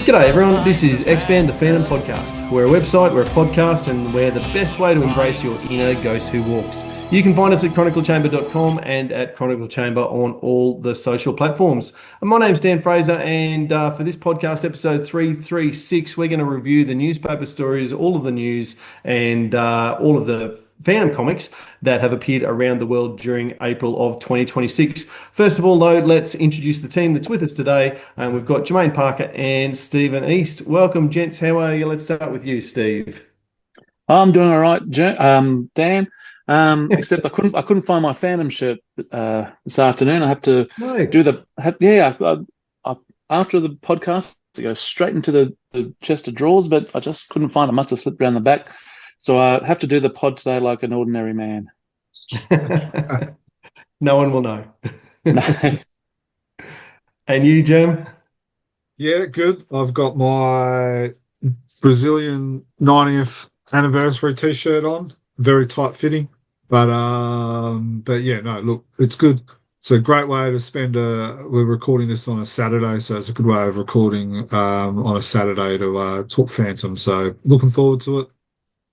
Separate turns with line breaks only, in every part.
G'day everyone, this is Expand the Phantom Podcast. We're a website, we're a podcast, and we're the best way to embrace your inner ghost who walks. You can find us at chroniclechamber.com and at Chronicle Chamber on all the social platforms. And my name's Dan Fraser, and for this podcast, episode 336, we're going to review the newspaper stories, all of the news, and all of the Phantom comics that have appeared around the world during April of 2026. First of all, though, let's introduce the team that's with us today. We've got Jermayn Parker and Stephen East. Welcome, gents. How are you? Let's start with you, Steve.
I'm doing all right, Dan. Except I couldn't find my Phantom shirt this afternoon. I have to do after the podcast to go straight into the chest of drawers, but I just couldn't find it. Must have slipped around the back. So I have to do the pod today like an ordinary man.
No one will know.
No.
And you, Jem?
Yeah, good. I've got my Brazilian 90th anniversary T-shirt on. Very tight fitting, but yeah, no, look, it's good. It's a great way to spend we're recording this on a Saturday, so it's a good way of recording on a Saturday to talk Phantom. So looking forward to it.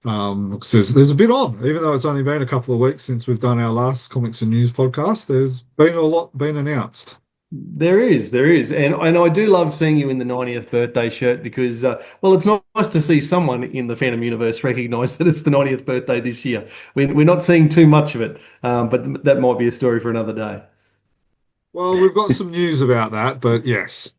Because there's a bit on, even though it's only been a couple of weeks since we've done our last comics and news podcast. There's been a lot been announced.
There is, and I do love seeing you in the 90th birthday shirt because, well, it's nice to see someone in the Phantom universe recognise that it's the 90th birthday this year. We're not seeing too much of it, but that might be a story for another day.
Well, we've got some news about that, but yes.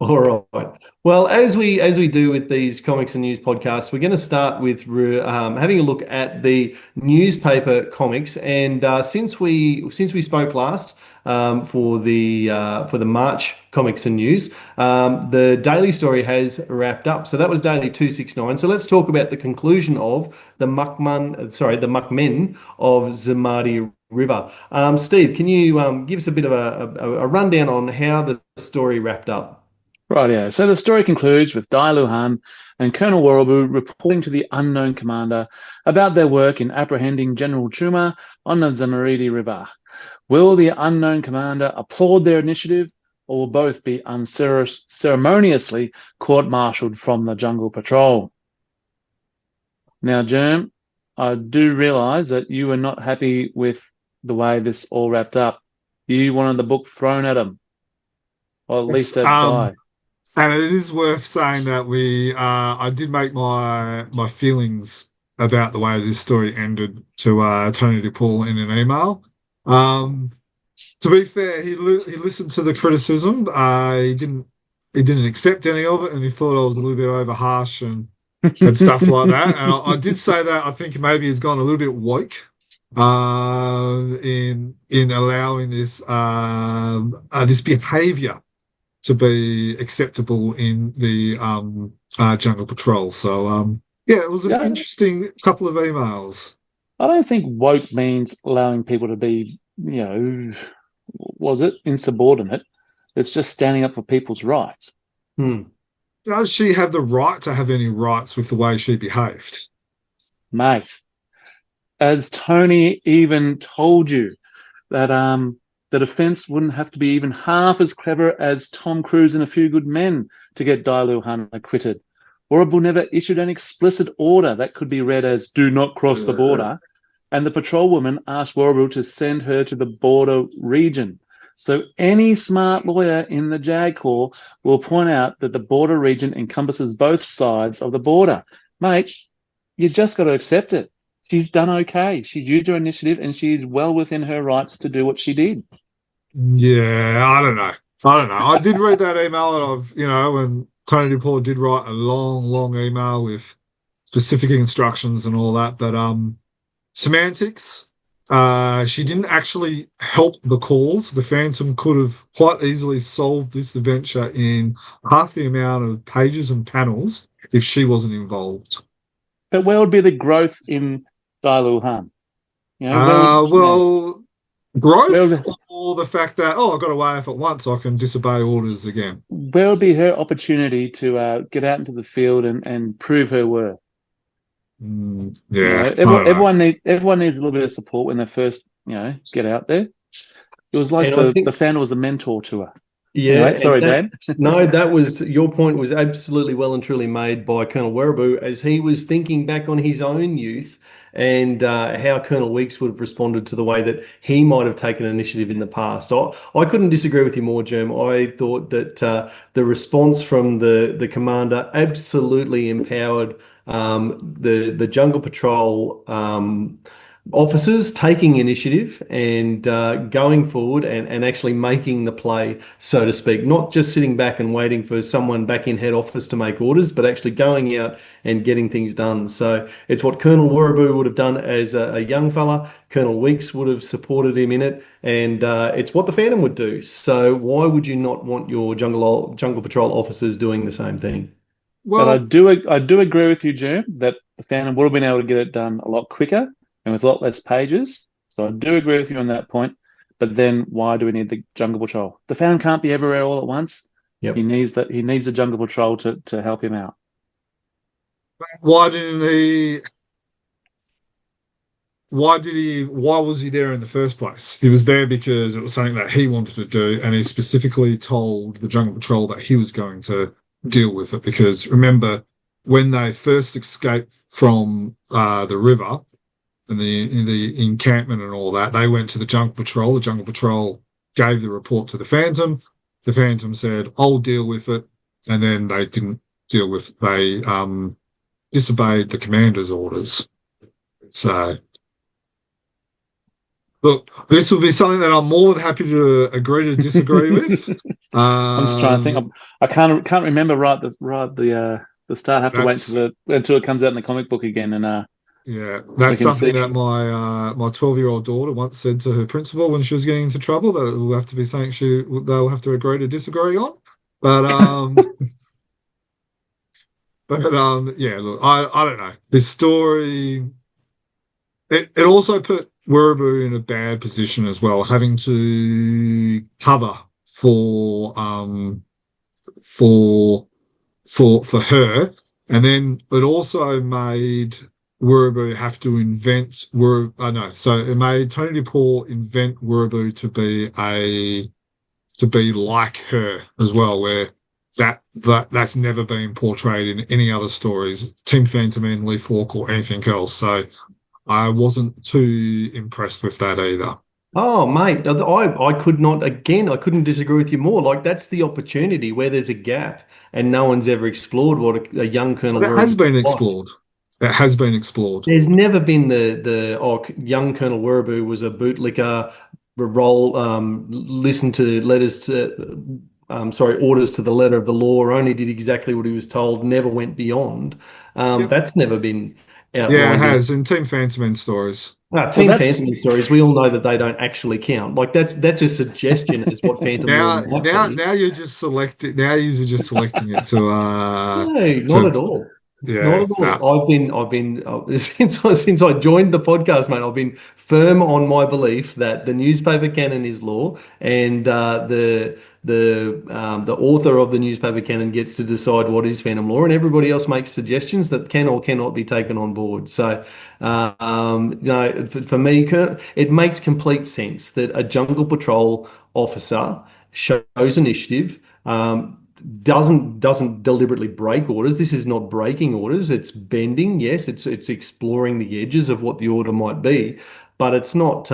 All right. Well, as we do with these comics and news podcasts, we're going to start with having a look at the newspaper comics. And since we spoke last for the March comics and news, the daily story has wrapped up. So that was daily 269. So let's talk about the conclusion of the Muckmen of Zamadi River. Steve, can you give us a bit of a rundown on how the story wrapped up?
Right, yeah. So the story concludes with Dai Luhan and Colonel Warrabu reporting to the unknown commander about their work in apprehending General Chuma on the Zamaridi River. Will the unknown commander applaud their initiative, or will both be unceremoniously court-martialed from the jungle patrol? Now, Jerm, I do realise that you were not happy with the way this all wrapped up. You wanted the book thrown at him, or at least at Dai.
And it is worth saying that I did make my feelings about the way this story ended to Tony DePaul in an email. To be fair, he listened to the criticism. He didn't accept any of it, and he thought I was a little bit over harsh and stuff like that. And I did say that I think maybe he's gone a little bit woke in allowing this this behaviour to be acceptable in the Jungle Patrol. So, yeah, it was an interesting couple of emails.
I don't think woke means allowing people to be, was it insubordinate? It's just standing up for people's rights.
Does she have the right to have any rights with the way she behaved?
Mate, as Tony even told you, that the defence wouldn't have to be even half as clever as Tom Cruise in A Few Good Men to get Dai Luhan acquitted. Warrabu never issued an explicit order that could be read as "do not cross the border," and the patrol woman asked Warrabu to send her to the border region. So any smart lawyer in the JAG Corps will point out that the border region encompasses both sides of the border. Mate, you just got to accept it. She's done okay. She's used her initiative and she's well within her rights to do what she did.
Yeah, I don't know. I did read that email, and when Tony DePaul did write a long email with specific instructions and all that, but semantics, she didn't actually help the cause. The Phantom could have quite easily solved this adventure in half the amount of pages and panels if she wasn't involved.
But where would be the growth in Dai Luhan?
Growth or the fact that, I got away with it once, I can disobey orders again.
Where would be her opportunity to get out into the field and prove her worth?
Yeah,
everyone needs a little bit of support when they first, get out there. It was like the Phantom was a mentor to her.
Yeah,
Anyway,
and
sorry,
that
Dan.
no, that was your point was absolutely well and truly made by Colonel Werribee as he was thinking back on his own youth and how Colonel Weeks would have responded to the way that he might have taken initiative in the past. I couldn't disagree with you more, Germ. I thought that the response from the commander absolutely empowered the Jungle Patrol. Officers taking initiative and going forward and actually making the play, so to speak, not just sitting back and waiting for someone back in head office to make orders, but actually going out and getting things done. So it's what Colonel Werribee would have done as a young fella. Colonel Weeks would have supported him in it, and it's what the Phantom would do. So why would you not want your Jungle Patrol officers doing the same thing?
But
Well,
I do agree with you, Jim, that the Phantom would have been able to get it done a lot quicker and with a lot less pages. So I do agree with you on that point. But then why do we need the Jungle Patrol? The Phantom can't be everywhere all at once. He
Yep.
needs that. He needs the Jungle Patrol to help him out.
why didn't he? Why was he there in the first place? He was there because it was something that he wanted to do, and he specifically told the Jungle Patrol that he was going to deal with it. Because remember, when they first escaped from the river and the encampment and all that, they went to the Jungle Patrol. The Jungle Patrol gave the report to the Phantom. The Phantom said, "I'll deal with it," and then they didn't deal with. They disobeyed the commander's orders. So. Look, this will be something that I'm more than happy to agree to disagree with.
I'm just trying to think. I can't remember the start. I have to wait
That's
until it comes out in the comic book again, and
yeah,
we
that's
can
something
see.
that my 12-year-old daughter once said to her principal when she was getting into trouble. That will have to be something they'll have to agree to disagree on. But yeah. Look, I don't know. This story it also put Werribee in a bad position as well, having to cover for for for her, and then it also made Werribee have to invent no, so it made Tony DePaul invent Werribee to be like her as well, where that's never been portrayed in any other stories, Team Phantom and Lee Falk or anything else. So I wasn't too impressed with that either.
Oh, mate, I could not, again, I couldn't disagree with you more. Like, that's the opportunity where there's a gap and no one's ever explored what a young Colonel
But it has
Werribee
been
is like.
explored. It has been explored.
There's never been young Colonel Werribee was a bootlicker, listened to letters to, orders to the letter of the law, only did exactly what he was told, never went beyond.
Yep.
That's never been
Yeah, it
outlined in.
has. In Team Phantom and stories.
Well,
Team
that's
Phantom stories, we all know that they don't actually count. Like that's a suggestion as what Phantom law might be.
Now you're just selecting. Now you're just selecting it
No, not
to
at all. Not
yeah.
at
Nah.
all. I've been since I joined the podcast, mate. I've been firm on my belief that the newspaper canon is law, and the author of the newspaper canon gets to decide what is phantom law, and everybody else makes suggestions that can or cannot be taken on board. So, for me, it makes complete sense that a jungle patrol officer shows initiative. Doesn't deliberately break orders. This is not breaking orders. It's bending. Yes, it's exploring the edges of what the order might be, but it's not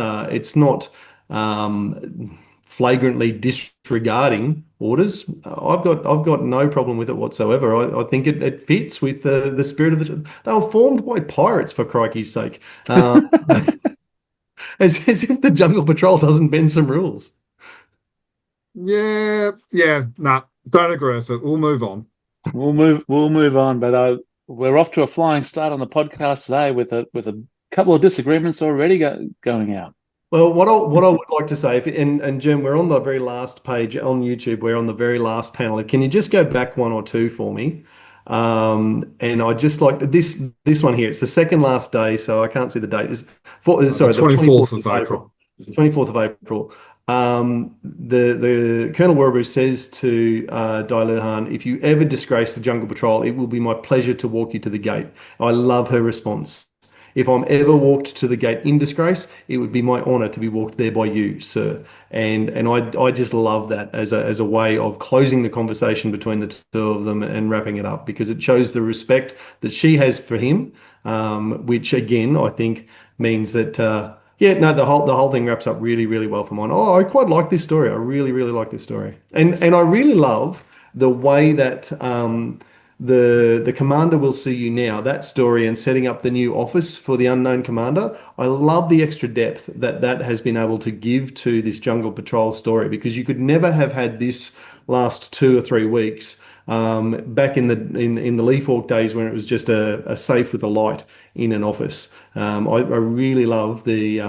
flagrantly disregarding orders. I've got no problem with it whatsoever. I think it fits with the spirit of the. They were formed by pirates, for crikey's sake. As if the Jungle Patrol doesn't bend some rules.
Yeah. Nah, don't agree with it. We'll move on.
we'll move on, but we're off to a flying start on the podcast today with a couple of disagreements already going out.
Well, what I would like to say, and Jim, we're on the very last page on YouTube. We're on the very last panel. Can you just go back one or two for me? And I just like this one here. It's the second last day, so I can't see the date. Sorry, the
24th
24th
of
of
April.
April. 24th of April. The Colonel Werribee says to Dailuhan, if you ever disgrace the Jungle Patrol, it will be my pleasure to walk you to the gate. I love her response. If I'm ever walked to the gate in disgrace, it would be my honour to be walked there by you, sir. And I just love that as a way of closing the conversation between the two of them and wrapping it up, because it shows the respect that she has for him, which again I think means that yeah, no, the whole thing wraps up really, really well for mine. Oh, I quite like this story. I really, really like this story, and I really love the way that the commander will see you now, that story, and setting up the new office for the unknown commander. I love the extra depth that that has been able to give to this Jungle Patrol story, because you could never have had this last 2 or 3 weeks back in the Leaf Hawk days, when it was just a safe with a light in an office. I really love the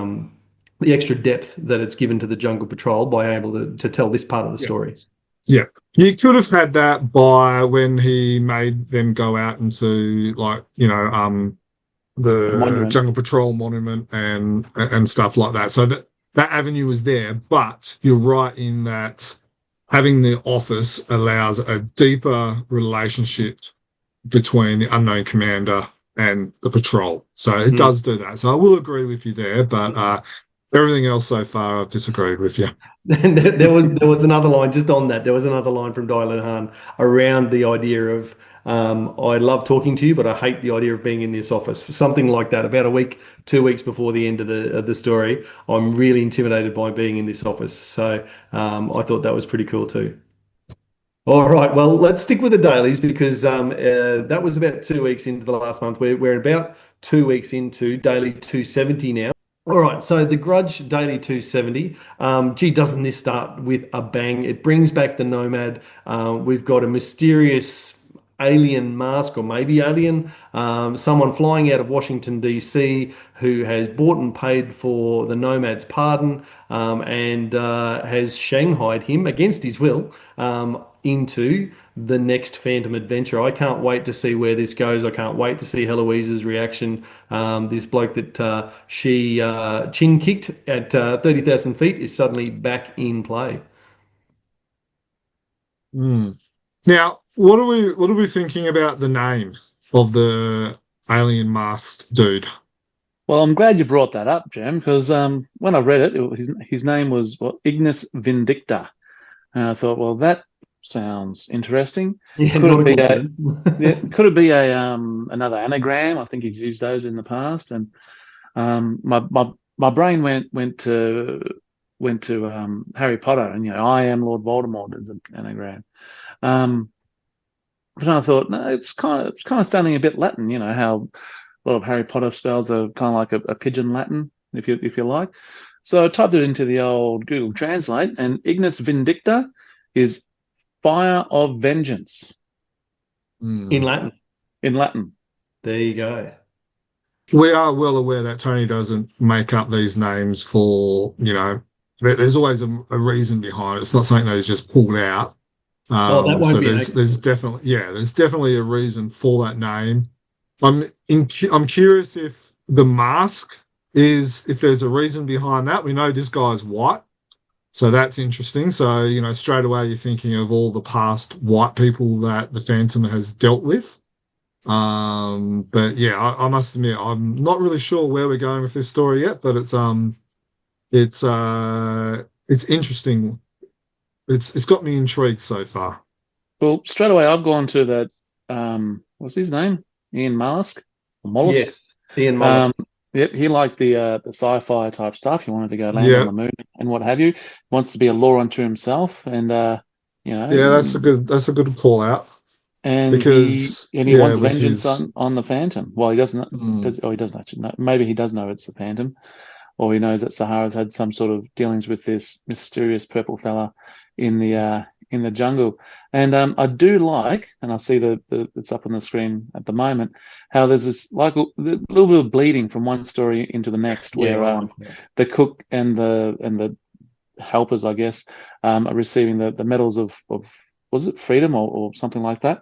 extra depth that it's given to the Jungle Patrol by able to tell this part of the story.
Yeah. You could have had that by when he made them go out into, like, the
Monument.
Jungle Patrol monument and stuff like that. So that avenue was there, but you're right in that having the office allows a deeper relationship between the unknown commander and the patrol. So it does do that. So I will agree with you there, but everything else so far I've disagreed with you.
And there was another line just on that. There was another line from Dylan Hahn around the idea of I love talking to you, but I hate the idea of being in this office. Something like that. About a week, 2 weeks before the end of the story, I'm really intimidated by being in this office. So I thought that was pretty cool too. All right, well, let's stick with the dailies, because that was about 2 weeks into the last month. We're about 2 weeks into daily 270 now. All right, so the Grudge Daily 270. Gee, doesn't this start with a bang? It brings back the Nomad. We've got a mysterious alien mask, or maybe alien, someone flying out of Washington, D.C., who has bought and paid for the Nomad's pardon, and has shanghaied him against his will into the next Phantom adventure. I can't wait to see where this goes. I can't wait to see Heloise's reaction. This bloke that she chin kicked at 30,000 feet is suddenly back in play.
Now, what are we thinking about the name of the alien masked dude?
Well, I'm glad you brought that up, Jem, because when I read it, his name was Ignis Vindicta, and I thought, well, that sounds interesting.
Yeah,
Could
not
it
a
be could it be another anagram? I think he's used those in the past, and my brain went to Harry Potter, and I am Lord Voldemort is an anagram. But I thought, no, it's kind of sounding a bit Latin. How a lot of Harry Potter spells are kind of like a pigeon Latin, if you like. So I typed it into the old Google Translate, and Ignis Vindicta is fire of vengeance
in Latin.
in Latin.
There you go.
We are well aware that Tony doesn't make up these names for, there's always a reason behind it. It's not something that is just pulled out.
That won't
So
be an
there's definitely a reason for that name. I'm curious if the mask if there's a reason behind that. We know this guy's white, so that's interesting. So, straight away you're thinking of all the past white people that the Phantom has dealt with. But yeah, I must admit, I'm not really sure where we're going with this story yet, but it's interesting. It's got me intrigued so far.
Well, straight away I've gone to that. What's his name? Ian Mollusk or Mollusk?
Yes, Ian Mollusk.
Yep, he liked the sci-fi type stuff. He wanted to go land on the moon and what have you. Wants to be a law unto himself, and
Yeah, that's a good call out.
And
because
he wants vengeance on the Phantom. Well, he doesn't. He doesn't actually know. Maybe he does know it's the Phantom, or he knows that Sahara's had some sort of dealings with this mysterious purple fella in the jungle. And I do like, and I see it's up on the screen at the moment, how there's this like a little bit of bleeding from one story into the next, where the cook and the helpers, I guess, are receiving the medals of was it freedom or something like that?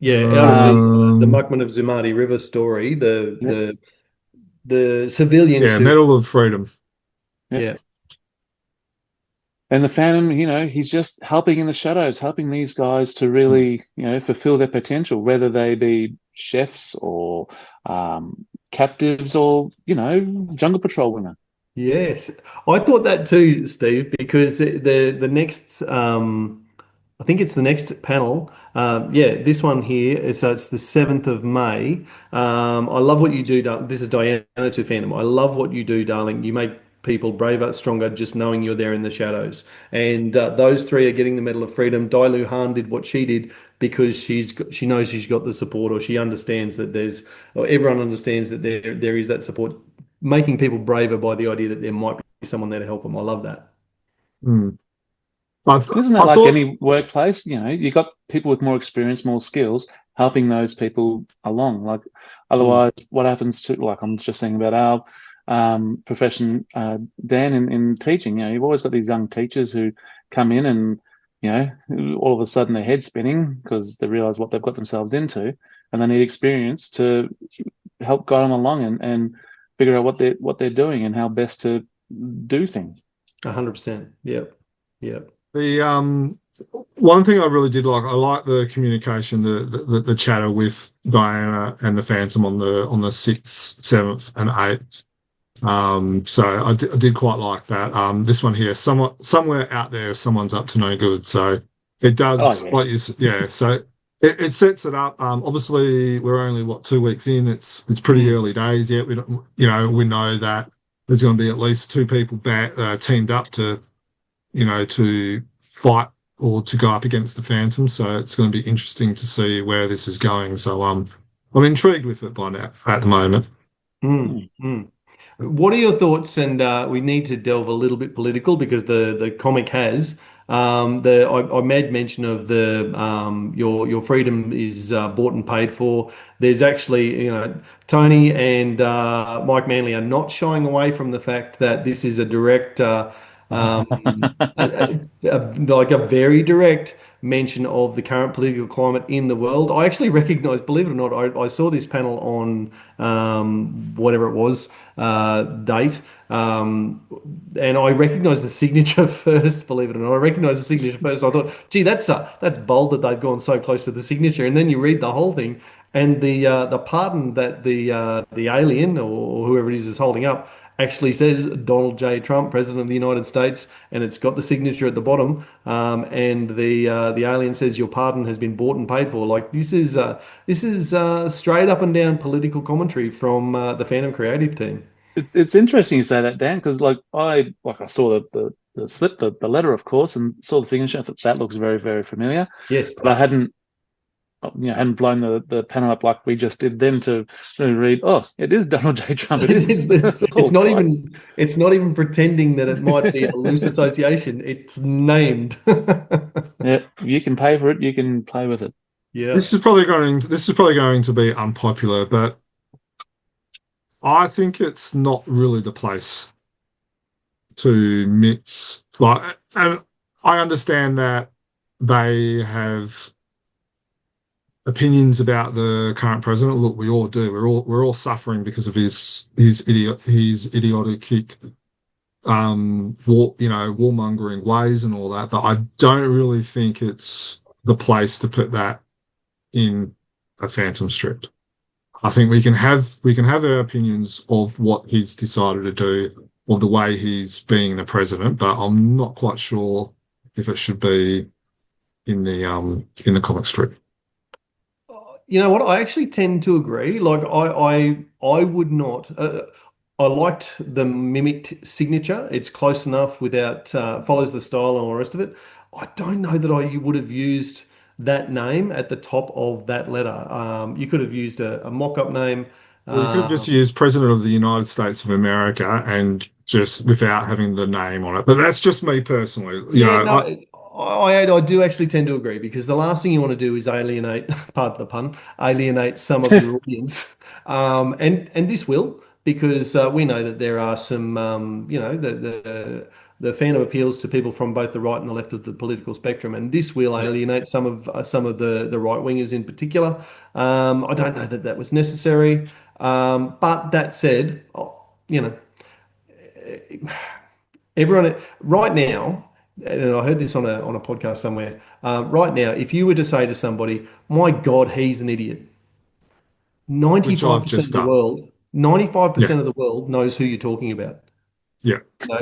Yeah, out of the Muckman of Zumadi River story, the civilians.
Yeah, Medal of Freedom.
Yeah.
And the Phantom, he's just helping in the shadows, helping these guys to really, fulfill their potential, whether they be chefs or captives or, Jungle Patrol winner.
Yes, I thought that too, Steve, because the next I think it's the next panel. Yeah, this one here. So it's the 7th of May. I love what you do. This is Diana to Phantom. I love what you do, darling. You make people braver, stronger, just knowing you're there in the shadows. And those three are getting the Medal of Freedom. Dai Han did what she did because she knows she's got the support, or she understands that or everyone understands that there is that support, making people braver by the idea that there might be someone there to help them. I love that.
Mm.
Isn't that
I
like
thought,
any workplace? You got people with more experience, more skills, helping those people along. Like,
Mm.
otherwise, what happens to, like, I'm just thinking about our profession, Dan, in teaching. You've always got these young teachers who come in and, all of a sudden their head's spinning because they realize what they've got themselves into, and they need experience to help guide them along and figure out what they're doing and how best to do things.
100%. Yep. Yep.
the one thing I really did like, I like the communication, the chatter with Diana and the Phantom on the 6th, 7th, and 8th. So I did quite like that. This one here, somewhere out there, someone's up to no good. So it does,
Oh yeah.
like yeah. So it sets it up. Obviously, we're only 2 weeks in. It's pretty early days yet. We don't, we know that there's going to be at least two people teamed up to fight or to go up against the Phantom. So it's going to be interesting to see where this is going. So I'm intrigued with it by now at the moment.
Mm, mm. What are your thoughts? And we need to delve a little bit political because the comic has I made mention of the your freedom is bought and paid for. There's actually, Tony and Mike Manley are not shying away from the fact that this is a direct like a very direct mention of the current political climate in the world. I actually recognize, believe it or not, I saw this panel on whatever it was date, and I recognized the signature first. Believe it or not, I recognized the signature first. I thought, gee, that's bold that they've gone so close to the signature. And then you read the whole thing, and the pardon that the alien or whoever it is holding up actually says Donald J. Trump, President of the United States, and it's got the signature at the bottom. And the alien says your pardon has been bought and paid for. Like this is straight up and down political commentary from the Phantom creative team.
It's interesting you say that, Dan, because I saw the slip, the letter, of course, and saw the signature. I thought that looks very, very familiar,
Yes.
but I hadn't blown the panel up like we just did then to read. Oh, it is Donald J. Trump. It is.
It's not even pretending that it might be a loose association. It's named.
Yeah, you can pay for it. You can play with it.
Yeah.
This is probably going to be unpopular, but I think it's not really the place to mix. And I understand that they have opinions about the current president. Look, we all do. We're all suffering because of his idiotic warmongering ways and all that. But I don't really think it's the place to put that in a Phantom strip. I think we can have our opinions of what he's decided to do, of the way he's being the president, but I'm not quite sure if it should be in the comic strip.
You know what? I actually tend to agree. Like I would not. I liked the mimicked signature. It's close enough without follows the style and all the rest of it. I don't know that I would have used that name at the top of that letter. You could have used a mock-up name.
Well, you could have just used President of the United States of America and just without having the name on it. But that's just me personally.
Yeah, no, I do actually tend to agree because the last thing you want to do is alienate, pardon the pun, alienate some of your audience, and this will because we know that there are some, the fandom appeals to people from both the right and the left of the political spectrum, and this will alienate some of the right wingers in particular. I don't know that was necessary, but that said, you know everyone right now, and I heard this on a podcast somewhere. Right now, if you were to say to somebody, "My God, he's an idiot,"
which I've
95%
just
of the
done.
world,
Yeah.
95% of the world knows who you're talking about,
Yeah.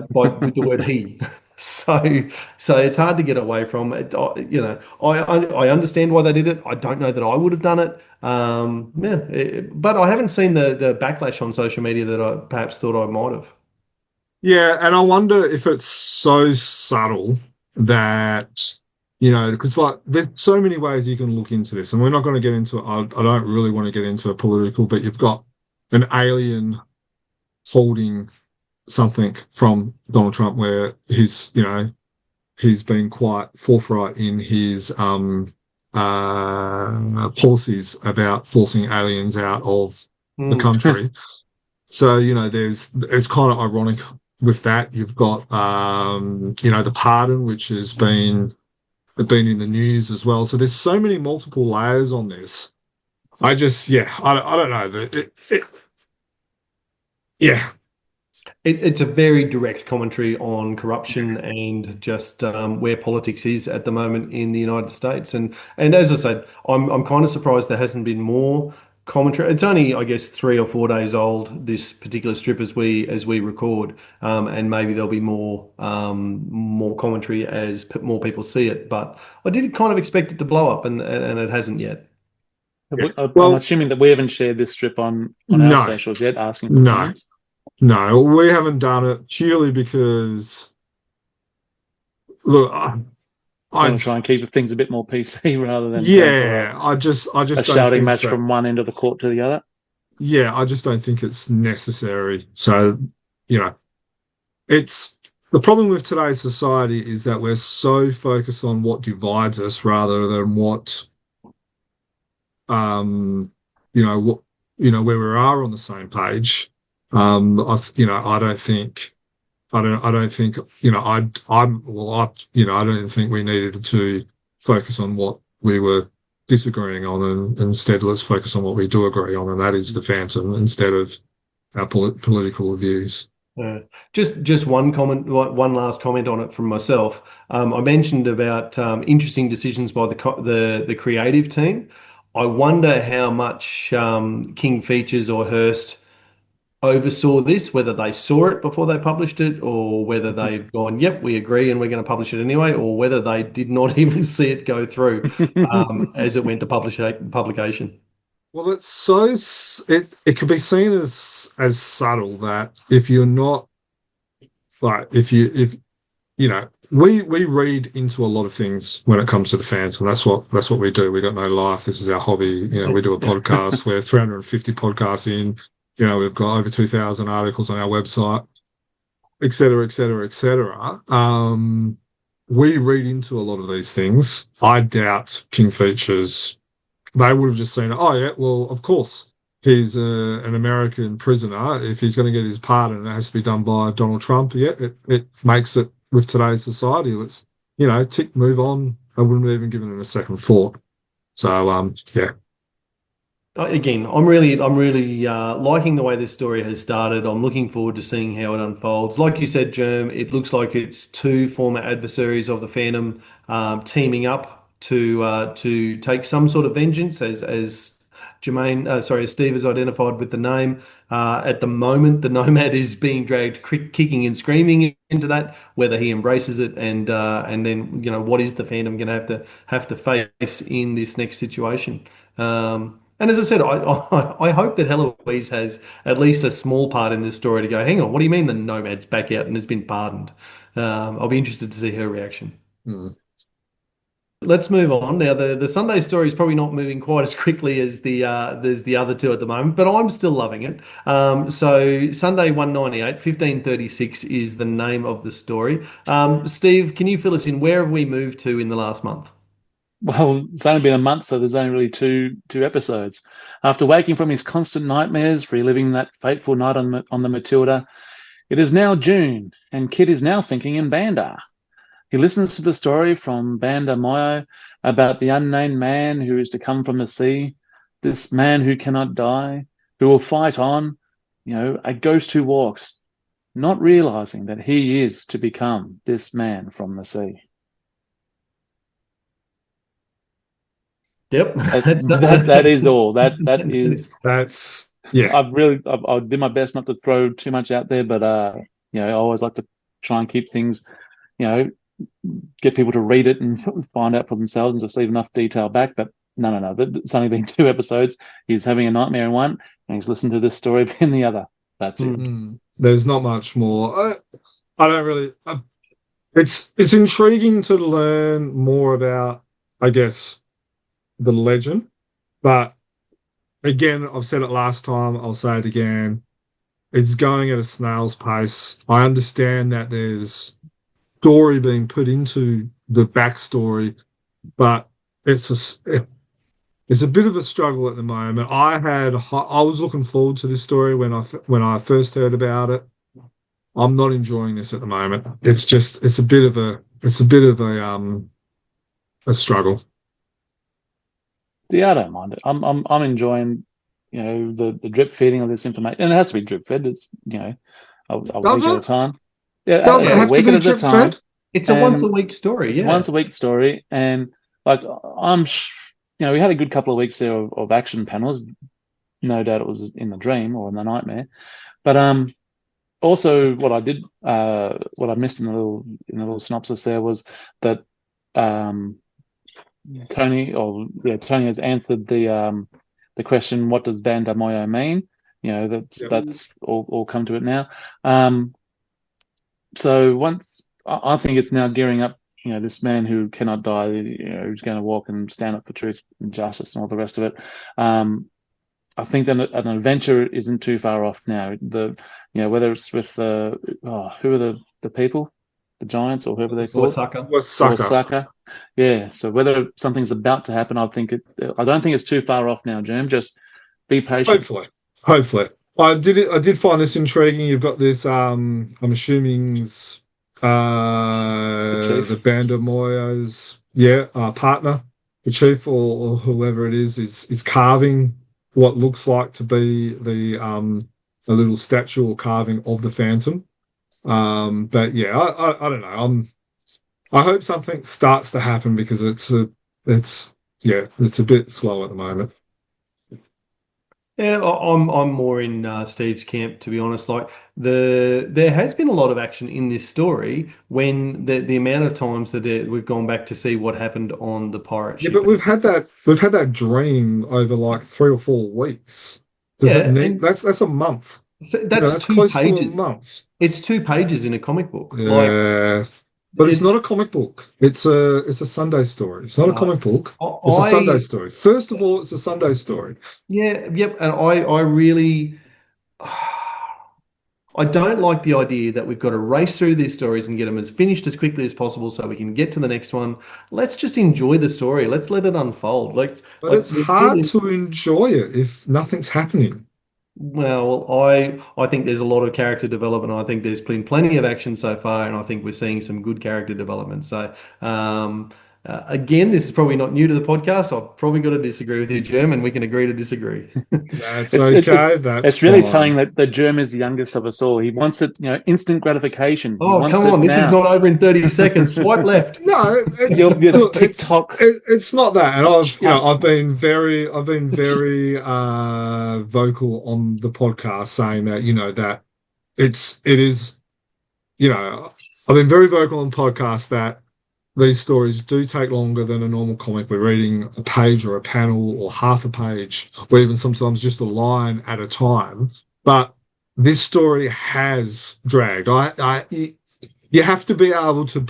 with the word he. So, so it's hard to get away from it. I understand why they did it. I don't know that I would have done it. But I haven't seen the backlash on social media that I perhaps thought I might have.
Yeah, and I wonder if it's so subtle that, because like there's so many ways you can look into this, and we're not going to get into it. I don't really want to get into a political, but you've got an alien holding something from Donald Trump where he's been quite forthright in his policies about forcing aliens out of the
Mm.
country. So, it's kind of ironic with that. You've got, the pardon, which has been in the news as well. So there's so many multiple layers on this. I just, yeah, I don't know. Yeah,
It's a very direct commentary on corruption and just where politics is at the moment in the United States. And as I said, I'm kind of surprised there hasn't been more commentary. It's only, I guess, 3 or 4 days old, this particular strip as we record, and maybe there'll be more commentary as more people see it. But I did kind of expect it to blow up, and it hasn't yet.
yeah.
I'm
Well,
assuming that we haven't shared this strip on our
no,
socials yet, asking for
no,
fans.
no, we haven't done it purely because, look,
Want
I
to try and keep things a bit more PC rather than going for
yeah, I just
a
don't
shouting
think
match
that.
from one end of the court to the other.
Yeah, I just don't think it's necessary. So, you know, it's the problem with today's society is that we're so focused on what divides us rather than um, what, where we are on the same page. I don't think, I don't think, I don't think we needed to focus on what we were disagreeing on, and instead let's focus on what we do agree on, and that is the phantom instead of our political views.
Uh, just one comment, one last comment on it from myself. I mentioned about interesting decisions by the creative team. I wonder how much King Features or Hearst oversaw this, whether they saw it before they published it, or whether they've gone, "Yep, we agree, and we're going to publish it anyway," or whether they did not even see it go through as it went to publication.
Well, it can be seen as subtle that if you're not like if we read into a lot of things when it comes to the fans, and that's what we do. We got no life. This is our hobby. We do a podcast. We're 350 podcasts in. We've got over 2,000 articles on our website, et cetera, et cetera, et cetera. We read into a lot of these things. I doubt King Features. They would have just seen, oh yeah, well, of course, he's an American prisoner. If he's going to get his pardon, it has to be done by Donald Trump. Yeah, it makes it with today's society. Let's, tick, move on. I wouldn't have even given it a second thought. So, yeah.
Again, I'm really liking the way this story has started. I'm looking forward to seeing how it unfolds. Like you said, Germ, it looks like it's two former adversaries of the Phantom teaming up to take some sort of vengeance, as as Steve has identified with the name. At the moment, the Nomad is being dragged kicking and screaming into that. Whether he embraces it, and then what is the Phantom going to have to face in this next situation? And as I said, I hope that Heloise has at least a small part in this story to go, hang on, what do you mean the Nomad's back out and has been pardoned? I'll be interested to see her reaction.
Mm.
Let's move on. Now, the Sunday story is probably not moving quite as quickly as the other two at the moment, but I'm still loving it. So Sunday 198, 1536 is the name of the story. Steve, can you fill us in? Where have we moved to in the last month?
Well, it's only been a month, so there's only really two episodes. After waking from his constant nightmares, reliving that fateful night on the Matilda, it is now June, and Kit is now thinking in Banda. He listens to the story from Banda Moyo about the unnamed man who is to come from the sea, this man who cannot die, who will fight on, a ghost who walks, not realizing that he is to become this man from the sea.
Yep,
That is all. That is
That's Yeah.
I'll do my best not to throw too much out there, but I always like to try and keep things, get people to read it and find out for themselves and just leave enough detail back. But no. It's only been 2 episodes. He's having a nightmare in one, and he's listened to this story in the other. That's it.
There's not much more. I don't really. It's intriguing to learn more about, I guess, the legend. But again, I've said it last time. I'll say it again. It's going at a snail's pace. I understand that there's story being put into the backstory, but it's a bit of a struggle at the moment. I was looking forward to this story when I first heard about it. I'm not enjoying this at the moment. It's a bit of a struggle.
Yeah, I don't mind it. I'm enjoying, the drip feeding of this information, and it has to be drip fed. It's a week at a time. Yeah,
does it have to be drip fed?
It's a once a week story.
It's once a week story, and like we had a good couple of weeks there of action panels. No doubt it was in the dream or in the nightmare, but also what I missed in the little synopsis there was that Tony has answered the question, what does Banda Moyo mean? That's all come to it now. So once I think it's now gearing up, this man who cannot die, who's going to walk and stand up for truth and justice and all the rest of it. I think that an adventure isn't too far off now. Whether it's with who are the people, the giants or whoever they're called,
Wasaka.
Yeah. So whether something's about to happen, I don't think it's too far off now, Jim. Just be patient.
Hopefully. I did find this intriguing. You've got this. I'm assuming the Banda Moyo's partner, the chief or whoever it is carving what looks like to be a little statue or carving of the Phantom. But yeah, I don't know. I hope something starts to happen because it's a bit slow at the moment.
Yeah, I'm more in Steve's camp, to be honest. Like there has been a lot of action in this story when the amount of times that we've gone back to see what happened on the pirate ship.
Yeah, but we've had that dream over like 3 or 4 weeks. That's a month.
That's 2
close
pages.
to a month.
It's 2 pages in a comic book.
Yeah. But it's not a comic book. It's a Sunday story. It's not a comic book. It's a Sunday story. First of all, it's a Sunday story.
Yeah, yep. And I really, I don't like the idea that we've got to race through these stories and get them as finished as quickly as possible so we can get to the next one. Let's just enjoy the story. Let's let it unfold.
But it's hard to enjoy it if nothing's happening.
Well, I think there's a lot of character development. I think there's been plenty of action so far, and I think we're seeing some good character development. So, again, this is probably not new to the podcast. I've probably got to disagree with you, Jerm, and we can agree to disagree.
That's okay.
It's really telling that Jerm is the youngest of us all. He wants it, instant gratification.
Oh, come on! This is not over in 30 seconds. Swipe left.
No, it's
TikTok.
It's not that, and I've been very vocal on the podcast saying that that it is. I've been very vocal on the podcast that these stories do take longer than a normal comic. We're reading a page or a panel or half a page, or even sometimes just a line at a time. But this story has dragged. You have to be able to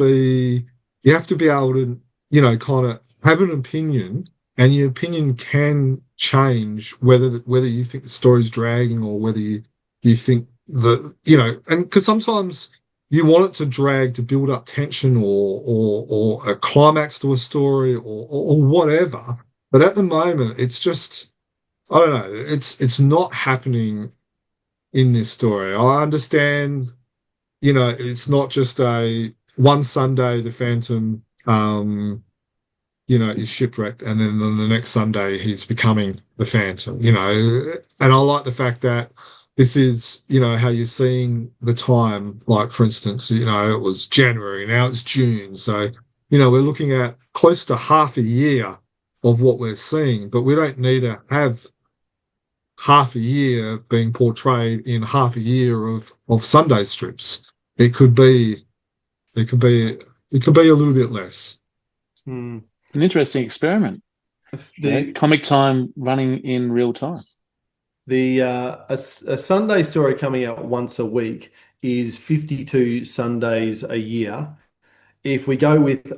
kind of have an opinion, and your opinion can change whether you think the story's dragging or whether you think and because sometimes you want it to drag to build up tension or a climax to a story or whatever. But at the moment, it's just, I don't know, it's not happening in this story. I understand, it's not just one Sunday the Phantom, is shipwrecked, and then the next Sunday he's becoming the Phantom, and I like the fact that this is, how you're seeing the time. Like, for instance, it was January, now it's June. So, we're looking at close to half a year of what we're seeing, but we don't need to have half a year being portrayed in half a year of Sunday strips. It could be a little bit less.
Hmm.
An interesting experiment.
The
Comic time running in real time.
a Sunday story coming out once a week is 52 Sundays a year. If we go with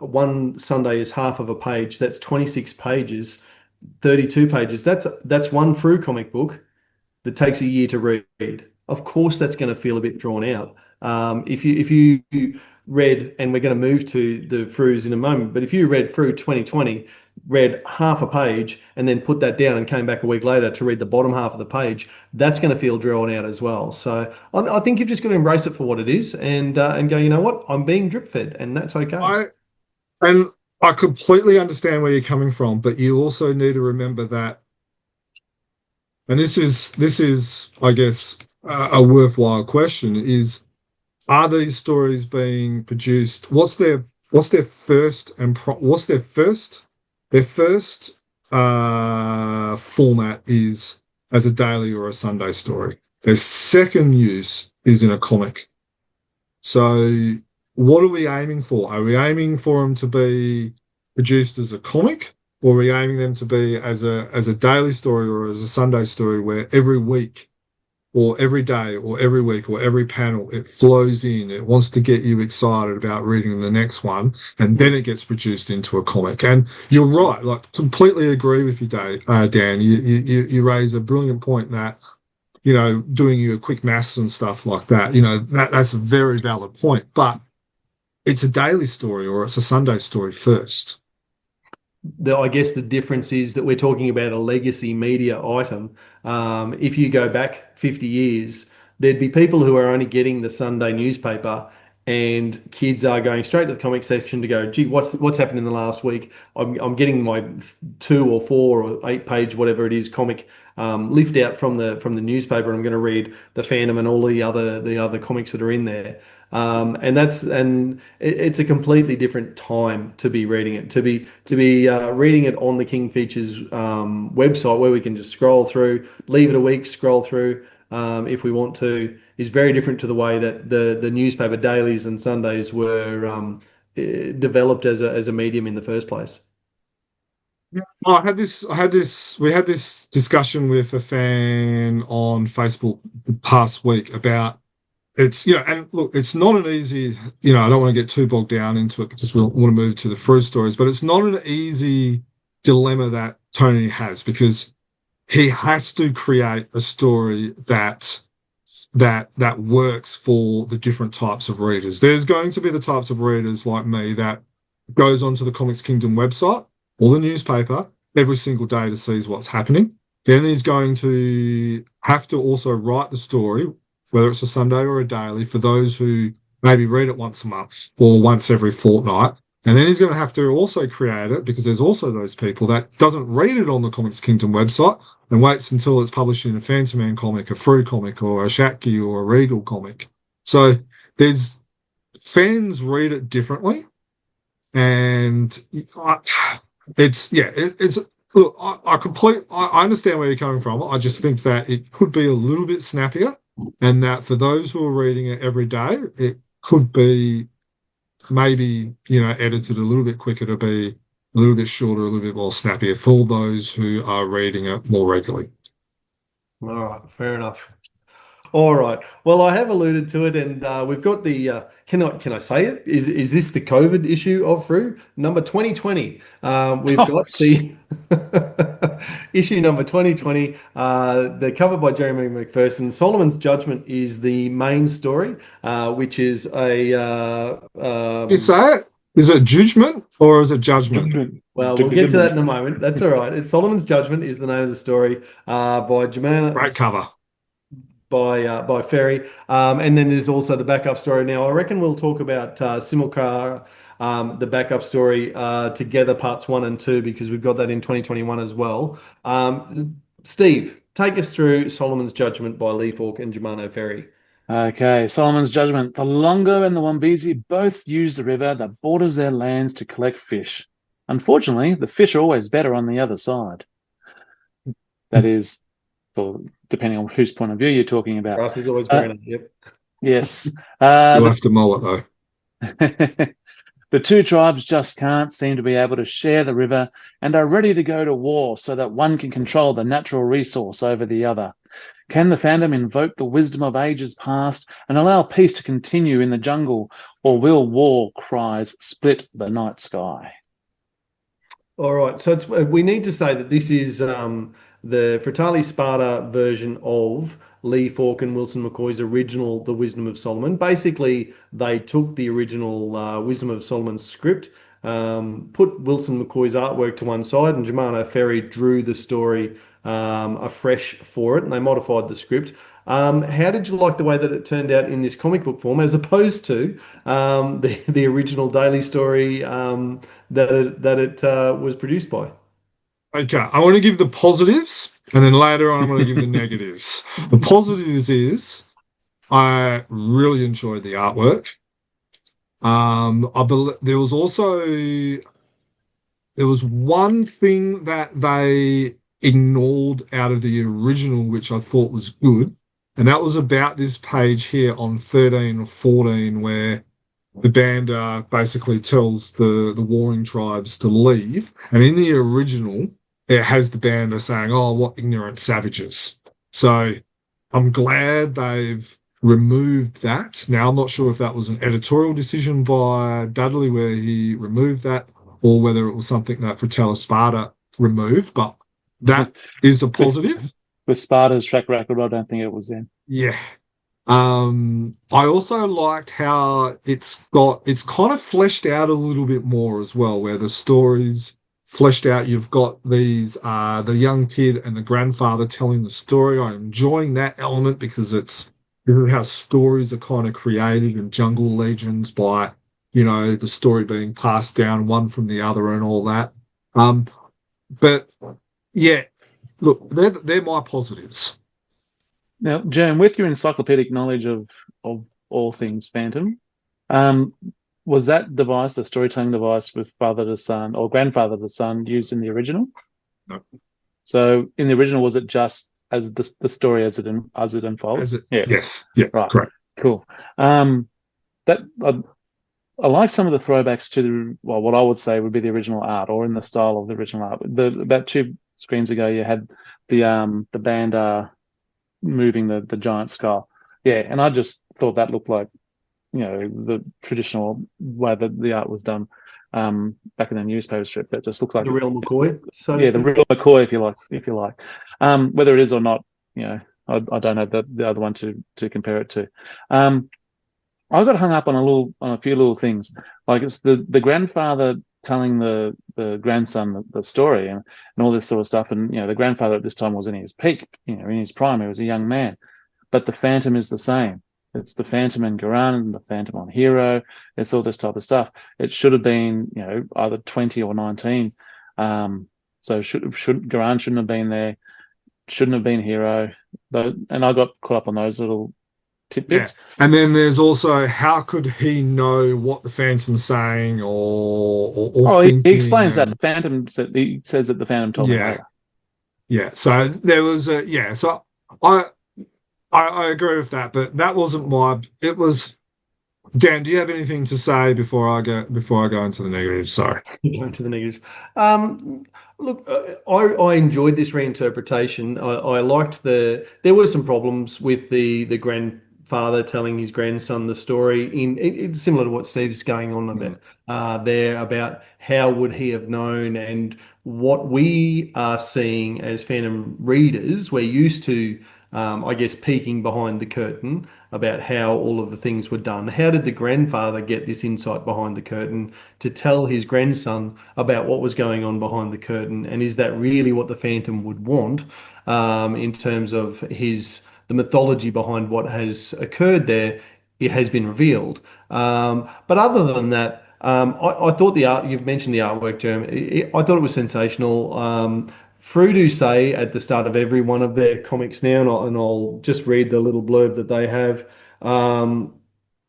one Sunday is half of a page, that's 26 pages, 32 pages. That's one through comic book that takes a year to read. Of course, that's going to feel a bit drawn out. If you read, and we're going to move to the Frews in a moment, but if you read through 2020, read half a page, and then put that down and came back a week later to read the bottom half of the page, that's going to feel drawn out as well. So I think you've just got to embrace it for what it is, and go, you know what, I'm being drip fed, and that's okay.
I completely understand where you're coming from, but you also need to remember that, and this is, I guess, a worthwhile question: is are these stories being produced? What's their first their first format is as a daily or a Sunday story. Their second use is in a comic. So what are we aiming for? Are we aiming for them to be produced as a comic, or are we aiming them to be as a daily story or as a Sunday story where every week or every day or every week or every panel it flows in, it wants to get you excited about reading the next one, and then it gets produced into a comic? And you're right, like, completely agree with you, Dan. You raise a brilliant point that, you know, doing your quick maths and stuff like that, you know, that's a very valid point. But it's a daily story or it's a Sunday story first.
I guess the difference is that we're talking about a legacy media item. If you go back 50 years, there'd be people who are only getting the Sunday newspaper, and kids are going straight to the comic section to go, gee, what's happened in the last week? I'm getting my 2 or 4 or 8 page, whatever it is, comic lift out from the newspaper, and I'm going to read the Phantom and all the other comics that are in there. It's a completely different time to be reading it. To be reading it on the King Features website, where we can just scroll through, leave it a week, scroll through if we want to, is very different to the way that the newspaper dailies and Sundays were developed as a medium in the first place.
Yeah. We had this discussion with a fan on Facebook the past week about, it's, you know, and look, it's not an easy, you know, I don't want to get too bogged down into it because we want to move to the Frew stories, but it's not an easy dilemma that Tony has, because he has to create a story that works for the different types of readers. There's going to be the types of readers like me that goes onto the Comics Kingdom website or the newspaper every single day to see what's happening. Then he's going to have to also write the story, whether it's a Sunday or a daily, for those who maybe read it once a month or once every fortnight. And then he's going to have to also create it, because there's also those people that doesn't read it on the Comics Kingdom website and waits until it's published in a Phantom Man comic, a Frew comic, or a Shatki or a Regal comic. So there's fans read it differently, and it's look, I understand where you're coming from. I just think that it could be a little bit snappier, and that for those who are reading it every day, it could be maybe, you know, edited a little bit quicker to be a little bit shorter, a little bit more snappier for those who are reading it more regularly.
All right, fair enough. All right. Well, I have alluded to it, and we've got the. Can I say it? Is this the COVID issue of Frew number 2020? We've got the issue number 2020. The cover by Jermayn McPherson. Solomon's Judgement is the main story, which is a.
You say it? Is it Judgement or is it Judgment?
Well, we'll get to that in a moment. That's all right. It's Solomon's Judgement is the name of the story by Jermayn.
Great cover.
By Ferry. And then there's also the backup story. Now, I reckon we'll talk about Simulacra, the backup story together, parts 1 and 2, because we've got that in 2021 as well. Steve, take us through Solomon's Judgement by Lee Falk and Germano Ferry.
Okay, Solomon's Judgement. The Longo and the Wambezi both use the river that borders their lands to collect fish. Unfortunately, the fish are always better on the other side. That is, for depending on whose point of view you're talking about.
Grass is always greener. Yep.
Yes.
Still have to mow it though.
The two tribes just can't seem to be able to share the river and are ready to go to war so that one can control the natural resource over the other. Can the fandom invoke the wisdom of ages past and allow peace to continue in the jungle, or will war cries split the night sky?
All right. So we need to say that this is the Fratelli Sparta version of Lee Falk and Wilson McCoy's original The Wisdom of Solomon. Basically, they took the original Wisdom of Solomon script, put Wilson McCoy's artwork to one side, and Germayn Ferry drew the story afresh for it, and they modified the script. How did you like the way that it turned out in this comic book form, as opposed to the original daily story that it was produced by?
Okay, I want to give the positives, and then later on I'm going to give the negatives. The positives is I really enjoyed the artwork. I believe there was one thing that they ignored out of the original, which I thought was good, and that was about this page here on 13 or 14, where the band basically tells the warring tribes to leave, and in the original it has the band saying, "Oh, what ignorant savages." So I'm glad they've removed that. Now, I'm not sure if that was an editorial decision by Dudley where he removed that, or whether it was something that Fratelli Sparta removed, but that is a positive.
With Sparta's track record, I don't think it was in.
Yeah. I also liked how it's kind of fleshed out a little bit more as well, where the stories fleshed out. You've got these the young kid and the grandfather telling the story. I'm enjoying that element because it's how stories are kind of created in jungle legends by, the story being passed down one from the other and all that. But yeah, look, they're my positives.
Now, Jan, with your encyclopedic knowledge of all things Phantom, was that device, the storytelling device with father to son or grandfather to son, used in the original?
No.
So in the original, was it just as the story as it unfolds?
Yeah. Yes. Yeah.
Right.
Correct.
Cool. That I like some of the throwbacks to what I would say would be the original art, or in the style of the original art. About 2 screens ago, you had the band moving the giant skull. Yeah, and I just thought that looked like, the traditional way that the art was done back in the newspaper strip. That just looked like
The real McCoy. So
the real McCoy, if you like. Whether it is or not, I don't know the other one to compare it to. I got hung up on a few little things. Like it's the grandfather telling the grandson the story and all this sort of stuff. And the grandfather at this time was in his peak, in his prime. He was a young man, but the Phantom is the same. It's the Phantom and Garan and the Phantom on Hero. It's all this type of stuff. It should have been, either 20 or 19. So Garan shouldn't have been there. Shouldn't have been Hero. And I got caught up on those little tidbits.
Yeah. And then there's also, how could he know what the Phantom's saying or
he explains that the Phantom he says that the Phantom told him later.
Yeah. So there was so I agree with that, but that wasn't it was. Dan, do you have anything to say before I go into the negatives? Sorry.
Go into the negatives. Look, I enjoyed this reinterpretation. I liked there were some problems with the grandfather telling his grandson the story. It's similar to what Steve's going on about there, about how would he have known, and what we are seeing as Phantom readers, we're used to, I guess, peeking behind the curtain about how all of the things were done. How did the grandfather get this insight behind the curtain to tell his grandson about what was going on behind the curtain? And is that really what the Phantom would want in terms of the mythology behind what has occurred there? It has been revealed. But other than that, I thought the art, you've mentioned the artwork, Jerm, I thought it was sensational. Frew do say at the start of every one of their comics now, and I'll just read the little blurb that they have.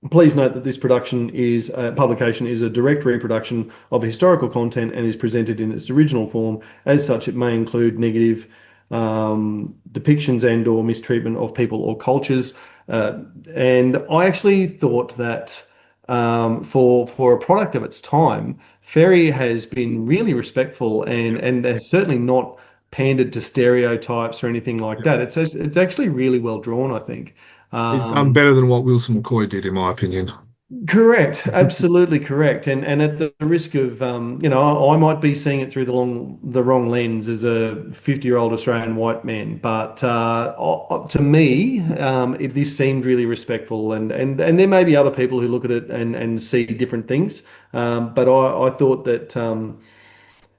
Please note that this publication is a direct reproduction of historical content and is presented in its original form. As such, it may include negative depictions and or mistreatment of people or cultures. And I actually thought that for a product of its time, Fairy has been really respectful and has certainly not pandered to stereotypes or anything like that. It's actually really well drawn, I think.
He's done better than what Wilson McCoy did, in my opinion.
Correct, absolutely correct. And at the risk of I might be seeing it through the wrong lens as a 50-year-old Australian white man, but to me, this seemed really respectful, and there may be other people who look at it and see different things, but I thought that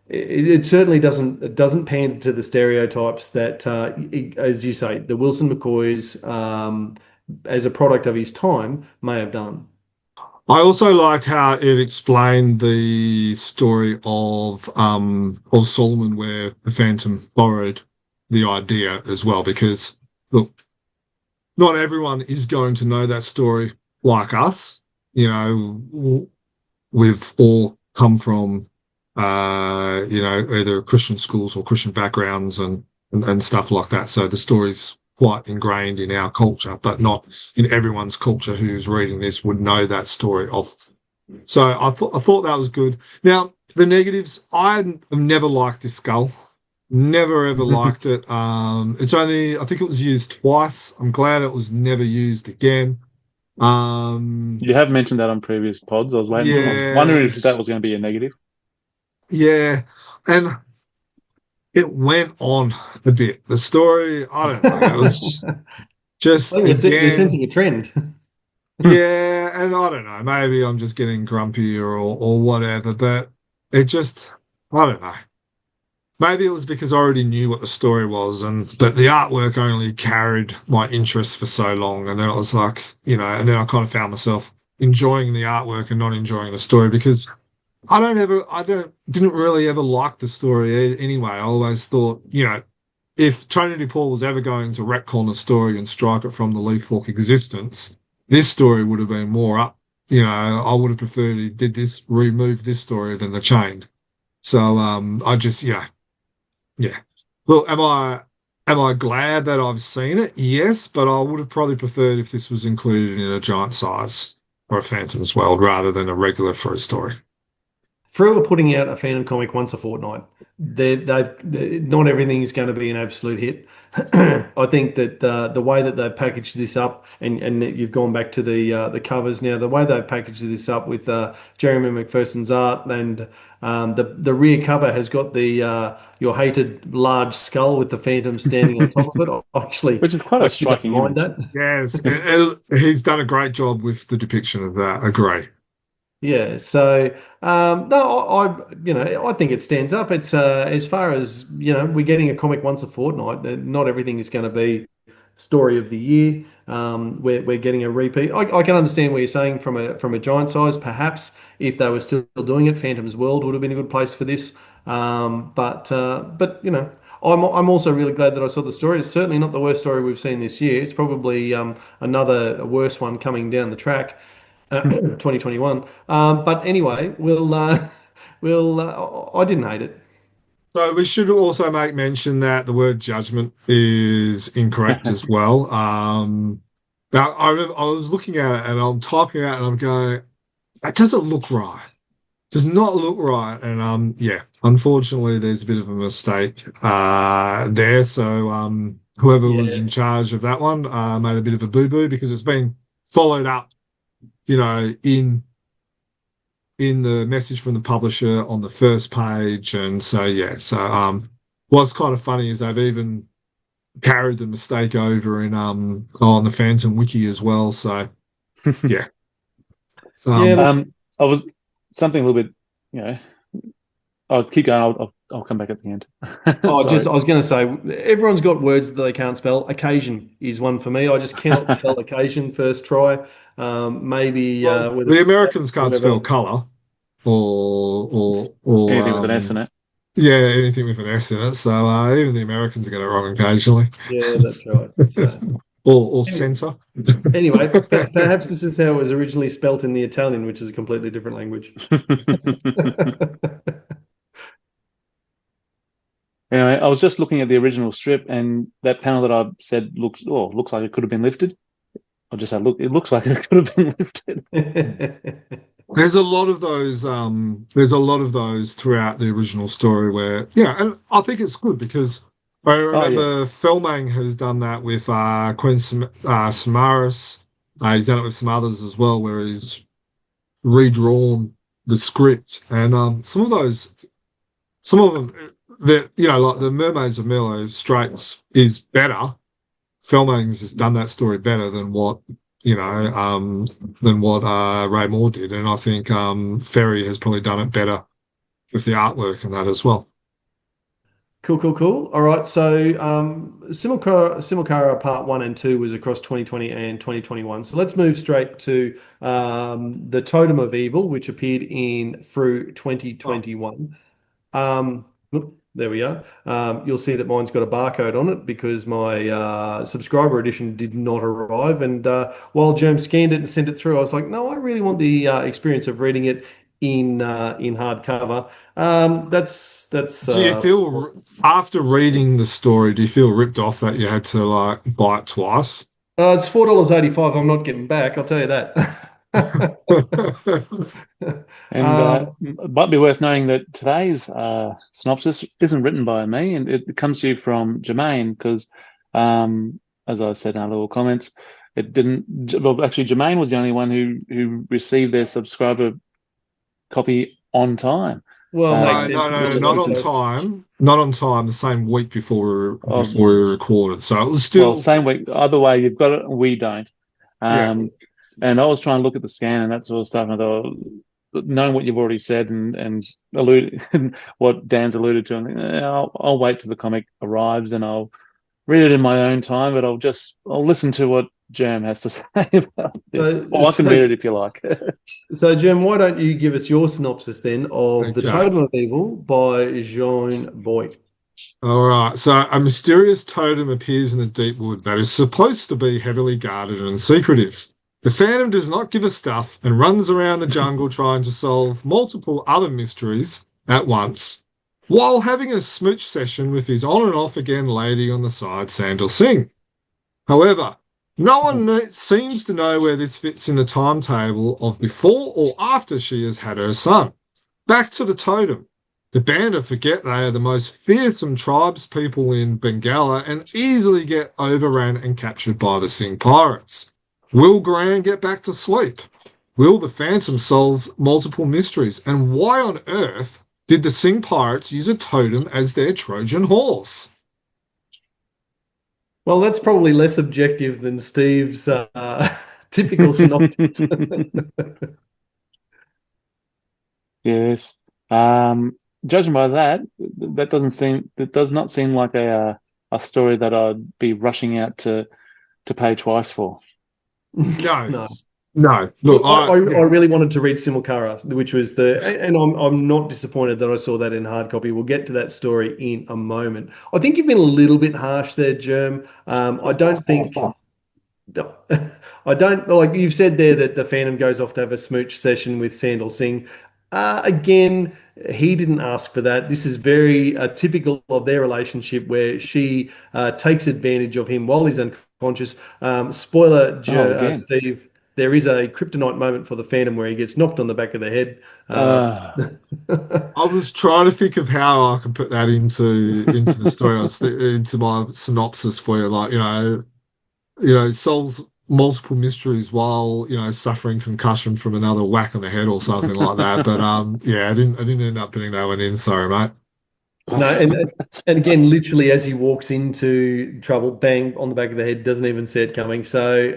it certainly doesn't pander to the stereotypes that, as you say, the Wilson McCoys, as a product of his time, may have done.
I also liked how it explained the story of Solomon, where the Phantom borrowed the idea as well, because look, not everyone is going to know that story like us. You know, we've all come from either Christian schools or Christian backgrounds and stuff like that. So the story's quite ingrained in our culture, but not in everyone's culture who's reading this would know that story of. So I thought that was good. Now, the negatives, I've never liked this skull. Never ever liked it. It's only, I think it was used twice. I'm glad it was never used again.
You have mentioned that on previous pods. I was waiting. I was wondering if that was going to be a negative.
Yeah, and it went on a bit. The story, I don't know, it was just
I think they're
again,
sensing a trend.
yeah, and I don't know, maybe I'm just getting grumpier or whatever, but it just, I don't know. Maybe it was because I already knew what the story was, but the artwork only carried my interest for so long, and then it was like, and then I kind of found myself enjoying the artwork and not enjoying the story because didn't really ever like the story anyway. I always thought, if Tony DePaul was ever going to retcon a story and strike it from the Leaf Fork existence, this story would have been more up. I would have preferred he did this, remove this story than the Chained. So I just, yeah. Look, am I glad that I've seen it? Yes, but I would have probably preferred if this was included in a giant size or a Phantom's World rather than a regular Frew story.
Frew are putting out a Phantom comic once a fortnight. Not everything is going to be an absolute hit. I think that the way that they've packaged this up, and you've gone back to the covers now, the way they've packaged this up with Jeremy McPherson's art, and the rear cover has got the your hated large skull with the Phantom standing on top of it.
Which is quite a striking image.
Yes, he's done a great job with the depiction of that. Agree.
Yeah, so no, I think it stands up. It's as far as we're getting a comic once a fortnight. Not everything is going to be story of the year. We're getting a repeat. I can understand what you're saying from a giant size. Perhaps if they were still doing it, Phantom's World would have been a good place for this. But I'm also really glad that I saw the story. It's certainly not the worst story we've seen this year. It's probably another worse one coming down the track. 2021. But anyway, I didn't hate it.
So we should also make mention that the word judgment is incorrect as well. Now I remember I was looking at it and I'm typing it out and I'm going, that doesn't look right. Does not look right. And unfortunately there's a bit of a mistake there. So whoever was in charge of that one made a bit of a boo-boo because it's been followed up in the message from the publisher on the first page. And so, what's kind of funny is they've even carried the mistake over on the Phantom Wiki as well. So, yeah.
I was something a little bit, I'll keep going. I'll come back at the end.
I was going to say, everyone's got words that they can't spell. Occasion is one for me. I just cannot spell occasion first try. Maybe
the Americans can't spell colour or
anything with an S in it.
Yeah, anything with an S in it. So even the Americans get it wrong occasionally.
Yeah, that's right. So,
or centre.
Anyway, perhaps this is how it was originally spelt in the Italian, which is a completely different language.
Anyway, I was just looking at the original strip, and that panel that I said looks like it could have been lifted. I'll just say, look, it looks like it could have been lifted.
There's a lot of those. There's a lot of those throughout the original story where, and I think it's good because I
Oh yeah,
remember Filmang has done that with Queen Samaras. He's done it with some others as well, where he's redrawn the script, and some of them, that like the Mermaids of Merlot Straits is better. Filmang's has done that story better than what Ray Moore did, and I think Ferry has probably done it better with the artwork and that as well.
Cool. All right. So, Simulacra Part 1 and 2 was across 2020 and 2021. So let's move straight to the Totem of Evil, which appeared in Frew 2021. There we are. You'll see that mine's got a barcode on it because my subscriber edition did not arrive. And while Jerm scanned it and sent it through, I was like, no, I really want the experience of reading it in hardcover.
Do you feel after reading the story, do you feel ripped off that you had to like buy it twice?
It's $4.85. I'm not getting back. I'll tell you that.
and it might be worth noting that today's synopsis isn't written by me, and it comes to you from Jermayn because, as I said in our little comments, it didn't. Well, actually, Jermayn was the only one who received their subscriber copy on time.
Well,
no, not on time. Not on time. The same week before we recorded, so it was still
same week. Either way, you've got it. We don't. And I was trying to look at the scan and that sort of stuff, and I thought, knowing what you've already said and what Dan's alluded to, and I'll wait till the comic arrives and I'll read it in my own time, but I'll listen to what Jerm has to say about this. I can read it if you like.
So, Jerm, why don't you give us your synopsis then of The Totem of Evil by Jean Boy?
All right. So, a mysterious totem appears in the deep wood that is supposed to be heavily guarded and secretive. The Phantom does not give a stuff and runs around the jungle trying to solve multiple other mysteries at once, while having a smooch session with his on and off again lady on the side, Sandal Singh. However, no one seems to know where this fits in the timetable of before or after she has had her son. Back to the totem. The Banda forget they are the most fearsome tribes people in Bengala and easily get overrun and captured by the Singh pirates. Will Gran get back to sleep? Will the Phantom solve multiple mysteries? And why on earth did the Singh pirates use a totem as their Trojan horse?
Well, that's probably less objective than Steve's typical synopsis.
Yes. Judging by that, it does not seem like a story that I'd be rushing out to pay twice for.
No.
Look, I really wanted to read Simulacra, which was and I'm not disappointed that I saw that in hard copy. We'll get to that story in a moment. I think you've been a little bit harsh there, Jerm. I don't like you've said there that the Phantom goes off to have a smooch session with Sandal Singh. Again, he didn't ask for that. This is very typical of their relationship where she takes advantage of him while he's unconscious. Spoiler, Steve, there is a kryptonite moment for the Phantom where he gets knocked on the back of the head.
I was trying to think of how I could put that into the story, into my synopsis for you. Like, solves multiple mysteries while suffering concussion from another whack on the head or something like that. But I didn't end up putting that one in. Sorry, mate.
No, and again, literally as he walks into trouble, bang on the back of the head, doesn't even see it coming. So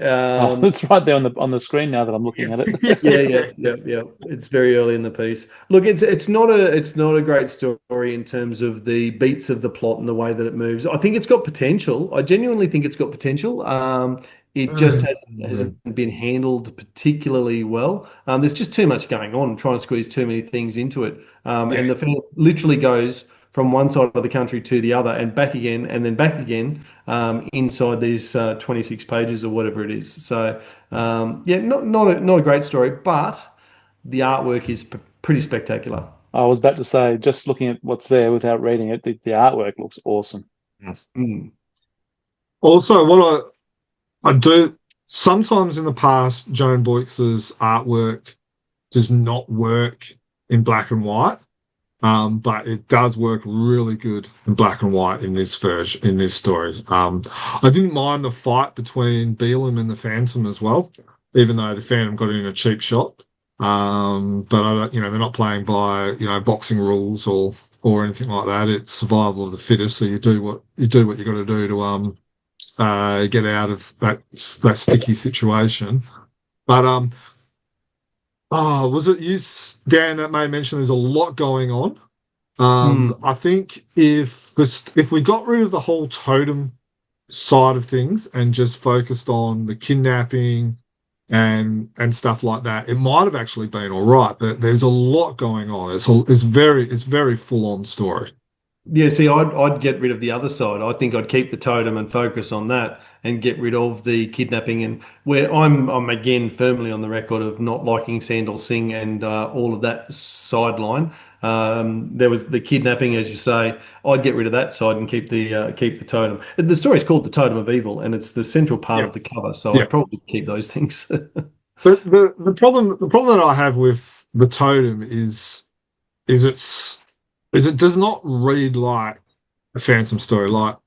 it's right there on the screen now that I'm looking at it.
yeah. It's very early in the piece. Look, it's not a great story in terms of the beats of the plot and the way that it moves. I think it's got potential. I genuinely think it's got potential. It just hasn't been handled particularly well. There's just too much going on, trying to squeeze too many things into it. And the film literally goes from one side of the country to the other and back again and then back again inside these 26 pages or whatever it is. So, not a great story, but the artwork is pretty spectacular.
I was about to say, just looking at what's there without reading it, the artwork looks awesome.
Mm.
Also, what I do sometimes in the past, Joan Boyce's artwork does not work in black and white. But it does work really good in black and white in this version, in this story. I didn't mind the fight between Beelum and the Phantom as well, even though the Phantom got in a cheap shot. But I don't, they're not playing by, boxing rules or anything like that. It's survival of the fittest. So you do what you got to do to get out of that sticky situation. But oh, was it you, Dan, that made mention there's a lot going on?
Mm.
I think if we got rid of the whole totem side of things and just focused on the kidnapping and stuff like that, it might have actually been all right. But there's a lot going on. It's very full on story.
Yeah, see, I'd get rid of the other side. I think I'd keep the totem and focus on that and get rid of the kidnapping. And where I'm again firmly on the record of not liking Sandal Singh and all of that sideline. There was the kidnapping, as you say. I'd get rid of that side and keep the totem. The story is called The Totem of Evil, and it's the central part
Yeah,
of the cover. So
yeah.
I'd probably keep those things.
But the problem that I have with the totem is it does not read like a Phantom story. Like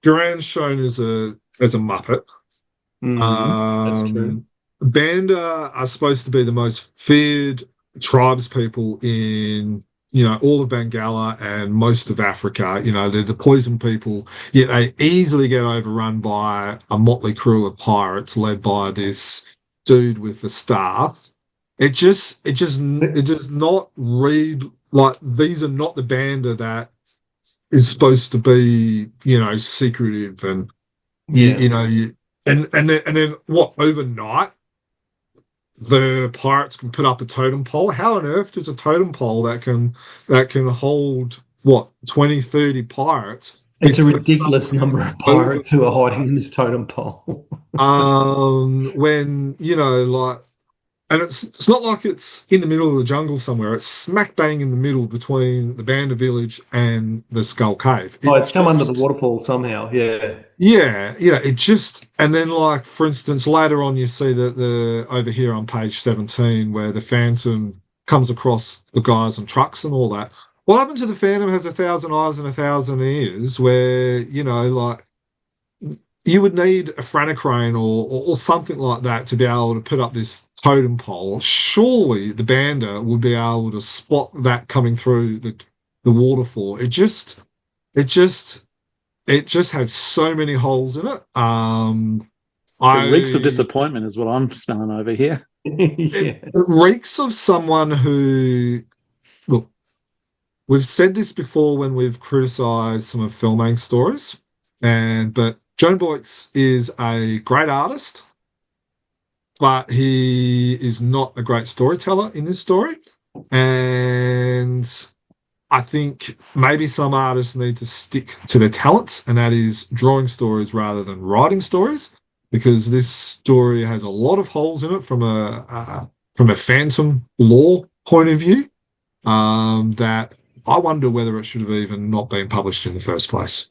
Duran's shown as a Muppet.
That's true.
Banda are supposed to be the most feared tribes people in all of Bengala and most of Africa. They're the poison people, yet they easily get overrun by a motley crew of pirates led by this dude with the staff. It does not read like these are not the Banda that is supposed to be, secretive and you,
Yeah.
you know, you, and then what overnight the pirates can put up a totem pole. How on earth does a totem pole that can hold what 20, 30 pirates be
It's a
placed
ridiculous number of
over
pirates who are hiding in this totem pole.
when like and it's not like it's in the middle of the jungle somewhere. It's smack bang in the middle between the Banda village and the Skull Cave.
Oh,
It
it's come under the
just
waterfall somehow. Yeah.
Yeah, it just, and then like for instance, later on you see that the over here on page 17 where the Phantom comes across the guys on trucks and all that. What happened to the Phantom has 1,000 eyes and 1,000 ears, where like you would need a Franacrane or something like that to be able to put up this totem pole. Surely the Banda would be able to spot that coming through the waterfall. It just has so many holes in it.
It reeks of
I
disappointment is what I'm smelling over here.
it
Yeah.
reeks of someone who look. We've said this before when we've criticised some of filmmaking stories, but Joan Boyce is a great artist, but he is not a great storyteller in this story, and I think maybe some artists need to stick to their talents, and that is drawing stories rather than writing stories, because this story has a lot of holes in it from a Phantom lore point of view. That I wonder whether it should have even not been published in the first place.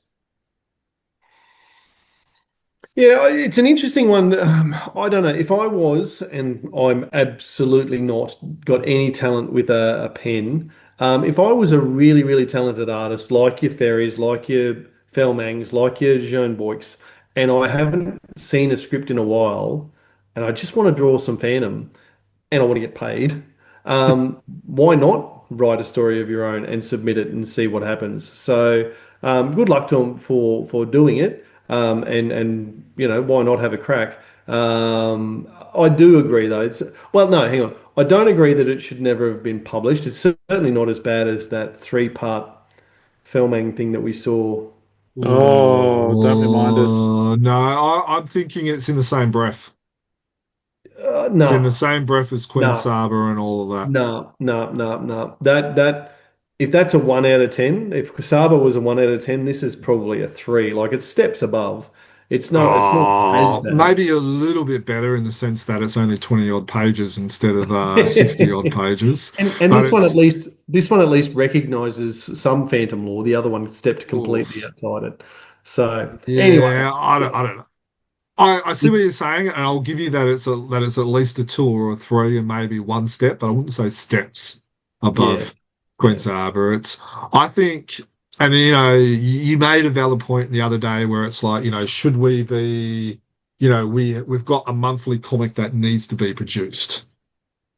Yeah, it's an interesting one. I don't know if I was, and I'm absolutely not got any talent with a pen. If I was a really, really talented artist, like your Ferries, like your Felmangs, like your Jean Boyks, and I haven't seen a script in a while, and I just want to draw some Phantom, and I want to get paid, why not write a story of your own and submit it and see what happens? So good luck to them for doing it, and why not have a crack? I do agree though. Well, no, hang on. I don't agree that it should never have been published. It's certainly not as bad as that three-part filming thing that we saw.
Oh, don't remind us.
No, I'm thinking it's in the same breath. It's in the
No,
same breath as Queen
no.
Saba and all of that.
No, no, no, no. That if that's a 1 out of 10, if Kusaba was a 1 out of 10, this is probably a 3. Like it's steps above. It's not as bad.
Maybe a little bit better in the sense that it's only 20 odd pages instead of 60 odd pages.
And
But
this one at least recognizes some phantom lore. The other one stepped completely
oof,
outside it. So anyway,
yeah, I don't know. I see what you're saying, and I'll give you that it's at least a two or a three and maybe one step, but I wouldn't say steps
yeah,
above
yeah.
Queen's Harbour. I think, and you made a valid point the other day where it's like, should we be, we've got a monthly comic that needs to be produced,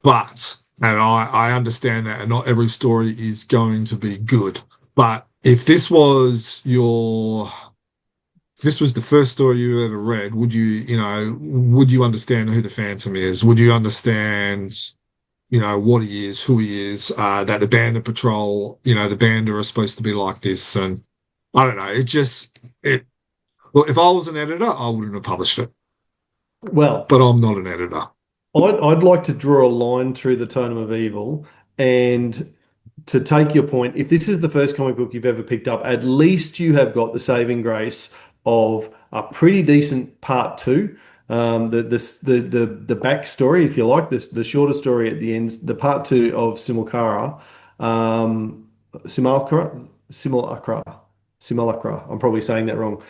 and I understand that, and not every story is going to be good, but if this was the first story you ever read, would you understand who the Phantom is? Would you understand, what he is, who he is, that the Bandit Patrol, the Bandit are supposed to be like this? And I don't know. Look, if I was an editor, I wouldn't have published it,
Well,
but I'm not an editor.
I'd like to draw a line through the Totem of Evil, and to take your point, if this is the first comic book you've ever picked up, at least you have got the saving grace of a pretty decent part two. The backstory, if you like, the shorter story at the end, the part two of Simulacra, Simulacra, Simulacra, Simulacra. I'm probably saying that wrong.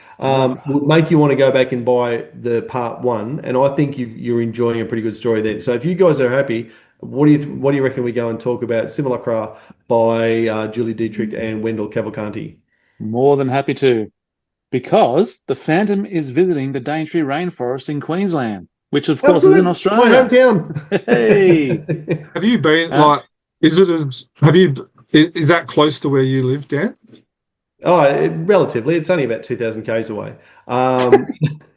Would make you want to go back and buy the part one, and I think you're enjoying a pretty good story there. So if you guys are happy, what do you reckon we go and talk about Simulacra by Julie Dietrich and Wendell Cavalcanti?
More than happy to, because the Phantom is visiting the Daintree Rainforest in Queensland, which of
Oh,
course is in
good. My
Australia. Hey,
hometown.
Have you been
uh,
like? Is that close to where you live, Dan?
Relatively, it's only about 2,000 k's away.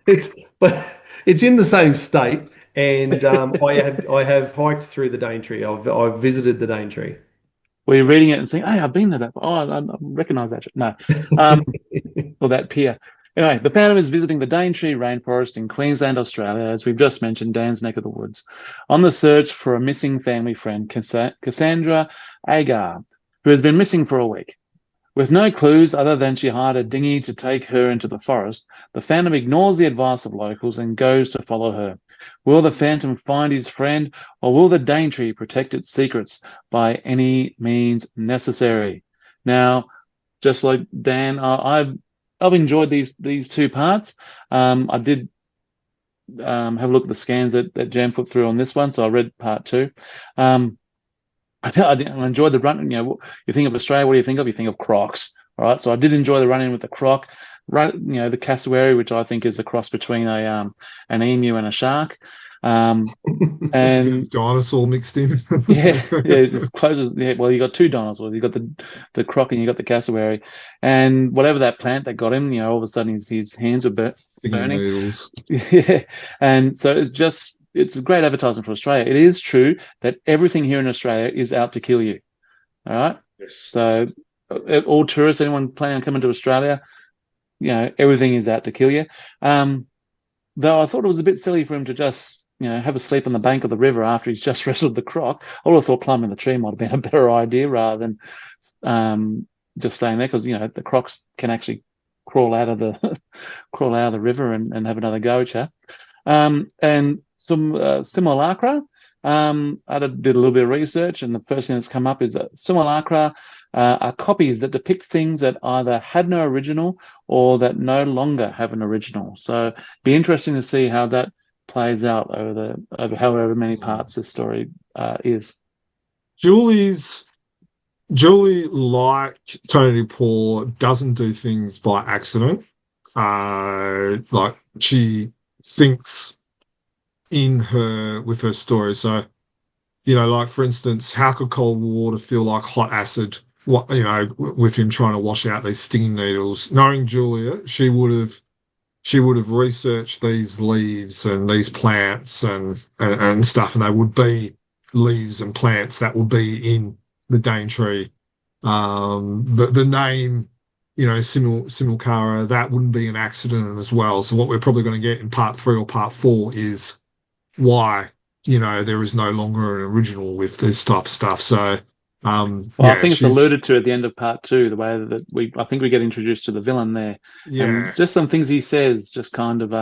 It's but it's in the same state, and I have hiked through the Daintree. I've visited the Daintree.
we're reading it and saying, "Hey, I've been there." I recognize that. No, um, or that pier. Anyway, the Phantom is visiting the Daintree Rainforest in Queensland, Australia, as we've just mentioned, Dan's neck of the woods, on the search for a missing family friend, Cassandra Agar, who has been missing for a week. With no clues other than she hired a dinghy to take her into the forest, the Phantom ignores the advice of locals and goes to follow her. Will the Phantom find his friend, or will the Daintree protect its secrets by any means necessary? Now, just like Dan, I've enjoyed these two parts. I did have a look at the scans that Jan put through on this one, so I read part two. I enjoyed the run. You think of Australia, what do you think of? You think of crocs, all right? So I did enjoy the run-in with the croc, the cassowary, which I think is a cross between an emu and a shark, and
Bit of dinosaur mixed in.
yeah, it's close. Yeah, well, you got two dinosaurs. You got the croc and you got the cassowary, and whatever that plant that got him, all of a sudden his hands were
Stinging
burning.
needles.
Yeah, and so it's a great advertisement for Australia. It is true that everything here in Australia is out to kill you. All right.
Yes.
So all tourists, anyone planning on coming to Australia, everything is out to kill you. Though I thought it was a bit silly for him to just, have a sleep on the bank of the river after he's just wrestled the croc. I would have thought climbing the tree might have been a better idea rather than just staying there, because the crocs can actually crawl out of the river and have another go at you. And some Simulacra. I did a little bit of research, and the first thing that's come up is that Simulacra are copies that depict things that either had no original or that no longer have an original. So it'd be interesting to see how that plays out over however many parts this story is.
Julie, like Tony Paul, doesn't do things by accident. Like she thinks with her story. So, like for instance, how could cold water feel like hot acid? With him trying to wash out these stinging needles. Knowing Julia, she would have researched these leaves and these plants and stuff, and they would be leaves and plants that would be in the Daintree. The name, Simulacra, that wouldn't be an accident as well. So what we're probably going to get in part 3 or part 4 is why, there is no longer an original with this type of stuff. So
Well,
Yeah,
I think it's
she's
alluded to at the end of part 2, the way that I think we get introduced to the villain there,
yeah,
and just some things he says just kind of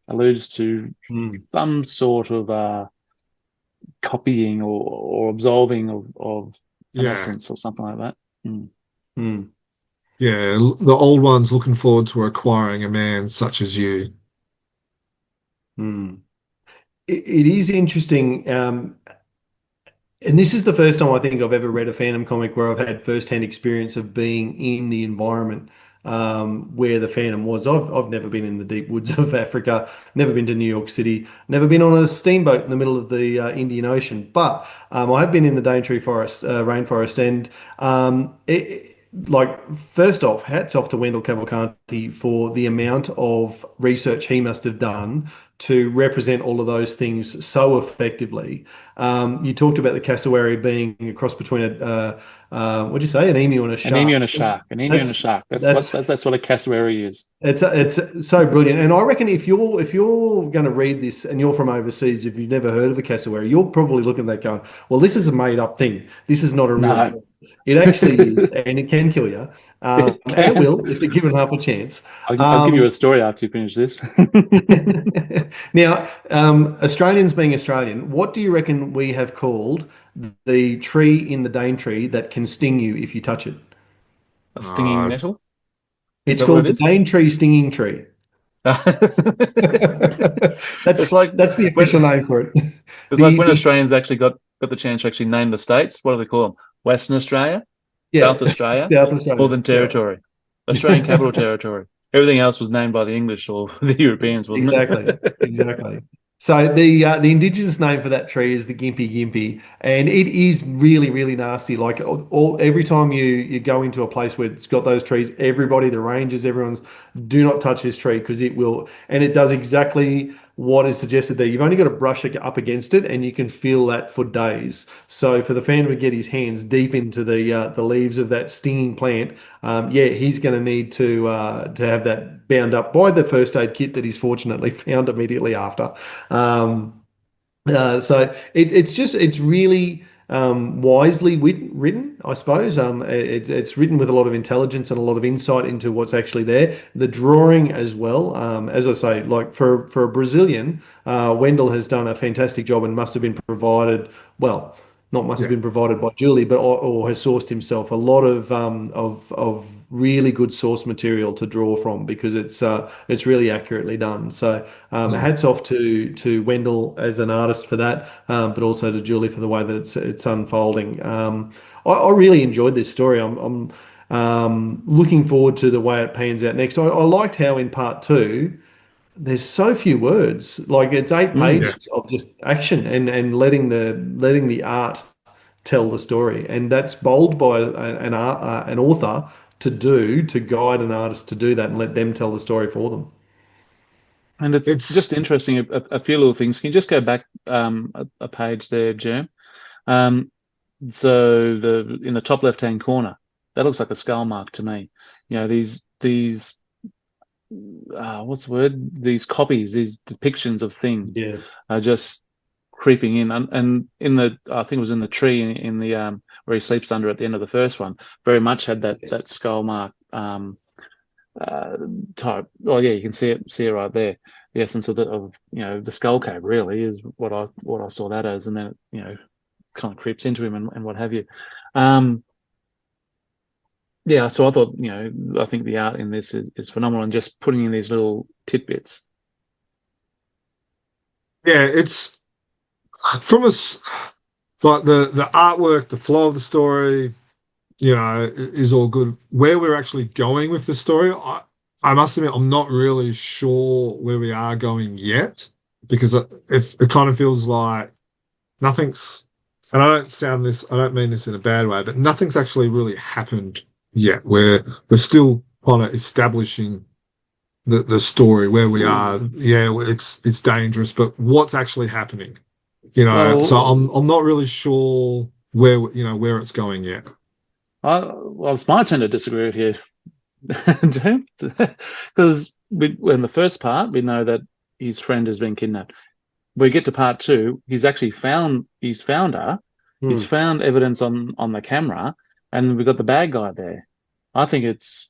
alludes to
Mm,
some sort of copying or absolving of an
yeah,
essence or something like that. Mm.
mm,
yeah. The old one's looking forward to acquiring a man such as you.
mm. It is interesting. And this is the first time I think I've ever read a Phantom comic where I've had first-hand experience of being in the environment where the Phantom was. I've never been in the deep woods of Africa, never been to New York City, never been on a steamboat in the middle of the Indian Ocean, but I have been in the Daintree forest, rainforest, and like first off, hats off to Wendell Cavalcanti for the amount of research he must have done to represent all of those things so effectively. You talked about the cassowary being a cross between what'd you say, an emu and a
An emu
shark.
and a shark. An emu and a
That's
shark.
that's
That's what a cassowary is.
it's so brilliant. And I reckon if you're going to read this and you're from overseas, if you've never heard of a cassowary, you're probably looking at that going, well, this is a made up thing. This is not a real
No,
thing. It actually is, and it can kill you,
it
and it
can.
will if you're given half a chance.
I'll give you
Um,
a story after you finish this.
Now, Australians being Australian, what do you reckon we have called the tree in the Daintree that can sting you if you touch it?
A stinging
Uh,
nettle? Is
It's
that what
called
it
the
is?
Daintree stinging tree.
It's
That's
like
that's the
when
official name for it.
it's like
The,
when
the
Australians actually got the chance to actually name the states. What do they call them? Western Australia,
yeah,
South Australia,
South Australia.
Northern
Yeah.
Territory, Australian Capital Territory. Everything else was named by the English or the Europeans, wasn't
Exactly,
it?
exactly. So the indigenous name for that tree is the Gympie Gympie, and it is really really nasty. Like every time you go into a place where it's got those trees, everybody, the rangers, everyone's do not touch this tree because it will, and it does exactly what is suggested there. You've only got to brush up against it, and you can feel that for days. So for the fan to get his hands deep into the leaves of that stinging plant, yeah, he's going to need to have that bound up by the first aid kit that he's fortunately found immediately after. Um, so it's really wisely written, I suppose. It's written with a lot of intelligence and a lot of insight into what's actually there. The drawing as well, as I say, like for a Brazilian, Wendell has done a fantastic job and must have been provided well. Not must have
yeah,
been provided by Julie, but or has sourced himself a lot of really good source material to draw from because it's really accurately done. So
mm,
hats off to Wendell as an artist for that, but also to Julie for the way that it's unfolding. I really enjoyed this story. I'm looking forward to the way it pans out next. I liked how in part 2 there's so few words. Like it's eight
Mm.
yeah.
pages of just action and letting the art tell the story, and that's bold by an author to guide an artist to do that and let them tell the story for them.
And it's just
It's
interesting, a few little things. Can you just go back a page there, Jim? Um, so the in the top left-hand corner, that looks like a skull mark to me. You know, these what's the word? These copies, these depictions of things
Yes.
are just creeping in. And in the, I think it was in the tree in the where he sleeps under at the end of the first one, very much had
Yes.
that skull mark uh, type. Oh yeah, you can see it right there. The essence of the skull cave really is what I saw that as, and then it, kind of creeps into him and what have you. Um, yeah, so I thought, I think the art in this is phenomenal, and just putting in these little tidbits.
yeah, it's from us like the artwork, the flow of the story, is all good. Where we're actually going with the story, I must admit, I'm not really sure where we are going yet because it kind of feels like nothing's, and I don't mean this in a bad way, but nothing's actually really happened yet. We're still kind of establishing the story where we are. Yeah, it's dangerous, but what's actually happening? So
Well,
I'm not really sure where it's going yet.
well, it's my turn to disagree with you, James, because in the first part we know that his friend has been kidnapped. We get to part 2, he's found her, He's found evidence on the camera, and we've got the bad guy there. I think it's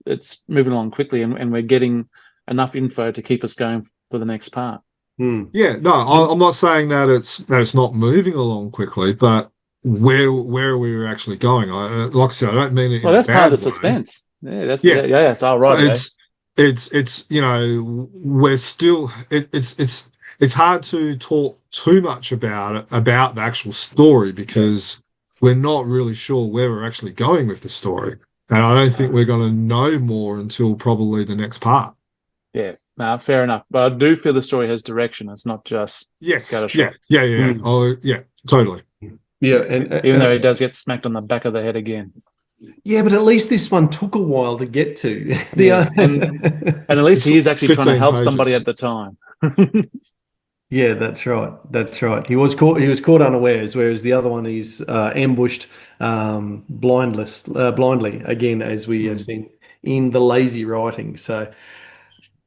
moving along quickly, and we're getting enough info to keep us going for the next part.
Yeah, no, I'm not saying that it's not moving along quickly, but where are we actually going? Like I said, I don't mean it in
Well,
a
that's
bad
part of the
way.
suspense. Yeah, that's
Yeah.
yeah. It's all right.
It's we're still it's hard to talk too much about the actual story because we're not really sure where we're actually going with the story. And I don't think we're going to know more until probably the next part.
Yeah, no, fair enough. But I do feel the story has direction. It's not just scattershot.
Yeah. Oh, yeah, totally.
Yeah, and
Even though he does get smacked on the back of the head again.
yeah, but at least this one took a while to get to.
And at least he is actually trying to help somebody at the time.
Yeah, that's right. That's right. He was caught. He was caught unawares, whereas the other one is ambushed blindly again, as we have seen in the lazy writing. So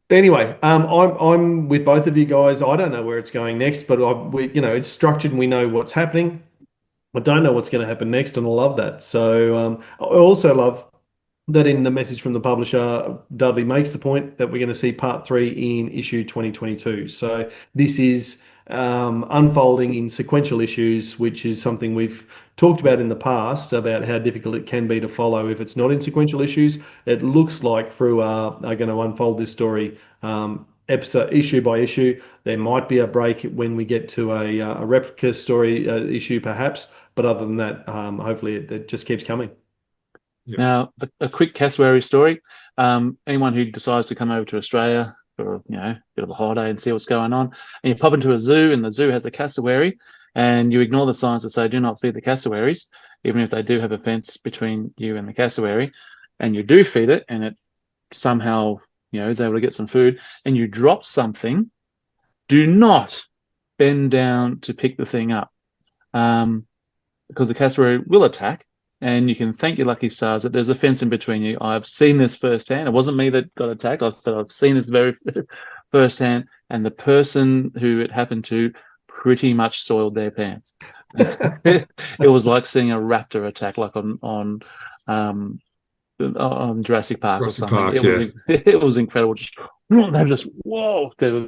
anyway, I'm with both of you guys. I don't know where it's going next, but it's structured and we know what's happening. I don't know what's going to happen next, and I love that. So I also love that in the message from the publisher, Dudley makes the point that we're going to see part 3 in issue 2022. So this is unfolding in sequential issues, which is something we've talked about in the past about how difficult it can be to follow if it's not in sequential issues. It looks like Frew are going to unfold this story episode issue by issue. There might be a break when we get to a replica story issue, perhaps, but other than that, hopefully it just keeps coming.
Yeah.
Now, a quick cassowary story. Anyone who decides to come over to Australia for a bit of a holiday and see what's going on, and you pop into a zoo, and the zoo has a cassowary, and you ignore the signs that say "Do not feed the cassowaries," even if they do have a fence between you and the cassowary, and you do feed it, and it somehow is able to get some food, and you drop something, do not bend down to pick the thing up, because the cassowary will attack. And you can thank your lucky stars that there's a fence in between you. I've seen this firsthand. It wasn't me that got attacked, but I've seen this very firsthand. And the person who it happened to pretty much soiled their pants. It was like seeing a raptor attack, like on Jurassic Park or something.
Park,
it was incredible. Whoa! They were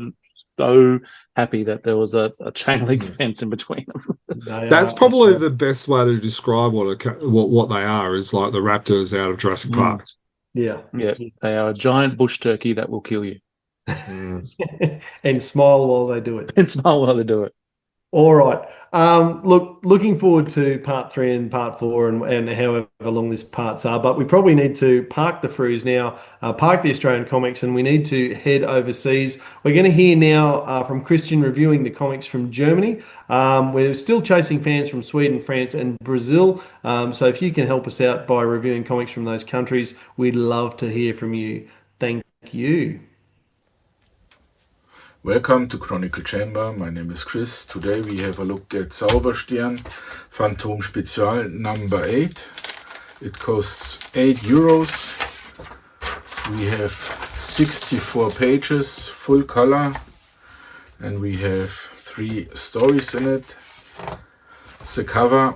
so happy that there was a chain link fence in between them.
That's probably the best way to describe what they are, is like the raptors out of Jurassic Park.
Yeah.
They are a giant bush turkey that will kill you.
And smile while they do it. All right. Looking forward to part 3 and part 4 and however long these parts are, but we probably need to park the Frews now, park the Australian comics, and we need to head overseas. We're going to hear now from Christian reviewing the comics from Germany. We're still chasing fans from Sweden, France, and Brazil. So if you can help us out by reviewing comics from those countries, we'd love to hear from you. Thank you.
Welcome to Chronicle Chamber. My name is Chris. Today we have a look at Zauberstern Phantom Spezial number 8. It costs €8. We have 64 pages, full color, and we have 3 stories in it. The cover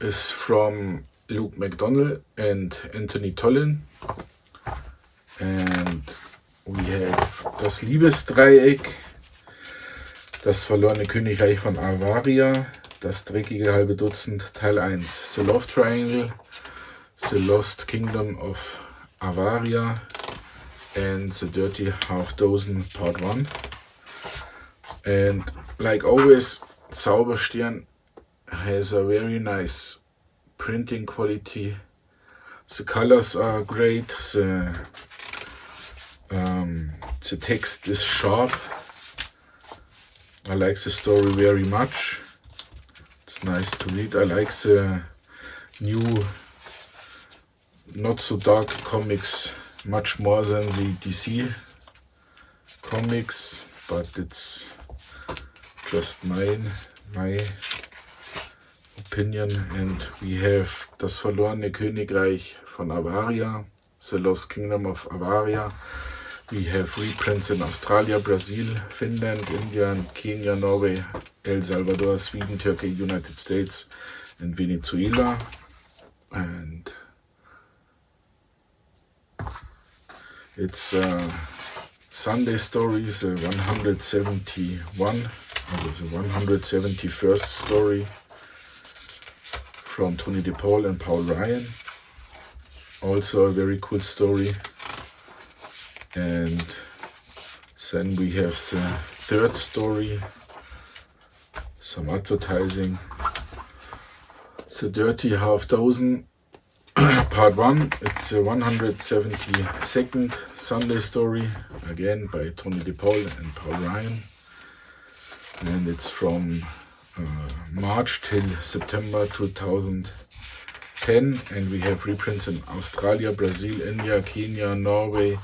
is from Luke McDonnell and Anthony Tollin. And we have das Liebesdreieck, das verlorene Königreich von Avaria, das dreckige halbe Dutzend, Teil 1, The Love Triangle, The Lost Kingdom of Avaria, and The Dirty Half Dozen Part 1. And like always, Zauberstern has a very nice printing quality. The colors are great. The text is sharp. I like the story very much. It's nice to read. I like the new, not so dark comics much more than the DC comics, but it's just my opinion. And we have Das verlorene Königreich von Avaria, The Lost Kingdom of Avaria. We have reprints in Australia, Brazil, Finland, India, Kenya, Norway, El Salvador, Sweden, Turkey, United States, in Venezuela, and it's Sunday Stories, 171, or the 171st story from Tony DePaul and Paul Ryan. Also a very cool story. And then we have the third story, some advertising. The Dirty Half Dozen, part 1. It's a 172nd Sunday story, again by Tony DePaul and Paul Ryan. And it's from March till September 2010. And we have reprints in Australia, Brazil, India, Kenya, Norway,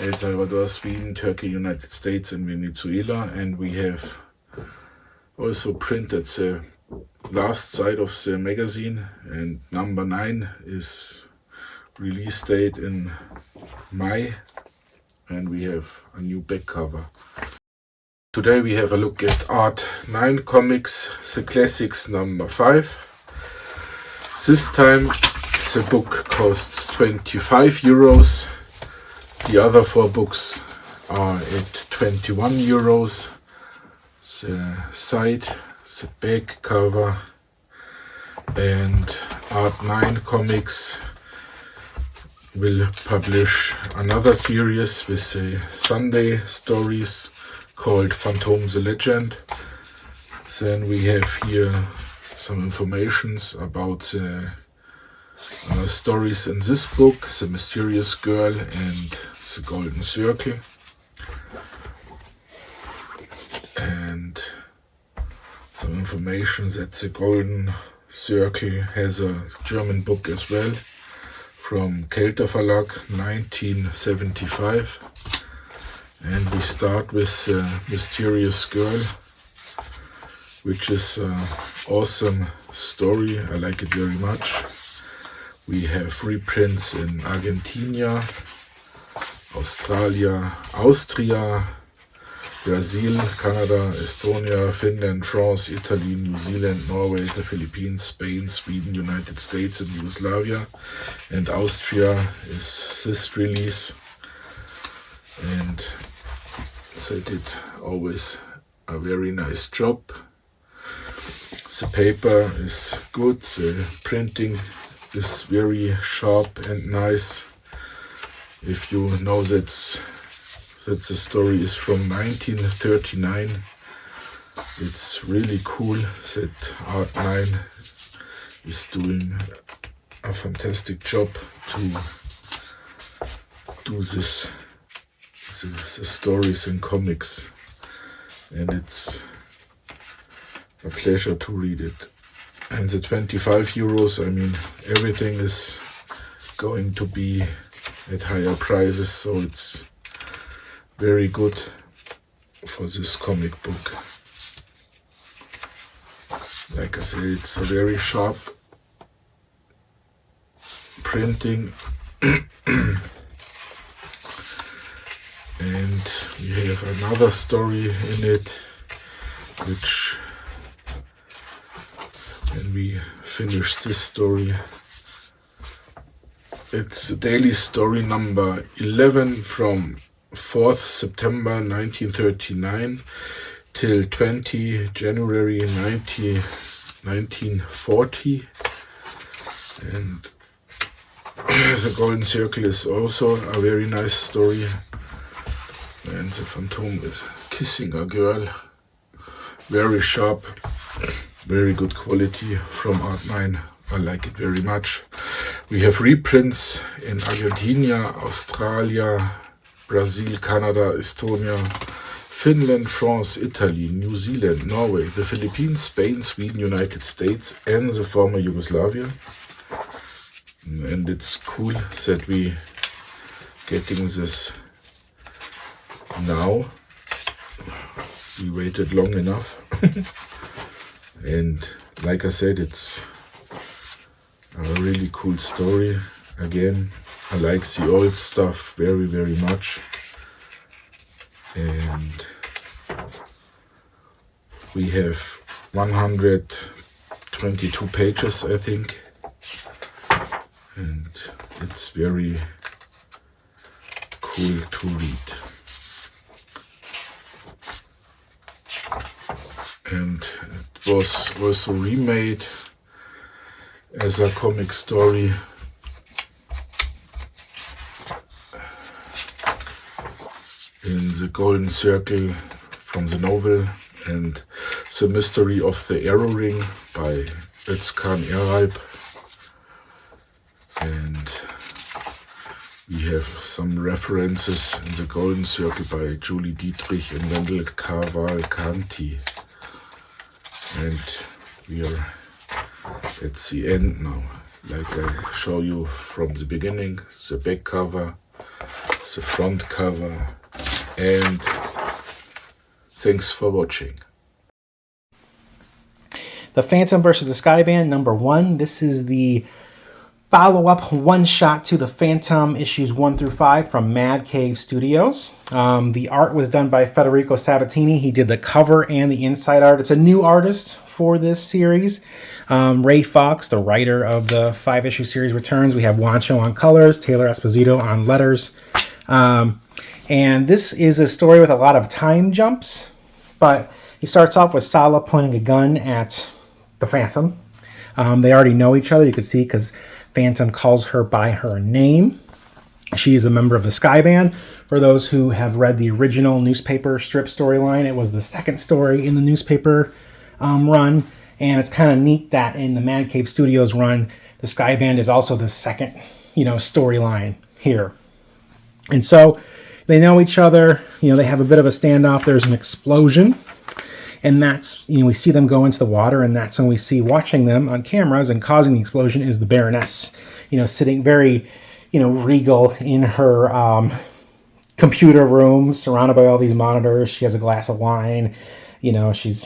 El Salvador, Sweden, Turkey, United States, and Venezuela. And we have also printed the last side of the magazine, and number 9 is release date in May, and we have a new back cover. Today we have a look at Art 9 Comics, the Classics number 5. This time the book costs 25 euros. The other 4 books are at 21 euros. The side, the back cover, and Art 9 Comics will publish another series with the Sunday stories called Phantom the Legend. Then we have here some informations about the stories in this book, The Mysterious Girl and The Golden Circle. And some information that the Golden Circle has a German book as well, from Kelter Verlag, 1975. And we start with The Mysterious Girl, which is an awesome story. I like it very much. We have reprints in Argentina, Australia, Austria, Brazil, Canada, Estonia, Finland, France, Italy, New Zealand, Norway, the Philippines, Spain, Sweden, United States, and Yugoslavia. And Austria is this release. And they did always a very nice job. The paper is good, the printing is very sharp and nice. If you know that the story is from 1939, it's really cool that Art 9 is doing a fantastic job to do the stories in comics, and it's a pleasure to read it. And the 25 euros, I mean, everything is going to be at higher prices, so it's very good for this comic book. Like I said, it's a very sharp printing. And we have another story in it, which, when we finish this story, it's daily story number 11 from 4th September 1939 till 20 January 1940. And The Golden Circle is also a very nice story. And the Phantom is kissing a girl. Very sharp, very good quality from Art 9. I like it very much. We have reprints in Argentina, Australia, Brazil, Canada, Estonia, Finland, France, Italy, New Zealand, Norway, the Philippines, Spain, Sweden, United States, and the former Yugoslavia. And it's cool that we getting this now. We waited long enough. And like I said, it's a really cool story. Again, I like the old stuff very, very much. And we have 120 22 pages, I think. And it's very cool to read. And it was also remade as a comic story in the Golden Circle from the novel, and The Mystery of the Arrow Ring by Özkan Eralp. And we have some references in the Golden Circle by Julie Dietrich and Wendell Cavalcanti. And we are at the end now. Like I show you from the beginning, the back cover, the front cover, and thanks for watching.
The Phantom versus the Skyband, number 1. This is the follow-up one-shot to the Phantom issues 1 through 5 from Mad Cave Studios. The art was done by Federico Sabatini. He did the cover and the inside art. It's a new artist for this series. Ray Fox, the writer of the 5-issue series, returns. We have Wancho on colors, Taylor Esposito on letters. And this is a story with a lot of time jumps, but he starts off with Sala pointing a gun at the Phantom. They already know each other, you can see, because Phantom calls her by her name. She is a member of the Skyband. For those who have read the original newspaper strip storyline, it was the second story in the newspaper run, and it's kind of neat that in the Mad Cave Studios run, the Skyband is also the second, storyline here. And so they know each other, they have a bit of a standoff. There's an explosion, and that's, we see them go into the water, and that's when we see watching them on cameras and causing the explosion is the Baroness, sitting very, regal in her computer room, surrounded by all these monitors. She has a glass of wine. She's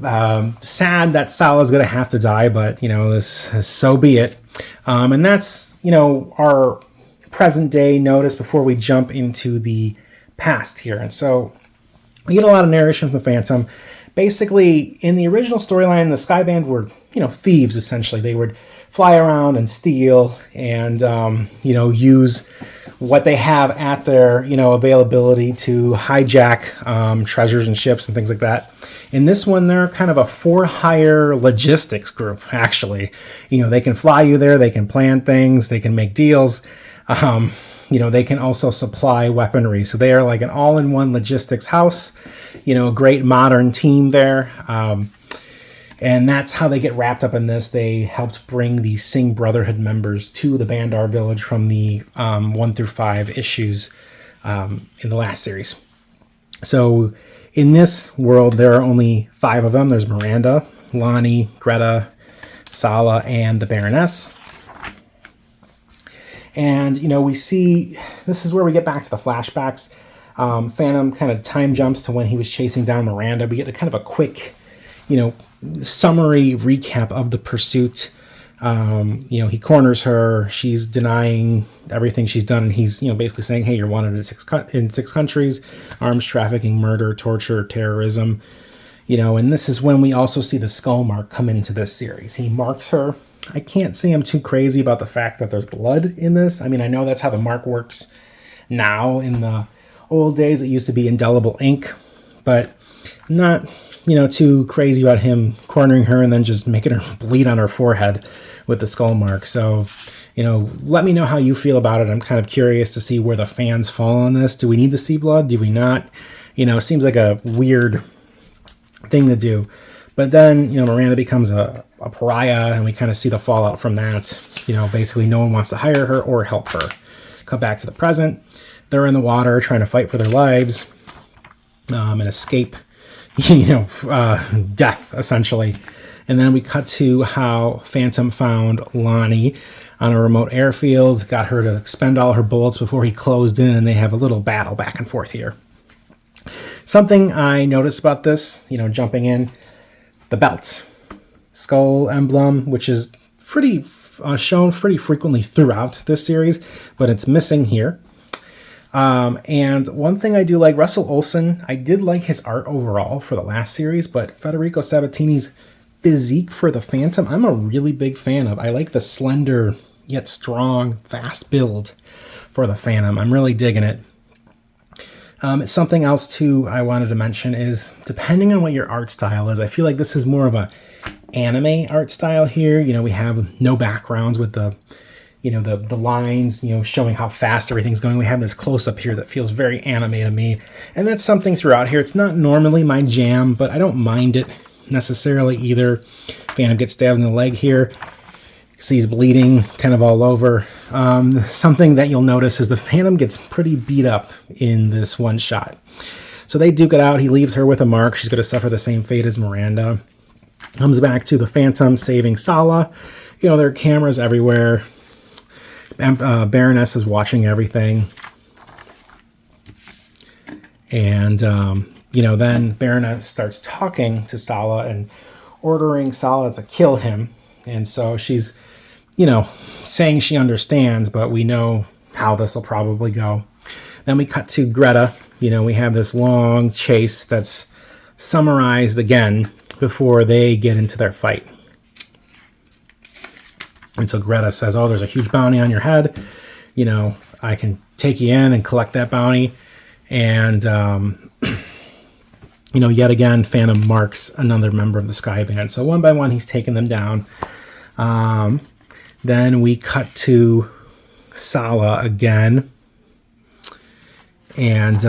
sad that Sala's going to have to die, but, so be it. And that's, our present day notice before we jump into the past here. And so we get a lot of narration from the Phantom. Basically, in the original storyline, the Skyband were, thieves, essentially. They would fly around and steal and, use what they have at their, availability to hijack treasures and ships and things like that. In this one, they're kind of a for-hire logistics group, actually. They can fly you there, they can plan things, they can make deals. They can also supply weaponry. So they are like an all-in-one logistics house, a great modern team there. And that's how they get wrapped up in this. They helped bring the Singh Brotherhood members to the Bandar village from the 1 through 5 issues in the last series. So in this world, there are only 5 of them. There's Miranda, Lonnie, Greta, Sala, and the Baroness. And, we see, this is where we get back to the flashbacks. Phantom kind of time jumps to when he was chasing down Miranda. We get a kind of a quick, summary recap of the pursuit. He corners her. She's denying everything she's done. And he's, basically saying, hey, you're wanted in 6 countries, arms trafficking, murder, torture, terrorism. And this is when we also see the skull mark come into this series. He marks her. I can't say I'm too crazy about the fact that there's blood in this. I mean, I know that's how the mark works now. In the old days, it used to be indelible ink, but I'm not, too crazy about him cornering her and then just making her bleed on her forehead with the skull mark. So, let me know how you feel about it. I'm kind of curious to see where the fans fall on this. Do we need to see blood? Do we not? It seems like a weird thing to do. But then, Miranda becomes a pariah, and we kind of see the fallout from that. Basically no one wants to hire her or help her. Cut back to the present. They're in the water trying to fight for their lives and escape, death, essentially. And then we cut to how Phantom found Lonnie on a remote airfield, got her to expend all her bullets before he closed in, and they have a little battle back and forth here. Something I noticed about this, jumping in, the belt, skull emblem, which is pretty shown pretty frequently throughout this series, but it's missing here. And one thing I do like, Russell Olson, I did like his art overall for the last series, but Federico Sabatini's physique for the Phantom, I'm a really big fan of. I like the slender yet strong, fast build for the Phantom. I'm really digging it. Something else too I wanted to mention is, depending on what your art style is, I feel like this is more of a anime art style here. You know, we have no backgrounds with the, you know, the lines, you know, showing how fast everything's going. We have this close up here that feels very anime to me, and that's something throughout here. It's not normally my jam, but I don't mind it necessarily either. Phantom gets stabbed in the leg here. See, he's bleeding kind of all over. Something that you'll notice is the Phantom gets pretty beat up in this one shot. So they duke it out. He leaves her with a mark. She's going to suffer the same fate as Miranda. Comes back to the Phantom saving Sala. You know, there are cameras everywhere. Baroness is watching everything. And, you know, then Baroness starts talking to Sala and ordering Sala to kill him. And so she's, you know, saying she understands, but we know how this will probably go. Then we cut to Greta. You know, we have this long chase that's summarized again before they get into their fight. And so Greta says, oh, there's a huge bounty on your head. You know, I can take you in and collect that bounty. And, you know, yet again, Phantom marks another member of the Sky Band. So one by one, he's taking them down. Then we cut to Sala again. And,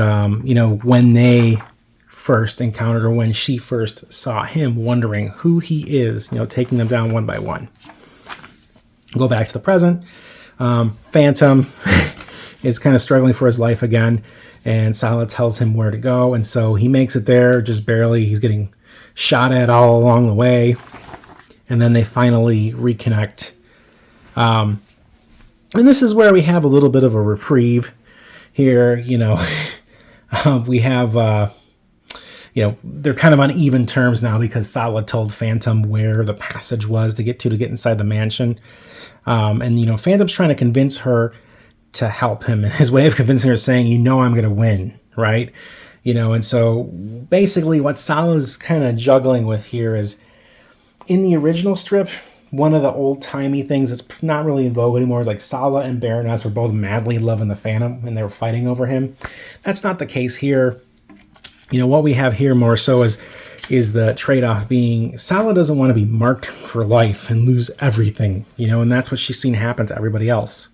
you know, when they first encountered, or when she first saw him, wondering who he is, you know, taking them down one by one. Go back to the present. Phantom is kind of struggling for his life again, and Sala tells him where to go, and so he makes it there just barely. He's getting shot at all along the way, and then they finally reconnect. And this is where we have a little bit of a reprieve here. You know, we have, you know, they're kind of on even terms now because Sala told Phantom where the passage was to get inside the mansion. And, you know, Phantom's trying to convince her to help him. And his way of convincing her is saying, you know, I'm going to win, right? You know, and so basically what Sala's kind of juggling with here is, in the original strip, one of the old-timey things that's not really in vogue anymore is like Sala and Baroness were both madly loving the Phantom and they were fighting over him. That's not the case here. You know, what we have here more so is the trade-off being Sala doesn't want to be marked for life and lose everything, you know, and that's what she's seen happen to everybody else.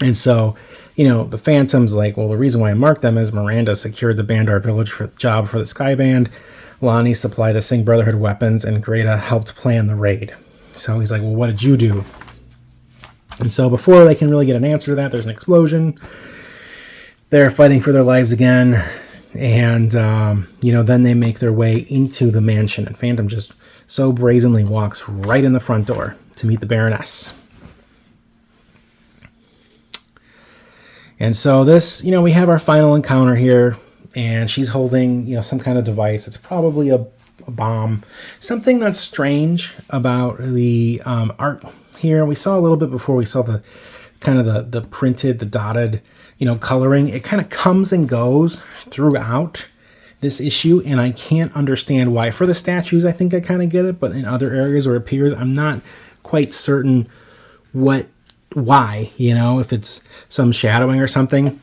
And so, you know, the Phantom's like, well, the reason why I marked them is Miranda secured the Bandar village job for the Sky Band, Lonnie supplied the Singh Brotherhood weapons, and Greta helped plan the raid. So he's like, well, what did you do? And so before they can really get an answer to that, there's an explosion. They're fighting for their lives again. And, you know, then they make their way into the mansion, and Phantom just so brazenly walks right in the front door to meet the Baroness. And so this, you know, we have our final encounter here, and she's holding, you know, some kind of device. It's probably a bomb. Something that's strange about the art here, we saw a little bit before, we saw the kind of the printed, the dotted, you know, coloring. It kind of comes and goes throughout this issue, and I can't understand why. For the statues, I think I kind of get it, but in other areas where it appears, I'm not quite certain why, you know, if it's some shadowing or something.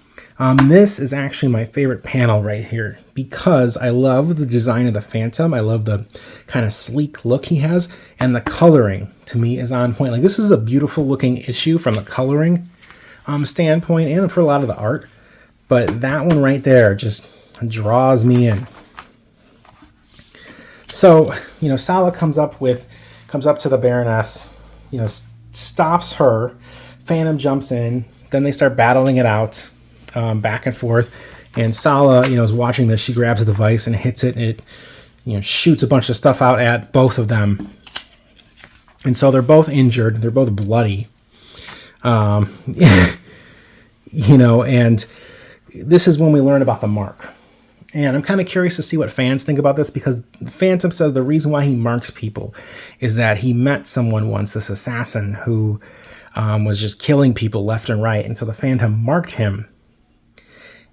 This is actually my favorite panel right here because I love the design of the Phantom. I love the kind of sleek look he has, and the coloring to me is on point. Like, this is a beautiful looking issue from the coloring standpoint and for a lot of the art, but that one right there just draws me in. So, you know, Sala comes up to the Baroness, you know, stops her. Phantom jumps in, then they start battling it out, back and forth, and Sala, you know, is watching this. She grabs the device and hits it, and it, you know, shoots a bunch of stuff out at both of them, and so they're both injured, they're both bloody, you know, and this is when we learn about the mark. And I'm kind of curious to see what fans think about this, because Phantom says the reason why he marks people is that he met someone once, this assassin who was just killing people left and right. And so the Phantom marked him.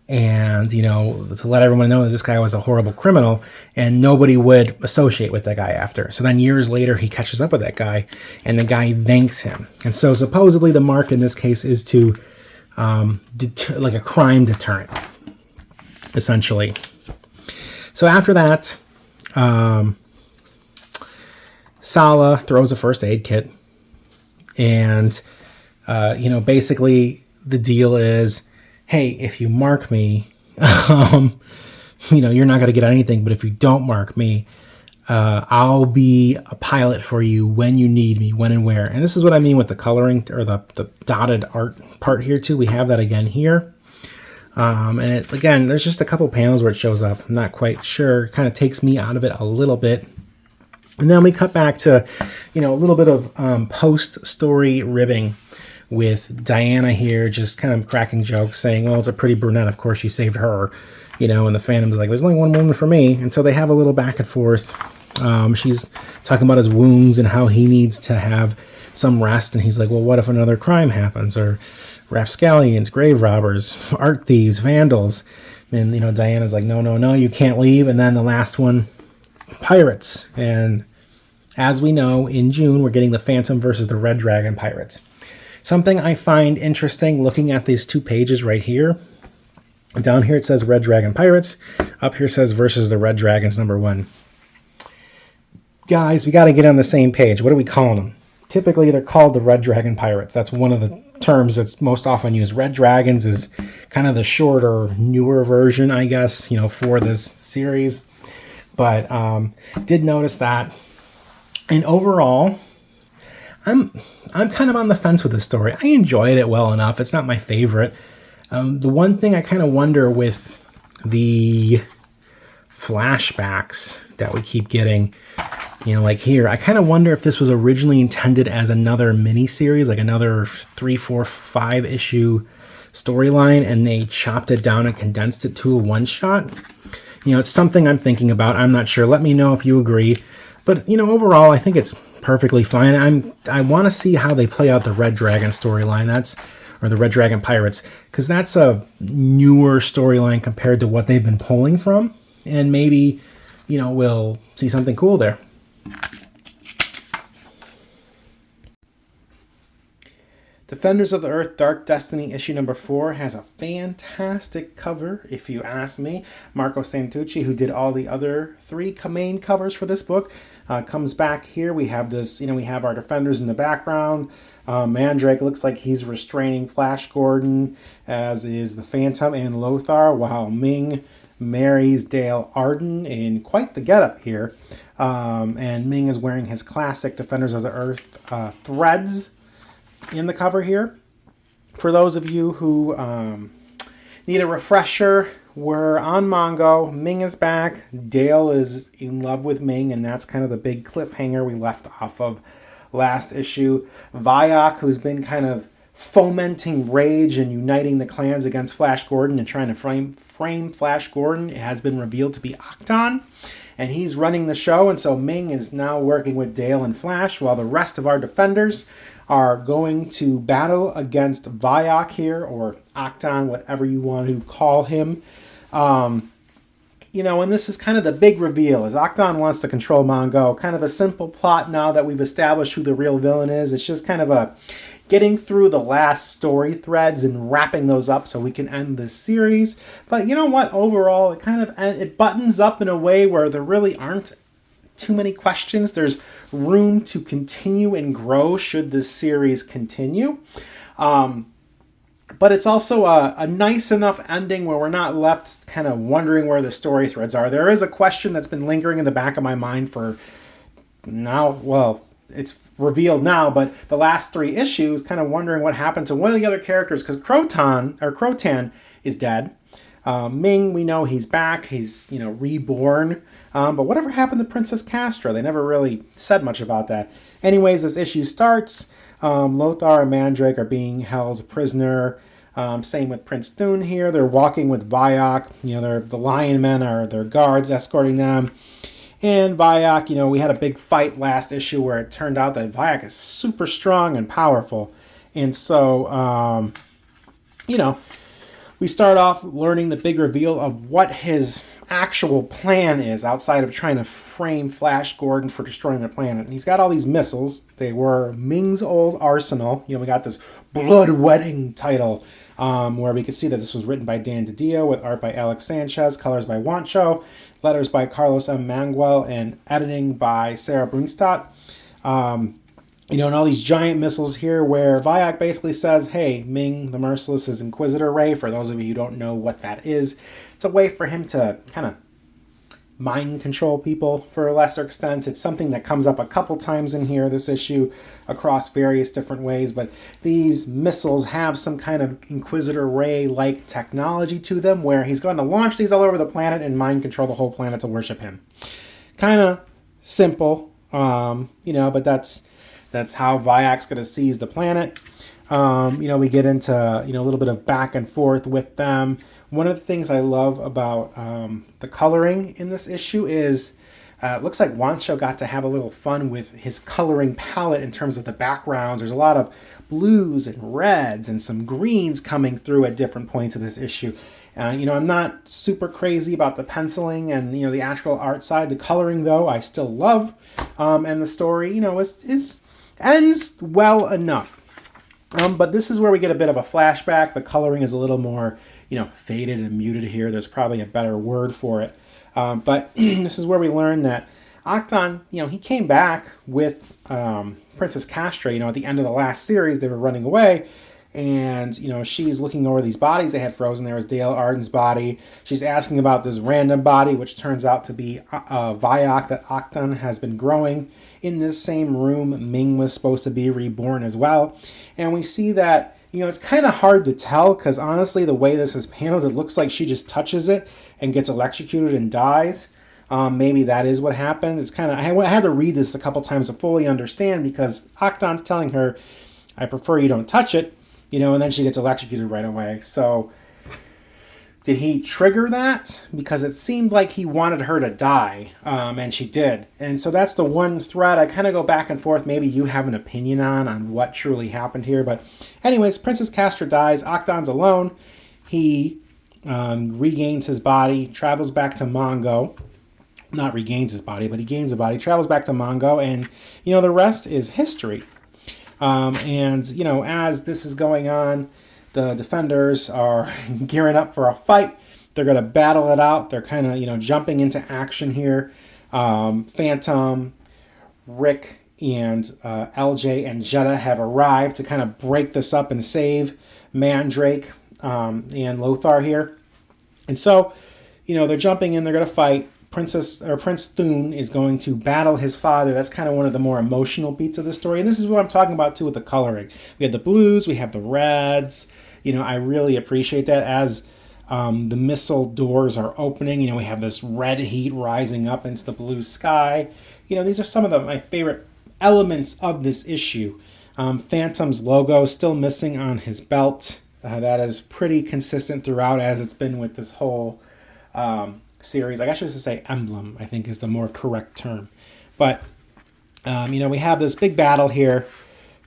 and, to let everyone know that this guy was a horrible criminal, and nobody would associate with that guy after. So then years later, he catches up with that guy, and the guy thanks him. And so supposedly the mark in this case is to like a crime deterrent, essentially. So after that, Sala throws a first aid kit, and basically the deal is, hey, if you mark me, you're not going to get anything, but if you don't mark me, I'll be a pilot for you when you need me, when and where. And this is what I mean with the coloring, or the dotted art part here too. We have that again here. And again, there's just a couple panels where it shows up. I'm not quite sure. It kind of takes me out of it a little bit. And then we cut back to, a little bit of post-story ribbing with Diana here, just kind of cracking jokes, saying, well, it's a pretty brunette. Of course, you saved her. And the Phantom's like, there's only one woman for me. And so they have a little back and forth. She's talking about his wounds and how he needs to have some rest. And he's like, well, what if another crime happens? Or rapscallions, grave robbers, art thieves, vandals. And, Diana's like, no, you can't leave. And then the last one, pirates. And as we know, in June, we're getting the Phantom versus the Red Dragon pirates. Something I find interesting looking at these two pages right here. Down here it says Red Dragon Pirates. Up here it says versus the Red Dragons #1. Guys, we got to get on the same page. What are we calling them? Typically, they're called the Red Dragon Pirates. That's one of the terms that's most often used. Red Dragons is kind of the shorter, newer version, I guess, for this series. But did notice that. And overall, I'm kind of on the fence with this story. I enjoyed it well enough. It's not my favorite. The one thing I kind of wonder with the flashbacks that we keep getting, like here, I kind of wonder if this was originally intended as another mini-series, like another 3, 4, 5 issue storyline, and they chopped it down and condensed it to a one-shot. It's something I'm thinking about. I'm not sure. Let me know if you agree. But, overall, I think it's perfectly fine. I want to see how they play out the Red Dragon storyline. Or the Red Dragon Pirates, because that's a newer storyline compared to what they've been pulling from. And maybe, we'll see something cool there. Defenders of the Earth Dark Destiny issue #4 has a fantastic cover, if you ask me. Marco Santucci, who did all the other 3 main covers for this book, comes back here. We have this, we have our Defenders in the background. Mandrake looks like he's restraining Flash Gordon, as is the Phantom and Lothar, while Ming marries Dale Arden in quite the getup here. And Ming is wearing his classic Defenders of the Earth threads in the cover here. For those of you who need a refresher, we're on Mongo. Ming is back. Dale is in love with Ming, and that's kind of the big cliffhanger we left off of last issue. Vayok, who's been kind of fomenting rage and uniting the clans against Flash Gordon and trying to frame Flash Gordon, it has been revealed to be Octon, and he's running the show. And so Ming is now working with Dale and Flash, while the rest of our Defenders are going to battle against Vayok here, or Octon, whatever you want to call him. And this is kind of the big reveal, is Octon wants to control Mongo. Kind of a simple plot now that we've established who the real villain is. It's just kind of a getting through the last story threads and wrapping those up so we can end this series. But you know what? Overall, it buttons up in a way where there really aren't too many questions. There's room to continue and grow should this series continue. But it's also a nice enough ending where we're not left kind of wondering where the story threads are. There is a question that's been lingering in the back of my mind for now. Well, it's revealed now, but the last 3 issues, kind of wondering what happened to one of the other characters, because Crotan is dead. Ming, we know he's back. He's, reborn. But whatever happened to Princess Castra? They never really said much about that. Anyways, this issue starts. Lothar and Mandrake are being held prisoner. Same with Prince Thune here. They're walking with Vayok. The Lion Men are their guards escorting them. And Vayok, we had a big fight last issue where it turned out that Vayok is super strong and powerful. And so, we start off learning the big reveal of what his actual plan is outside of trying to frame Flash Gordon for destroying the planet. And he's got all these missiles. They were Ming's old arsenal. We got this Blood Wedding title where we could see that this was written by Dan DiDio with art by Alex Sanchez, colors by Wancho, letters by Carlos M. Manguel, and editing by Sarah Brunstadt. And all these giant missiles here where Vyak basically says, hey, Ming the Merciless is Inquisitor Ray. For those of you who don't know what that is, it's a way for him to kind of mind control people for a lesser extent. It's something that comes up a couple times in here, this issue, across various different ways. But these missiles have some kind of Inquisitor Ray-like technology to them where he's going to launch these all over the planet and mind control the whole planet to worship him. Kind of simple, but that's how Vyak's going to seize the planet. We get into, a little bit of back and forth with them. One of the things I love about the coloring in this issue is it looks like Wancho got to have a little fun with his coloring palette in terms of the backgrounds. There's a lot of blues and reds and some greens coming through at different points of this issue. I'm not super crazy about the penciling and, the actual art side. The coloring, though, I still love. And the story, ends well enough. But this is where we get a bit of a flashback. The coloring is a little more, faded and muted here. There's probably a better word for it. But this is where we learn that Octon, he came back with Princess Castra. At the end of the last series, they were running away. And, she's looking over these bodies they had frozen. There was Dale Arden's body. She's asking about this random body, which turns out to be Vyak that Octon has been growing. In this same room, Ming was supposed to be reborn as well. And we see that, it's kind of hard to tell because honestly, the way this is paneled, it looks like she just touches it and gets electrocuted and dies. Maybe that is what happened. It's kind of, I had to read this a couple times to fully understand because Octon's telling her, I prefer you don't touch it, and then she gets electrocuted right away. So did he trigger that? Because it seemed like he wanted her to die, and she did. And so that's the one thread I kind of go back and forth. Maybe you have an opinion on what truly happened here. But anyways, Princess Castra dies. Octon's alone. He regains his body, travels back to Mongo. Not regains his body, but he gains a body, travels back to Mongo, and, the rest is history. As this is going on, the defenders are gearing up for a fight. They're going to battle it out. They're kind of, jumping into action here. Phantom, Rick, and LJ and Jetta have arrived to kind of break this up and save Mandrake and Lothar here. And so, they're jumping in. They're going to fight. Prince Thune is going to battle his father. That's kind of one of the more emotional beats of the story. And this is what I'm talking about, too, with the coloring. We have the blues. We have the reds. I really appreciate that as the missile doors are opening. We have this red heat rising up into the blue sky. These are some of my favorite elements of this issue. Phantom's logo is still missing on his belt. That is pretty consistent throughout, as it's been with this whole series. I guess I should say emblem, I think is the more correct term. But, we have this big battle here.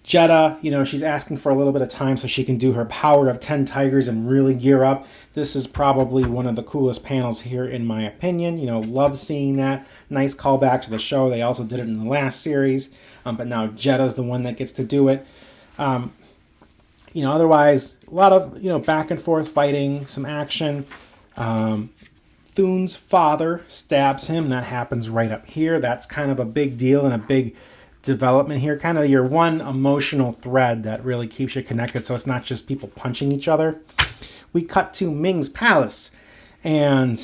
Jetta, she's asking for a little bit of time so she can do her power of 10 tigers and really gear up. This is probably one of the coolest panels here, in my opinion. Love seeing that. Nice callback to the show. They also did it in the last series. But now Jetta's the one that gets to do it. Otherwise, a lot of, back and forth fighting, some action. Thune's father stabs him. That happens right up here. That's kind of a big deal and a big development here. Kind of your one emotional thread that really keeps you connected, so it's not just people punching each other. We cut to Ming's palace, and,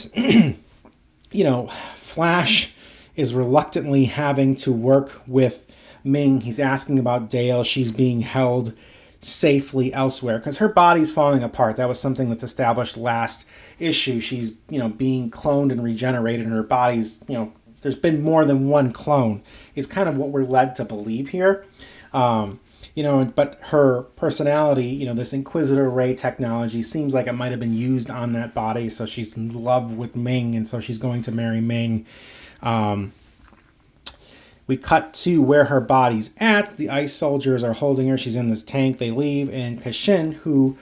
Flash is reluctantly having to work with Ming. He's asking about Dale. She's being held safely elsewhere because her body's falling apart. That was something that's established last issue. She's, being cloned and regenerated, and her body's, there's been more than one clone is kind of what we're led to believe here. But her personality, this Inquisitor Ray technology seems like it might have been used on that body. So she's in love with Ming, and so she's going to marry Ming. We cut to where her body's at. The ice soldiers are holding her. She's in this tank. They leave, and Kashin, who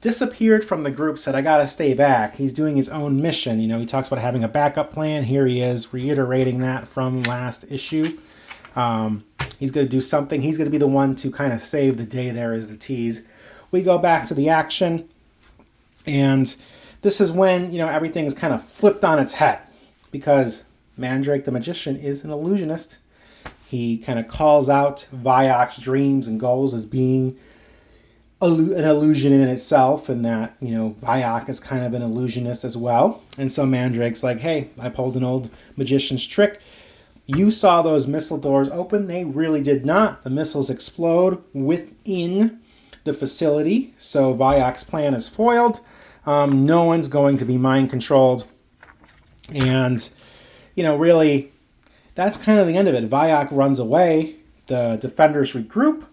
disappeared from the group, said, I gotta stay back. He's doing his own mission. You know, he talks about having a backup plan. Here he is reiterating that from last issue. He's going to do something. He's going to be the one to kind of save the day there, is the tease. We go back to the action, and this is when, you know, everything is kind of flipped on its head, because Mandrake the Magician is an illusionist. He kind of calls out Viok's dreams and goals as being an illusion in itself, and that, you know, Viok is kind of an illusionist as well. And so Mandrake's like, hey, I pulled an old magician's trick. You saw those missile doors open. They really did not. The missiles explode within the facility. So Viok's plan is foiled. No one's going to be mind controlled. And, you know, really, that's kind of the end of it. Viok runs away. The defenders regroup.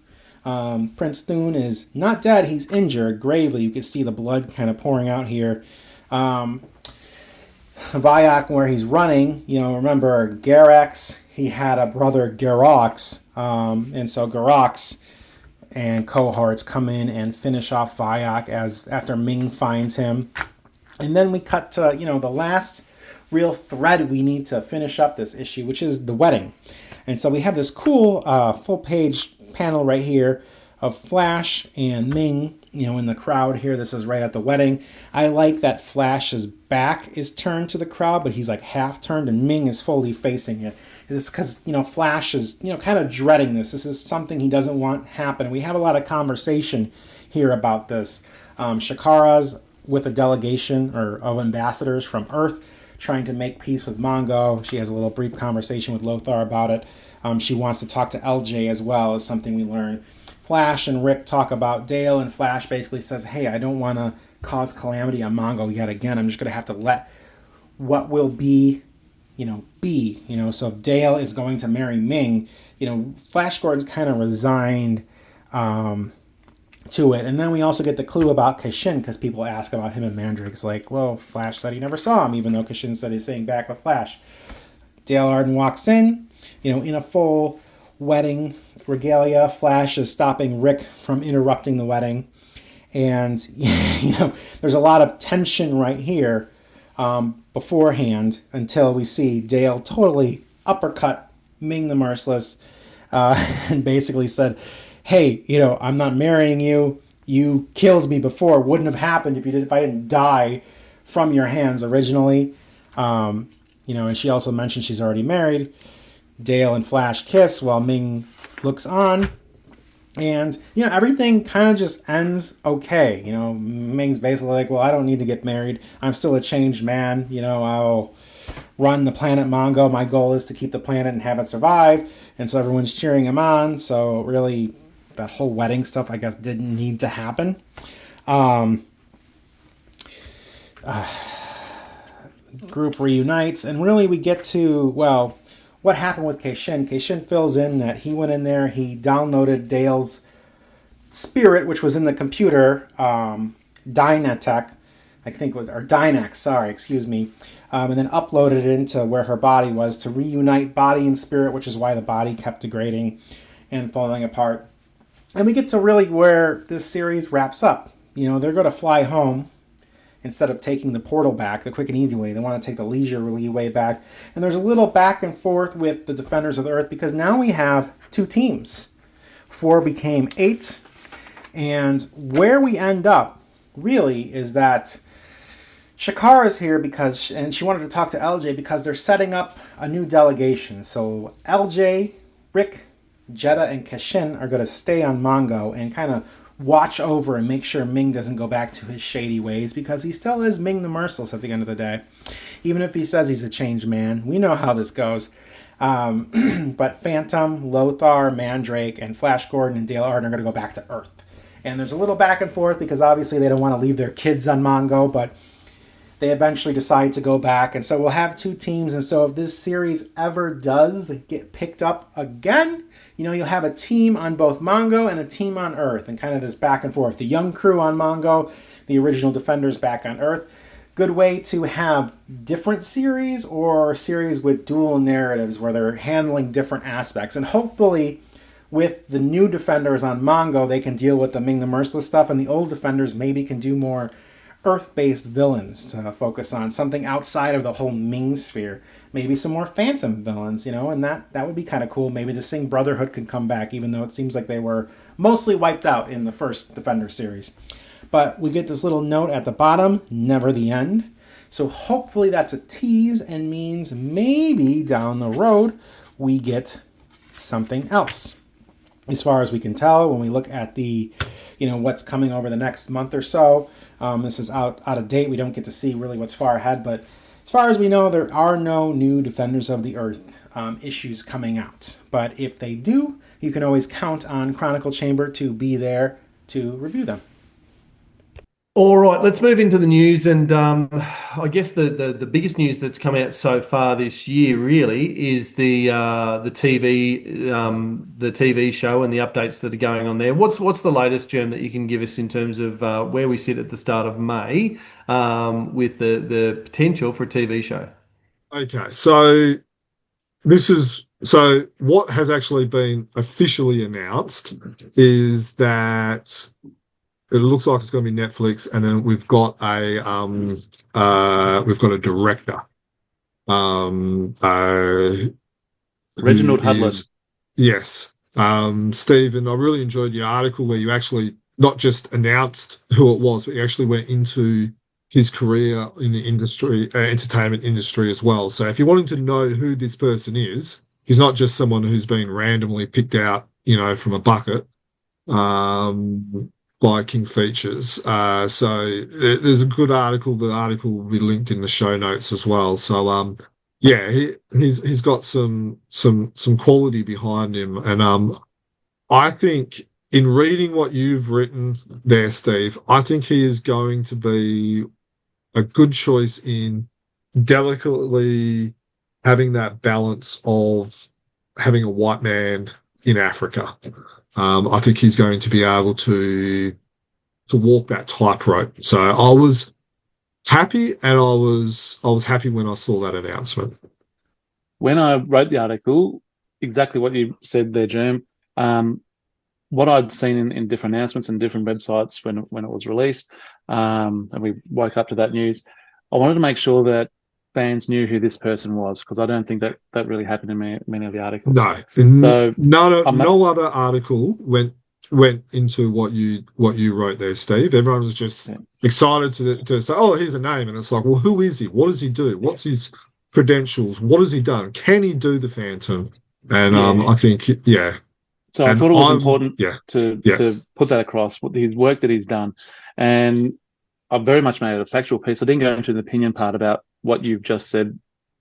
Prince Thune is not dead. He's injured gravely. You can see the blood kind of pouring out here. Viok, where he's running, you know, remember Garax, he had a brother Garox, and so Garox and cohorts come in and finish off Viok after Ming finds him. And then we cut to, you know, the last real thread we need to finish up this issue, which is the wedding. And so we have this cool full page panel right here of Flash and Ming, you know, in the crowd here. This is right at the wedding. I like that Flash's back is turned to the crowd, but he's like half turned, and Ming is fully facing it. It's because, you know, Flash is, you know, kind of dreading this. This is something he doesn't want happen. We have a lot of conversation here about this. Shakara's with a delegation of ambassadors from Earth trying to make peace with Mongo. She has a little brief conversation with Lothar about it. She wants to talk to LJ as well, is something we learn. Flash and Rick talk about Dale, and Flash basically says, hey, I don't want to cause calamity on Mongo yet again. I'm just going to have to let what will be, you know, be. You know, so if Dale is going to marry Ming, you know, Flash Gordon's kind of resigned to it. And then we also get the clue about Kashin, because people ask about him, and Mandrake's like, well, Flash said he never saw him, even though Kashin said he's staying back with Flash. Dale Arden walks in, you know, in a full wedding regalia. Flash is stopping Rick from interrupting the wedding. And, you know, there's a lot of tension right here beforehand until we see Dale totally uppercut Ming the Merciless and basically said, hey, you know, I'm not marrying you. You killed me before. It wouldn't have happened if I didn't die from your hands originally. You know, and she also mentioned she's already married. Dale and Flash kiss while Ming looks on. And, you know, everything kind of just ends okay. You know, Ming's basically like, well, I don't need to get married. I'm still a changed man. You know, I'll run the planet Mongo. My goal is to keep the planet and have it survive. And so everyone's cheering him on. So really, that whole wedding stuff, I guess, didn't need to happen. Group reunites. And really, we get to, well, what happened with Kashin. Kashin fills in that he went in there, he downloaded Dale's spirit, which was in the computer, Dynatech, I think it was, or Dynax, sorry, excuse me, and then uploaded it into where her body was to reunite body and spirit, which is why the body kept degrading and falling apart. And we get to really where this series wraps up. You know, they're going to fly home. Instead of taking the portal back, the quick and easy way, they want to take the leisurely way back. And there's a little back and forth with the Defenders of the Earth, because now we have 2 teams. 4 became 8. And where we end up, really, is that Shakara's here because, and she wanted to talk to LJ because they're setting up a new delegation. So LJ, Rick, Jeddah, and Kashin are going to stay on Mongo and kind of watch over and make sure Ming doesn't go back to his shady ways, because he still is Ming the Merciless at the end of the day. Even if he says he's a changed man, we know how this goes. But Phantom, Lothar, Mandrake, and Flash Gordon and Dale Arden are going to go back to Earth. And there's a little back and forth because obviously they don't want to leave their kids on Mongo, but they eventually decide to go back. And so we'll have 2 teams. And so if this series ever does get picked up again, you know, you'll have a team on both Mongo and a team on Earth, and kind of this back and forth. The young crew on Mongo, the original Defenders back on Earth. Good way to have different series or series with dual narratives where they're handling different aspects. And hopefully with the new Defenders on Mongo, they can deal with the Ming the Merciless stuff, and the old Defenders maybe can do more Earth-based villains to focus on, something outside of the whole Ming sphere. Maybe some more Phantom villains, and that would be kind of cool. Maybe the Sing Brotherhood could come back, even though it seems like they were mostly wiped out in the first Defender series. But we get this little note at the bottom, never the end. So hopefully that's a tease and means maybe down the road we get something else. As far as we can tell, when we look at the, what's coming over the next month or so, this is out of date. We don't get to see really what's far ahead, but as far as we know, there are no new Defenders of the Earth issues coming out. But if they do, you can always count on Chronicle Chamber to be there to review them.
All right, let's move into the news, and I guess the biggest news that's come out so far this year really is the TV show and the updates that are going on there. What's the latest, Germ, that you can give us in terms of where we sit at the start of May with the potential for a TV show?
Okay, so what has actually been officially announced is that it looks like it's going to be Netflix, and then we've got a director,
Reginald Hudlin.
Yes, Stephen. I really enjoyed the article where you actually not just announced who it was, but you actually went into his career in the industry, entertainment industry as well. So if you're wanting to know who this person is, he's not just someone who's been randomly picked out, from a bucket. By King Features. So there's a good article. The article will be linked in the show notes as well. So he's got some quality behind him, and I think in reading what you've written there, Steve, I think he is going to be a good choice in delicately having that balance of having a white man in Africa. I think he's going to be able to walk that tightrope. So I was happy, and I was happy when I saw that announcement.
When I wrote the article, exactly what you said there, Jerm. What I'd seen in different announcements and different websites when it was released, and we woke up to that news, I wanted to make sure that fans knew who this person was, because I don't think that really happened in many of the articles.
No,
so
no other article went into what you wrote there, Steve. Everyone was just excited to say, "Oh, here's a name," and it's like, well, who is he? What does he do? What's his credentials? What has he done? Can he do the Phantom? And I think,
So I thought it was important to put that across, what his work that he's done, and I very much made it a factual piece. I didn't go into the opinion part about what you've just said,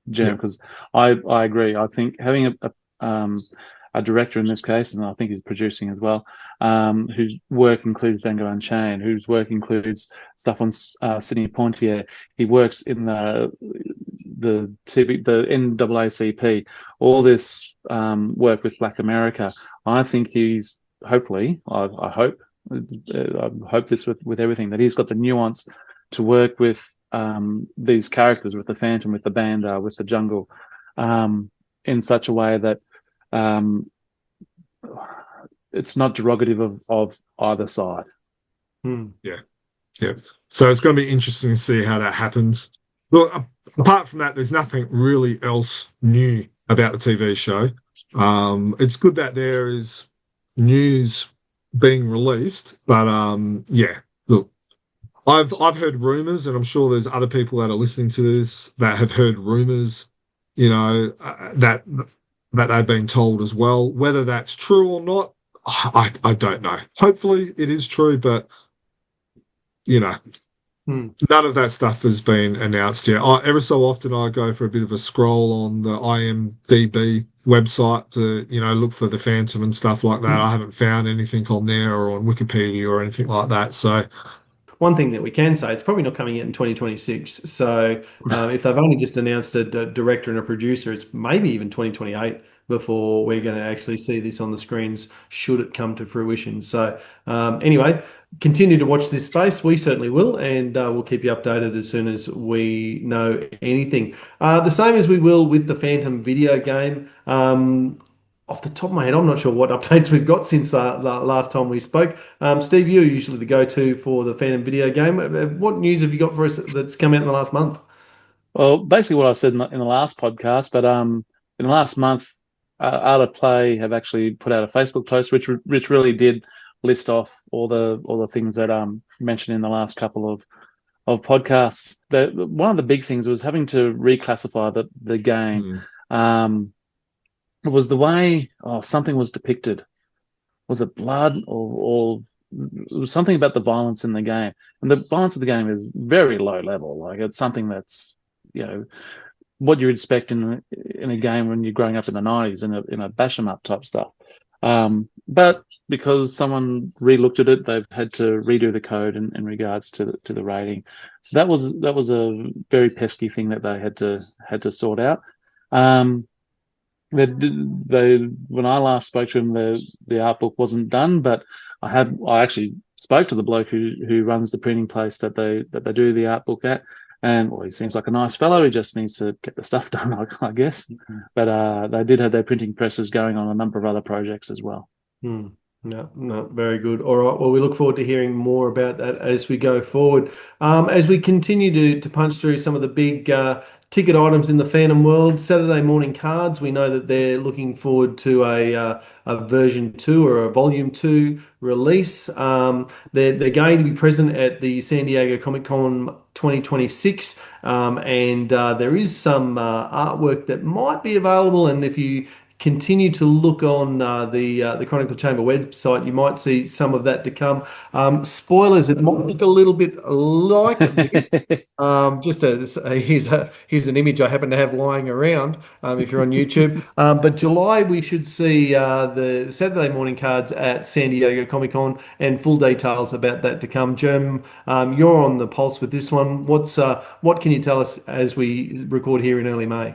Jem, because I agree. I think having a director in this case, and I think he's producing as well, whose work includes Django Unchained, whose work includes stuff on Sidney Poitier. He works in the NAACP, all this work with Black America. I think he's hopefully, I hope this with everything, that he's got the nuance to work with these characters, with the Phantom, with the Banda, with the Jungle, in such a way that it's not derogative of either side.
Yeah. So it's going to be interesting to see how that happens. Look, apart from that, there's nothing really else new about the TV show. It's good that there is news being released, but look, I've heard rumors, and I'm sure there's other people that are listening to this that have heard rumors, that they've been told as well. Whether that's true or not, I don't know. Hopefully it is true, but none of that stuff has been announced yet. Every so often I go for a bit of a scroll on the IMDb website to, look for the Phantom and stuff like that. I haven't found anything on there or on Wikipedia or anything like that. So
one thing that we can say, it's probably not coming out in 2026. So if they've only just announced a director and a producer, it's maybe even 2028 before we're going to actually see this on the screens, should it come to fruition. So anyway, continue to watch this space. We certainly will, and we'll keep you updated as soon as we know anything. The same as we will with the Phantom video game. off the top of my head, I'm not sure what updates we've got since the last time we spoke. Steve, you're usually the go-to for the Phantom video game. What news have you got for us that's come out in the last month?
Well, basically what I said in the last podcast, but in the last month, Art of Play have actually put out a Facebook post which really did list off all the things that mentioned in the last couple of podcasts. One of the big things was having to reclassify the game. It was the way something was depicted. Was it blood or it was something about the violence in the game? And the violence of the game is very low level. Like it's something that's what you expect in a game when you're growing up in the 90s in a bash 'em up type stuff. But because someone re-looked at it, they've had to redo the code in regards to the rating. So that was a very pesky thing that they had to sort out. When I last spoke to him, the art book wasn't done, but I actually spoke to the bloke who runs the printing place that they do the art book at, and he seems like a nice fellow. He just needs to get the stuff done, I guess. Mm-hmm. But they did have their printing presses going on a number of other projects as well.
No, very good. All right. Well, we look forward to hearing more about that as we go forward. As we continue to punch through some of the big ticket items in the Phantom world, Saturday Morning Cards, we know that they're looking forward to a version 2 or a volume 2 release. They're going to be present at the San Diego Comic Con 2026, and there is some artwork that might be available, and if you continue to look on the Chronicle Chamber website, you might see some of that to come. Spoilers, it might look a little bit like this. Here's an image I happen to have lying around if you're on YouTube. But July, we should see the Saturday Morning Cards at San Diego Comic Con, and full details about that to come. Jerm, you're on the pulse with this one. What can you tell us as we record here in early May?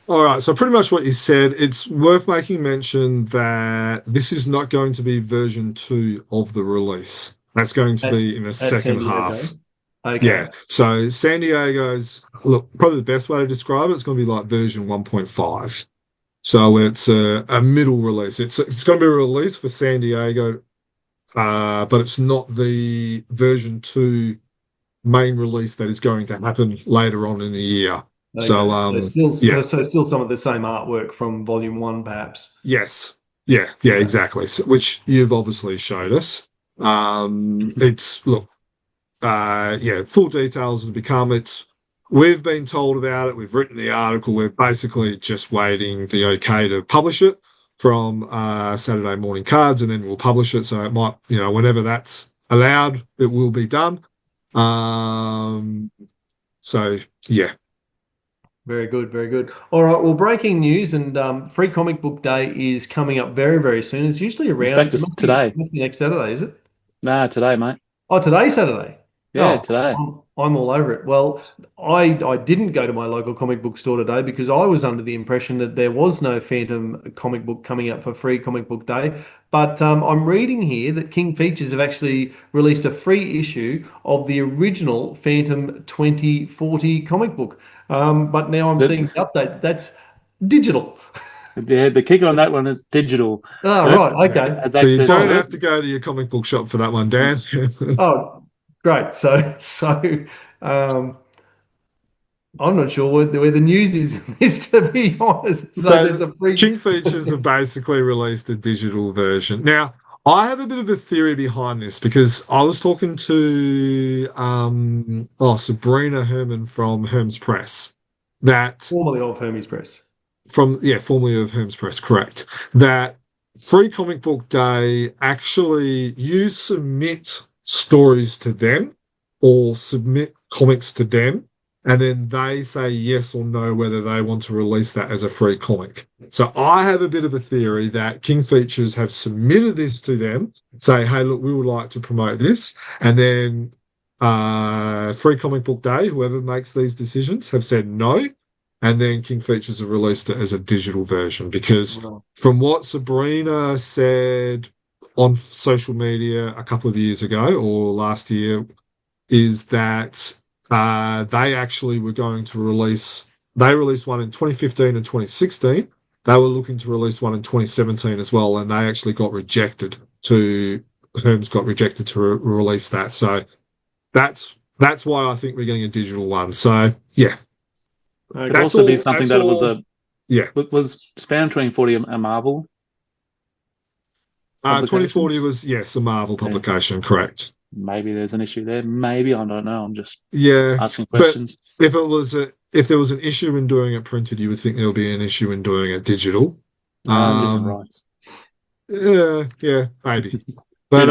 All right, so pretty much what you said. It's worth making mention that this is not going to be version 2 of the release. That's going to be in the second half.
Okay.
Yeah. So San Diego's, look, probably the best way to describe it, it's going to be like version 1.5. So it's a middle release. It's going to be a release for San Diego, but it's not the version 2 main release that is going to happen later on in the year.
Okay.
So
still some of the same artwork from Volume 1, perhaps.
Yes. Yeah, exactly. So, which you've obviously showed us. It's full details to become. We've been told about it. We've written the article. We're basically just waiting the okay to publish it from Saturday Morning Cards, and then we'll publish it. So it might, whenever that's allowed, it will be done. So yeah.
Very good, very good. All right, well, breaking news, and Free Comic Book Day is coming up very, very soon. It's usually around...
In fact, today.
It must be next Saturday, is it?
No, today, mate.
Oh, today's Saturday?
Yeah, today.
I'm all over it. Well, I didn't go to my local comic book store today because I was under the impression that there was no Phantom comic book coming up for Free Comic Book Day. But I'm reading here that King Features have actually released a free issue of the original Phantom 2040 comic book. But now I'm seeing the update. That's digital.
Yeah, the kicker on that one is digital.
Oh, right. Okay.
So you don't have to go to your comic book shop for that one, Dan.
Oh, great. So I'm not sure where the news is in this, to be honest. So there's a free...
King Features have basically released a digital version. Now, I have a bit of a theory behind this because I was talking to Sabrina Herman from Herms Press.
Formerly of Hermes Press.
Formerly of Herms Press, correct. That Free Comic Book Day, actually, you submit stories to them or submit comics to them, and then they say yes or no whether they want to release that as a free comic. So I have a bit of a theory that King Features have submitted this to them, say, hey, look, we would like to promote this, and then Free Comic Book Day, whoever makes these decisions, have said no, and then King Features have released it as a digital version. Because from what Sabrina said on social media a couple of years ago or last year, is that they actually were going to released one in 2015 and 2016, they were looking to release one in 2017 as well, and they actually got rejected Herms got rejected to release that. So that's why I think we're getting a digital one. So yeah.
It could also be something that was
yeah.
Was Span 2040 a Marvel?
2040 was, yes, a Marvel publication, correct.
Maybe there's an issue there. Maybe, I don't know. I'm just asking questions.
But if there was an issue in doing it printed, you would think there would be an issue in doing it digital.
Different rights.
Yeah, maybe. But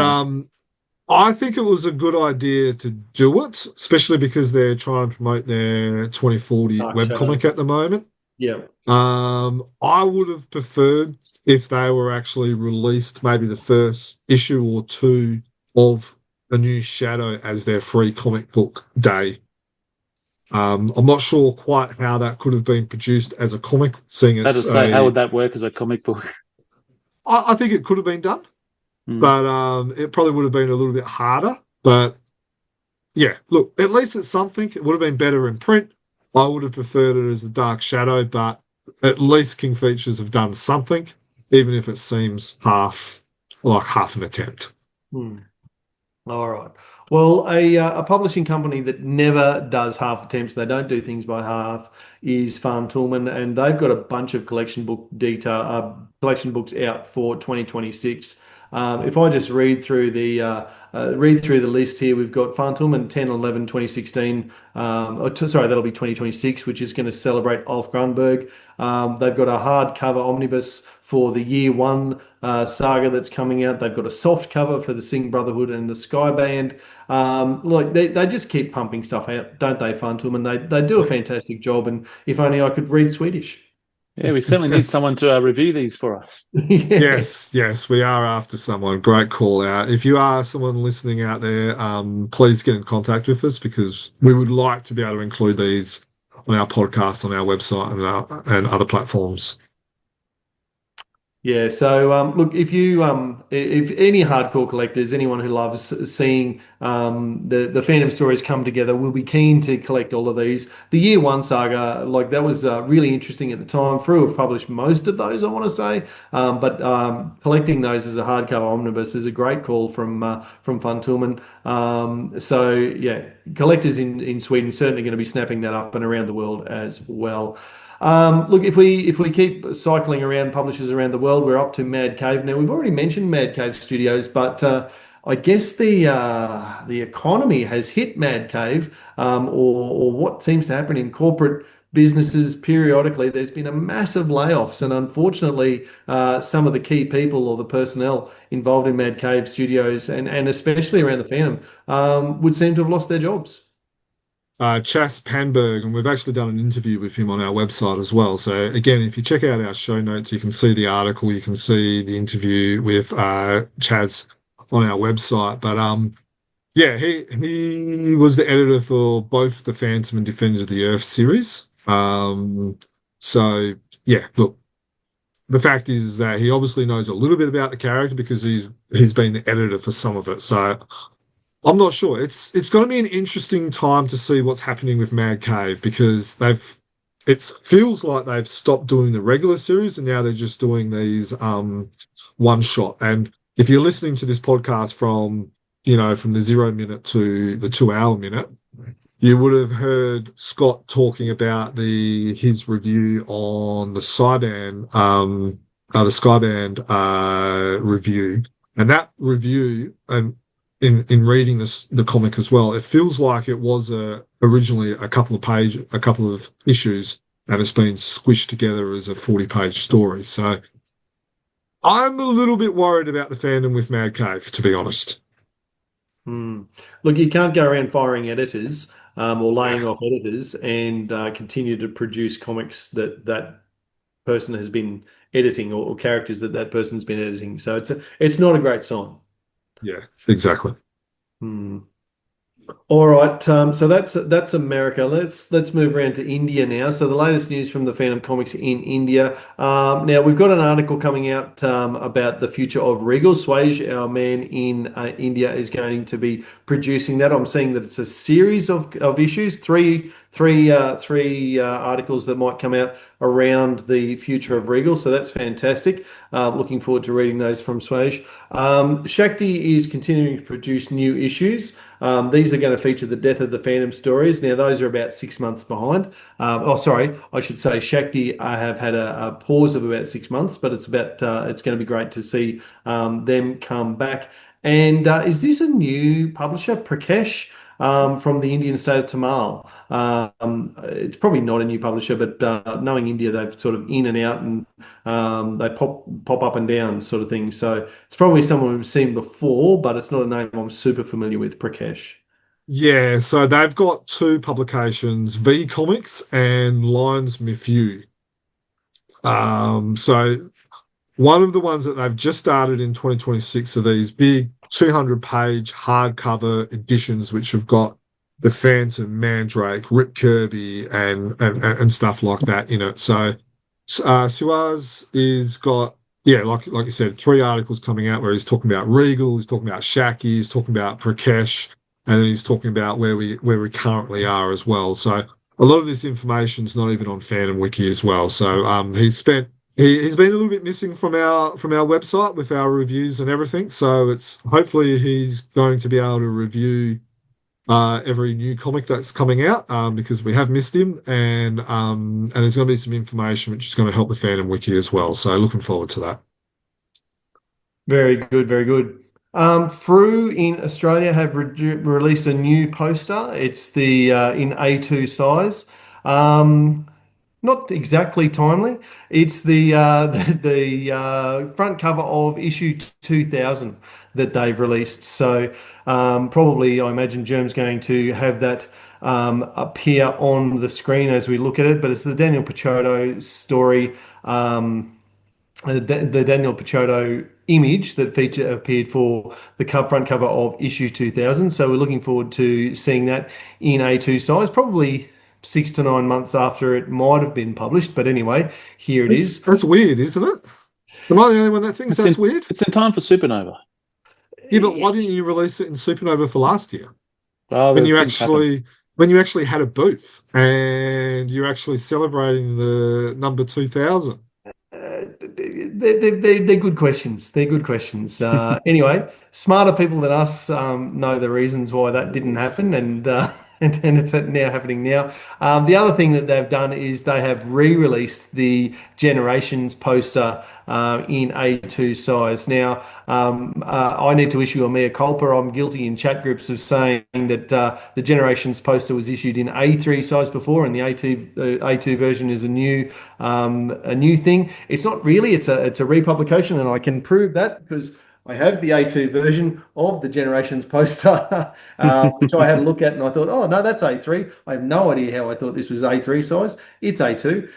I think it was a good idea to do it, especially because they're trying to promote their 2040 webcomic at the moment.
Yeah.
I would have preferred if they were actually released maybe the first issue or two of a new Shadow as their free comic book day. I'm not sure quite how that could have been produced as a comic, seeing it.
How would that work as a comic book?
I think it could have been done, but it probably would have been a little bit harder. But yeah, look, at least it's something. It would have been better in print. I would have preferred it as a Dark Shadow, but at least King Features have done something, even if it seems half an attempt.
All right. Well, a publishing company that never does half attempts, they don't do things by half, is Farm Toolman, and they've got a bunch of collection books out for 2026. If I just read through the list here, we've got Farm Toolman 10/11/2016. That'll be 2026, which is going to celebrate Ulf Grunberg. They've got a hardcover omnibus for the Year One saga that's coming out. They've got a soft cover for the Sing Brotherhood and the Sky Band. They just keep pumping stuff out, don't they, Farm Toolman? They do a fantastic job, and if only I could read Swedish.
Yeah, we certainly need someone to review these for us.
Yes, we are after someone. Great call out. If you are someone listening out there, please get in contact with us, because we would like to be able to include these on our podcast, on our website, and other platforms.
Yeah, so look, if any hardcore collectors, anyone who loves seeing the Phantom stories come together, will be keen to collect all of these. The Year One saga, that was really interesting at the time. Frew have published most of those, I want to say, but collecting those as a hardcover omnibus is a great call from Farm Toolman. So yeah, collectors in Sweden certainly going to be snapping that up and around the world as well. Look, if we keep cycling around publishers around the world, we're up to Mad Cave. Now, we've already mentioned Mad Cave Studios, but I guess the economy has hit Mad Cave, or what seems to happen in corporate businesses periodically. There's been a massive layoffs, and unfortunately, some of the key people or the personnel involved in Mad Cave Studios, and especially around the Phantom, would seem to have lost their jobs.
Chas Panberg, and we've actually done an interview with him on our website as well. So again, if you check out our show notes, you can see the article, you can see the interview with Chas on our website. But yeah, he was the editor for both the Phantom and Defenders of the Earth series. So yeah, look, the fact is that he obviously knows a little bit about the character because he's been the editor for some of it. So I'm not sure. It's going to be an interesting time to see what's happening with Mad Cave, because it feels like they've stopped doing the regular series and now they're just doing these one shot. And if you're listening to this podcast from the 0 minute to the 2 hour minute, you would have heard Scott talking about his review on the Skyband review, and that review, and in reading the comic as well, it feels like it was originally a couple of issues, and it's been squished together as a 40-page story. So I'm a little bit worried about the fandom with Mad Cave, to be honest.
Look, you can't go around firing editors or laying off editors and continue to produce comics that person has been editing, or characters that person's been editing. So it's not a great sign.
Yeah, exactly.
All right, so that's America. Let's move around to India now. So the latest news from the Phantom Comics in India. Now we've got an article coming out about the future of Regal. Swaj, our man in India, is going to be producing that. I'm seeing that it's a series of issues, three three articles that might come out around the future of Regal. So that's fantastic. Looking forward to reading those from Swash. Shakti is continuing to produce new issues. These are going to feature the death of the Phantom stories. Now, those are about 6 months behind. Sorry, I should say Shakti have had a pause of about 6 months, but it's going to be great to see them come back. And is this a new publisher, Prakash, from the Indian state of Tamil? It's probably not a new publisher, but knowing India, they've sort of in and out, and they pop up and down sort of thing. So it's probably someone we've seen before, but it's not a name I'm super familiar with, Prakash.
Yeah, so they've got 2 publications, V Comics and Lions Mifew. So one of the ones that they've just started in 2026 are these big 200-page hardcover editions, which have got the Phantom, Mandrake, Rip Kirby, and stuff like that in it. So Suaz is got, yeah, like you said, 3 articles coming out where he's talking about Regal, he's talking about Shaki, he's talking about Prakash, and then he's talking about where we currently are as well. So a lot of this information's not even on Phantom Wiki as well. So he's been a little bit missing from our website with our reviews and everything. So it's hopefully he's going to be able to review every new comic that's coming out, because we have missed him, and there's going to be some information which is going to help the Phantom Wiki as well. So looking forward to that. Very
good, very good. Frew in Australia have released a new poster. It's the in A2 size. Not exactly timely. It's the front cover of issue 2000 that they've released. So probably, I imagine Germ's going to have that appear on the screen as we look at it. But it's the Daniel Picciotto story, the Daniel Picciotto image that appeared for the front cover of issue 2000. So we're looking forward to seeing that in A2 size, probably 6 to 9 months after it might have been published. But anyway, here it is.
That's weird, isn't it? Am I the only one that thinks that's weird?
It's in time for Supernova.
Yeah, but why didn't you release it in Supernova for last year?
Oh,
when you actually had a booth and you're actually celebrating the number 2000.
They're good questions. They're good questions. Anyway, smarter people than us know the reasons why that didn't happen, and it's now happening now. The other thing that they've done is they have re-released the Generations poster in A2 size. Now, I need to issue a mea culpa. I'm guilty in chat groups of saying that the Generations poster was issued in A3 size before, and the A2 version is a new thing. It's not really. It's a republication, and I can prove that because I have the A2 version of the Generations poster, which I had a look at, and I thought, oh, no, that's A3. I have no idea how I thought this was A3 size. It's A2.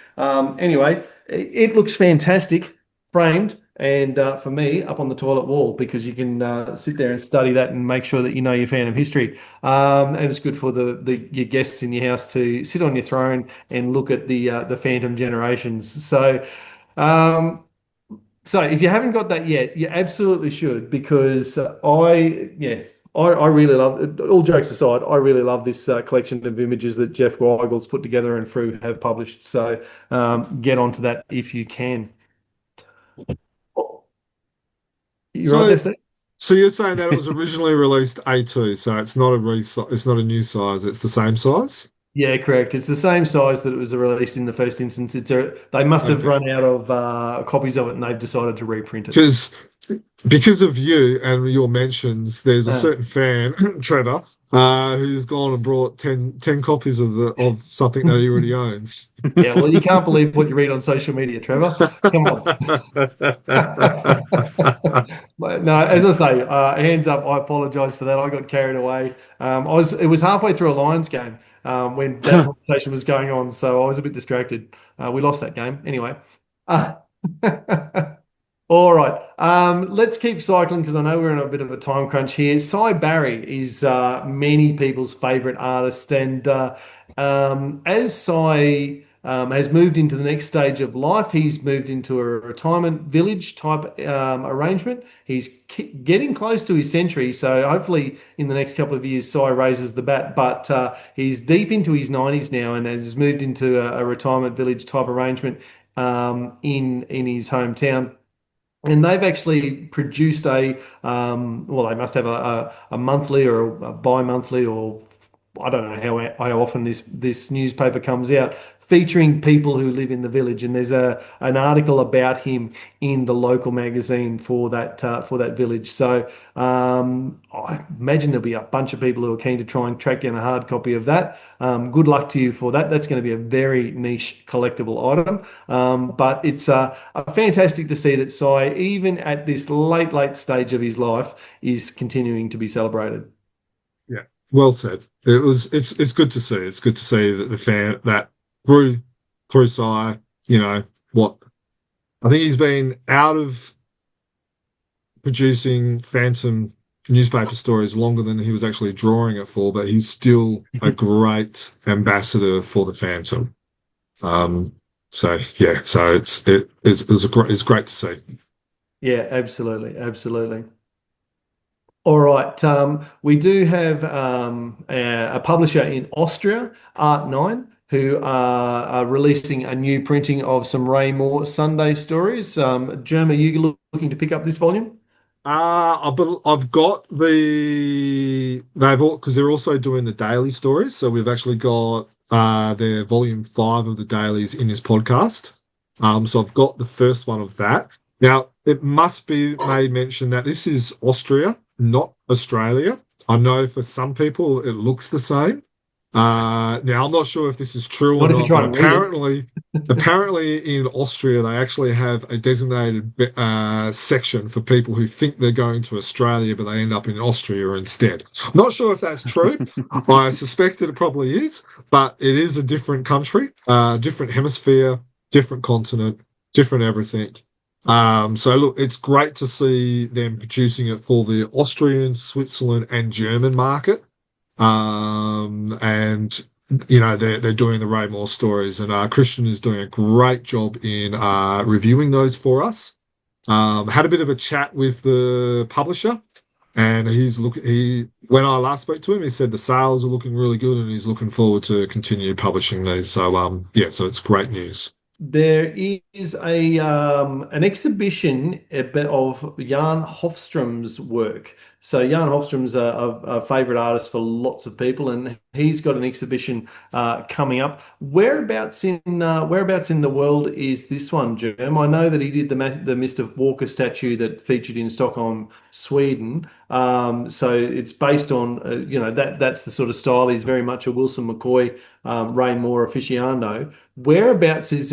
Anyway, it looks fantastic, framed, and for me, up on the toilet wall, because you can sit there and study that and make sure that you know your Phantom history. And it's good for your guests in your house to sit on your throne and look at the Phantom Generations. So if you haven't got that yet, you absolutely should, because I really love, all jokes aside, I really love this collection of images that Jeff Weigel's put together and Frew have published. So get onto that if you can.
So you're saying that it was originally released A2, so it's not a new size, it's the same size?
Yeah, correct. It's the same size that it was released in the first instance. They must have run out of copies of it, and they've decided to reprint it.
Because of you and your mentions, there's a certain fan, Trevor, who's gone and brought 10 copies of something that he already owns.
Yeah, well, you can't believe what you read on social media, Trevor. Come on. No, as I say, hands up, I apologise for that. I got carried away. It was halfway through a Lions game when that conversation was going on, so I was a bit distracted. We lost that game anyway. All right, let's keep cycling because I know we're in a bit of a time crunch here. Cy Barry is many people's favourite artist, and as Cy has moved into the next stage of life. He's moved into a retirement village type arrangement. He's getting close to his century, so hopefully in the next couple of years, Si raises the bat. But he's deep into his 90s now and has moved into a retirement village type arrangement in his hometown. And they've actually produced they must have a monthly or a bi-monthly, or I don't know how often this newspaper comes out, featuring people who live in the village. And there's an article about him in the local magazine for that village. So I imagine there'll be a bunch of people who are keen to try and track down a hard copy of that. Good luck to you for that. That's going to be a very niche collectible item. But it's fantastic to see that Si, even at this late stage of his life, is continuing to be celebrated.
Yeah, well said. It's good to see. It's good to see that the fan that through Si, what I think he's been out of producing Phantom newspaper stories longer than he was actually drawing it for, but he's still a great ambassador for the Phantom. So it's great to see.
Yeah, absolutely. All right, we do have a publisher in Austria, Art9, who are releasing a new printing of some Ray Moore Sunday stories. Jerm, are you looking to pick up this volume?
I've got because they're also doing the daily stories. So we've actually got their volume 5 of the dailies in this podcast. So I've got the first one of that. Now, it must be made mention that this is Austria, not Australia. I know for some people it looks the same. Now, I'm not sure if this is true or not, but apparently in Austria, they actually have a designated section for people who think they're going to Australia, but they end up in Austria instead. Not sure if that's true. I suspect that it probably is, but it is a different country, different hemisphere, different continent, different everything. So look, it's great to see them producing it for the Austrian, Switzerland, and German market. And they're doing the Ray Moore stories, and Christian is doing a great job in reviewing those for us. Had a bit of a chat with the publisher, and when I last spoke to him, he said the sales are looking really good, and he's looking forward to continue publishing these. So so it's great news.
There is an exhibition of Jan Hofström's work. So Jan Hofström's a favourite artist for lots of people, and he's got an exhibition coming up. Whereabouts in the world is this one, Jerm? I know that he did the Mr. Walker statue that featured in Stockholm, Sweden. So it's based on that's the sort of style. He's very much a Wilson McCoy, Ray Moore aficionado. Whereabouts is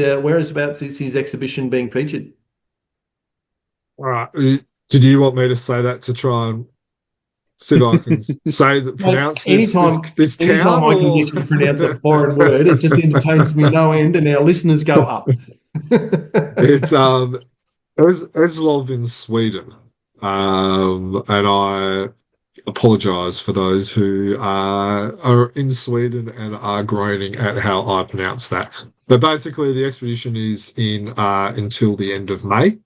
his exhibition being featured?
All right. Did you want me to say that to try and see if I can pronounce this town?
Anytime I can get you to pronounce a foreign word, it just entertains me no end, and our listeners go up.
It's Eslöv in Sweden, and I apologise for those who are in Sweden and are groaning at how I pronounce that. But basically, the expedition is in until the end of May.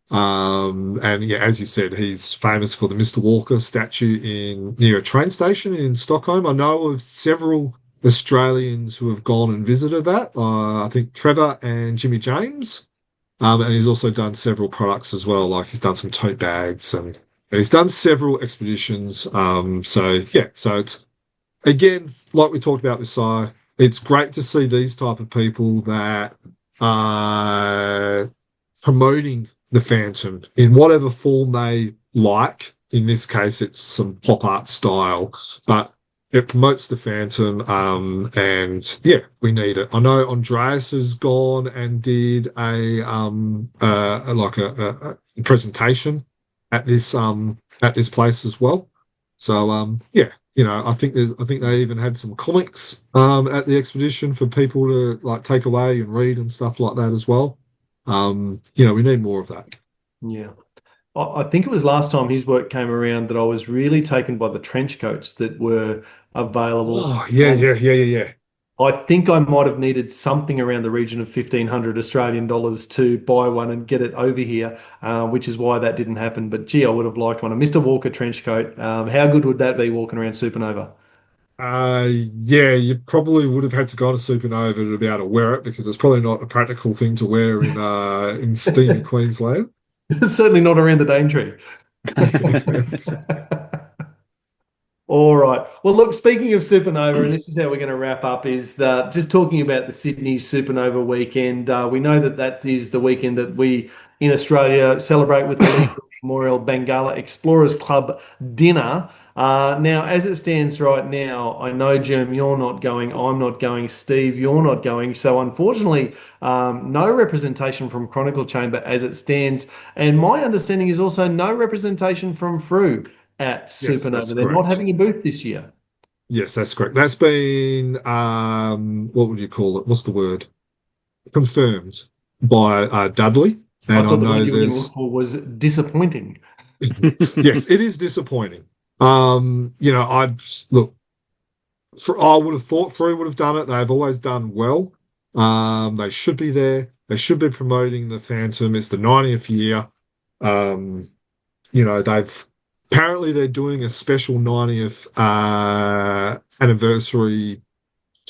And yeah, as you said, he's famous for the Mr. Walker statue near a train station in Stockholm. I know of several Australians who have gone and visited that. I think Trevor and Jimmy James. And he's also done several products as well, like he's done some tote bags and he's done several expeditions. So it's, again, like we talked about with Si, it's great to see these type of people that are promoting the Phantom in whatever form they like. In this case, it's some pop art style, but it promotes the Phantom. And yeah, we need it. I know Andreas has gone and did a presentation at this place as well. So I think they even had some comics at the expedition for people to like take away and read and stuff like that as well. We need more of that.
Yeah. I think it was last time his work came around that I was really taken by the trench coats that were available.
Oh, yeah.
I think I might have needed something around the region of 1,500 Australian dollars to buy one and get it over here, which is why that didn't happen. But gee, I would have liked one. A Mr. Walker trench coat. How good would that be walking around Supernova?
Yeah, you probably would have had to go to Supernova to be able to wear it because it's probably not a practical thing to wear in steamy Queensland.
Certainly not around the Daintree. All right. Well, look, speaking of Supernova, and this is how we're going to wrap up, is just talking about the Sydney Supernova weekend. We know that that is the weekend that we in Australia celebrate with the Legal Memorial Bengala Explorers Club dinner. Now, as it stands right now, I know, Jerm, you're not going, I'm not going, Steve, you're not going. So, unfortunately, no representation from Chronicle Chamber as it stands. And my understanding is also no representation from Frew at
Yes,
Supernova.
that's
They're not
correct.
having a booth this year.
Yes, that's correct. That's been what would you call it? What's the word? Confirmed by Dudley.
I
And I
thought the
know
word you were going to
there's
look for was disappointing.
yes, it is disappointing. I look. I would have thought Frew would have done it. They've always done well. They should be there. They should be promoting the Phantom. It's the 90th year. They've apparently they're doing a special 90th anniversary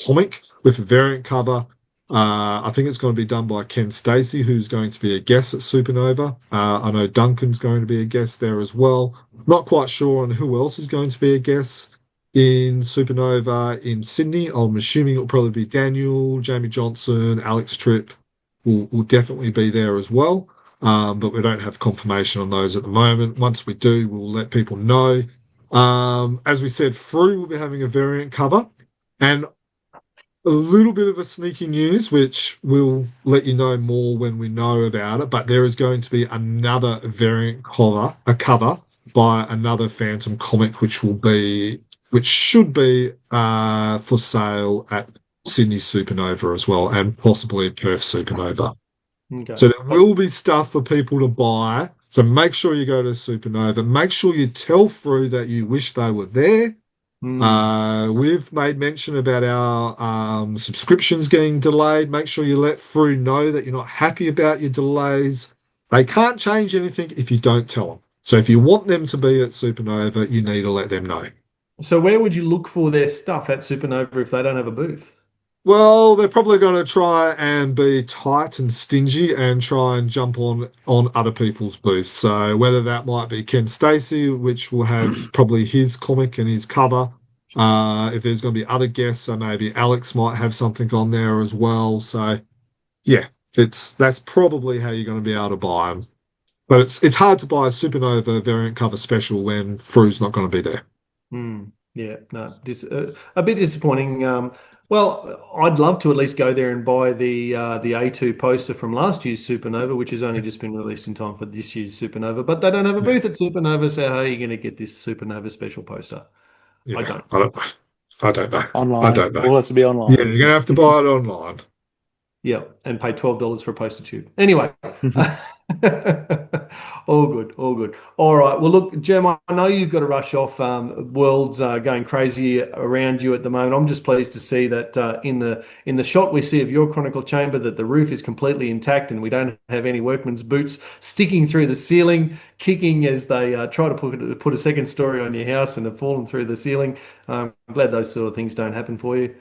comic with a variant cover. I think it's going to be done by Ken Stacey, who's going to be a guest at Supernova. I know Duncan's going to be a guest there as well. Not quite sure on who else is going to be a guest in Supernova in Sydney. I'm assuming it'll probably be Daniel, Jamie Johnson, Alex Tripp will definitely be there as well. But we don't have confirmation on those at the moment. Once we do, we'll let people know. As we said, Frew will be having a variant cover. And a little bit of a sneaky news, which we'll let you know more when we know about it. But there is going to be another variant cover, a cover by another Phantom comic, which should be for sale at Sydney Supernova as well, and possibly Perth Supernova.
Okay.
So there will be stuff for people to buy. So make sure you go to Supernova. Make sure you tell Frew that you wish they were there. We've made mention about our subscriptions getting delayed. Make sure you let Frew know that you're not happy about your delays. They can't change anything if you don't tell them. So if you want them to be at Supernova, you need to let them know.
So where would you look for their stuff at Supernova if they don't have a booth?
Well, they're probably going to try and be tight and stingy and try and jump on other people's booths. So whether that might be Ken Stacey, which will have probably his comic and his cover. If there's going to be other guests, so maybe Alex might have something on there as well. So yeah, that's probably how you're going to be able to buy them. But it's hard to buy a Supernova variant cover special when Frew's not going to be there.
Yeah, no, a bit disappointing. Well, I'd love to at least go there and buy the A2 poster from last year's Supernova, which has only just been released in time for this year's Supernova. But they don't have a booth at Supernova, so how are you going to get this Supernova special poster?
Yeah,
I don't.
I don't know.
Online.
I don't know.
All has to be online.
Yeah, you're going to have to buy it online.
Yeah, and pay $12 for a poster tube. Anyway, all good, all good. All right. Well, look, Jem, I know you've got to rush off. World's going crazy around you at the moment. I'm just pleased to see that in the shot we see of your Chronicle Chamber that the roof is completely intact and we don't have any workman's boots sticking through the ceiling, kicking as they try to put a second story on your house and have fallen through the ceiling. I'm glad those sort of things don't happen for you.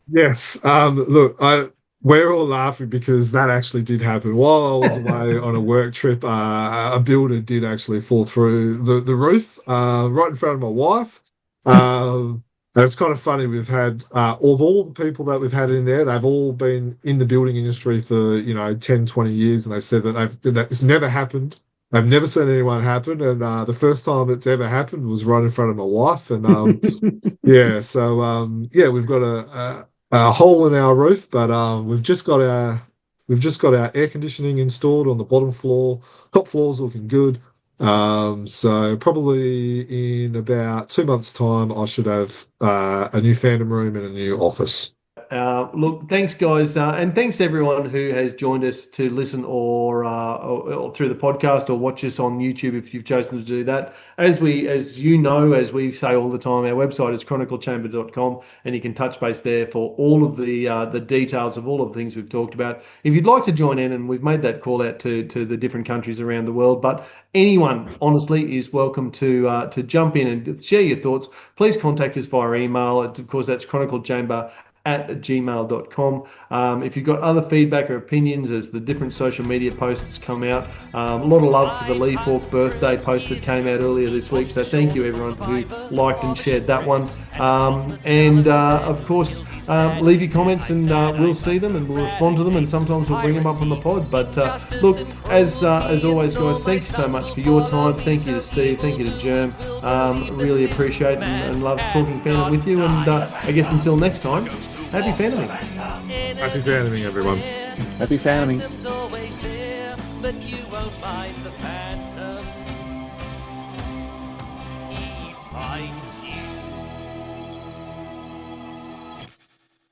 Yes. Look, we're all laughing because that actually did happen. While I was away on a work trip, a builder did actually fall through the roof right in front of my wife. And it's kind of funny. We've had, of all the people that we've had in there, they've all been in the building industry for, 10, 20 years. And they said that it's never happened. I've never seen anyone happen. And the first time it's ever happened was right in front of my wife. And yeah, so we've got a hole in our roof, but we've just got our air conditioning installed on the bottom floor. Top floor's looking good. So probably in about 2 months' time, I should have a new fandom room and a new office.
Look, thanks, guys, and thanks everyone who has joined us to listen or through the podcast or watch us on YouTube if you've chosen to do that. As we say all the time, our website is chroniclechamber.com, and you can touch base there for all of the details of all of the things we've talked about. If you'd like to join in, and we've made that call out to the different countries around the world, but anyone honestly is welcome to jump in and share your thoughts. Please contact us via email. Of course, that's chroniclechamber@gmail.com. If you've got other feedback or opinions as the different social media posts come out, a lot of love for the Lee Falk birthday post that came out earlier this week. So thank you everyone who liked and shared that one. Of course, leave your comments and we'll see them and we'll respond to them, and sometimes we'll bring them up on the pod. But look, as always, guys, thank you so much for your time. Thank you to Steve. Thank you to Jerm. Really appreciate and love talking fandom with you. And I guess until next time, happy fandoming.
Happy fandoming, everyone.
Happy fandoming.
But you won't find the phantom. He finds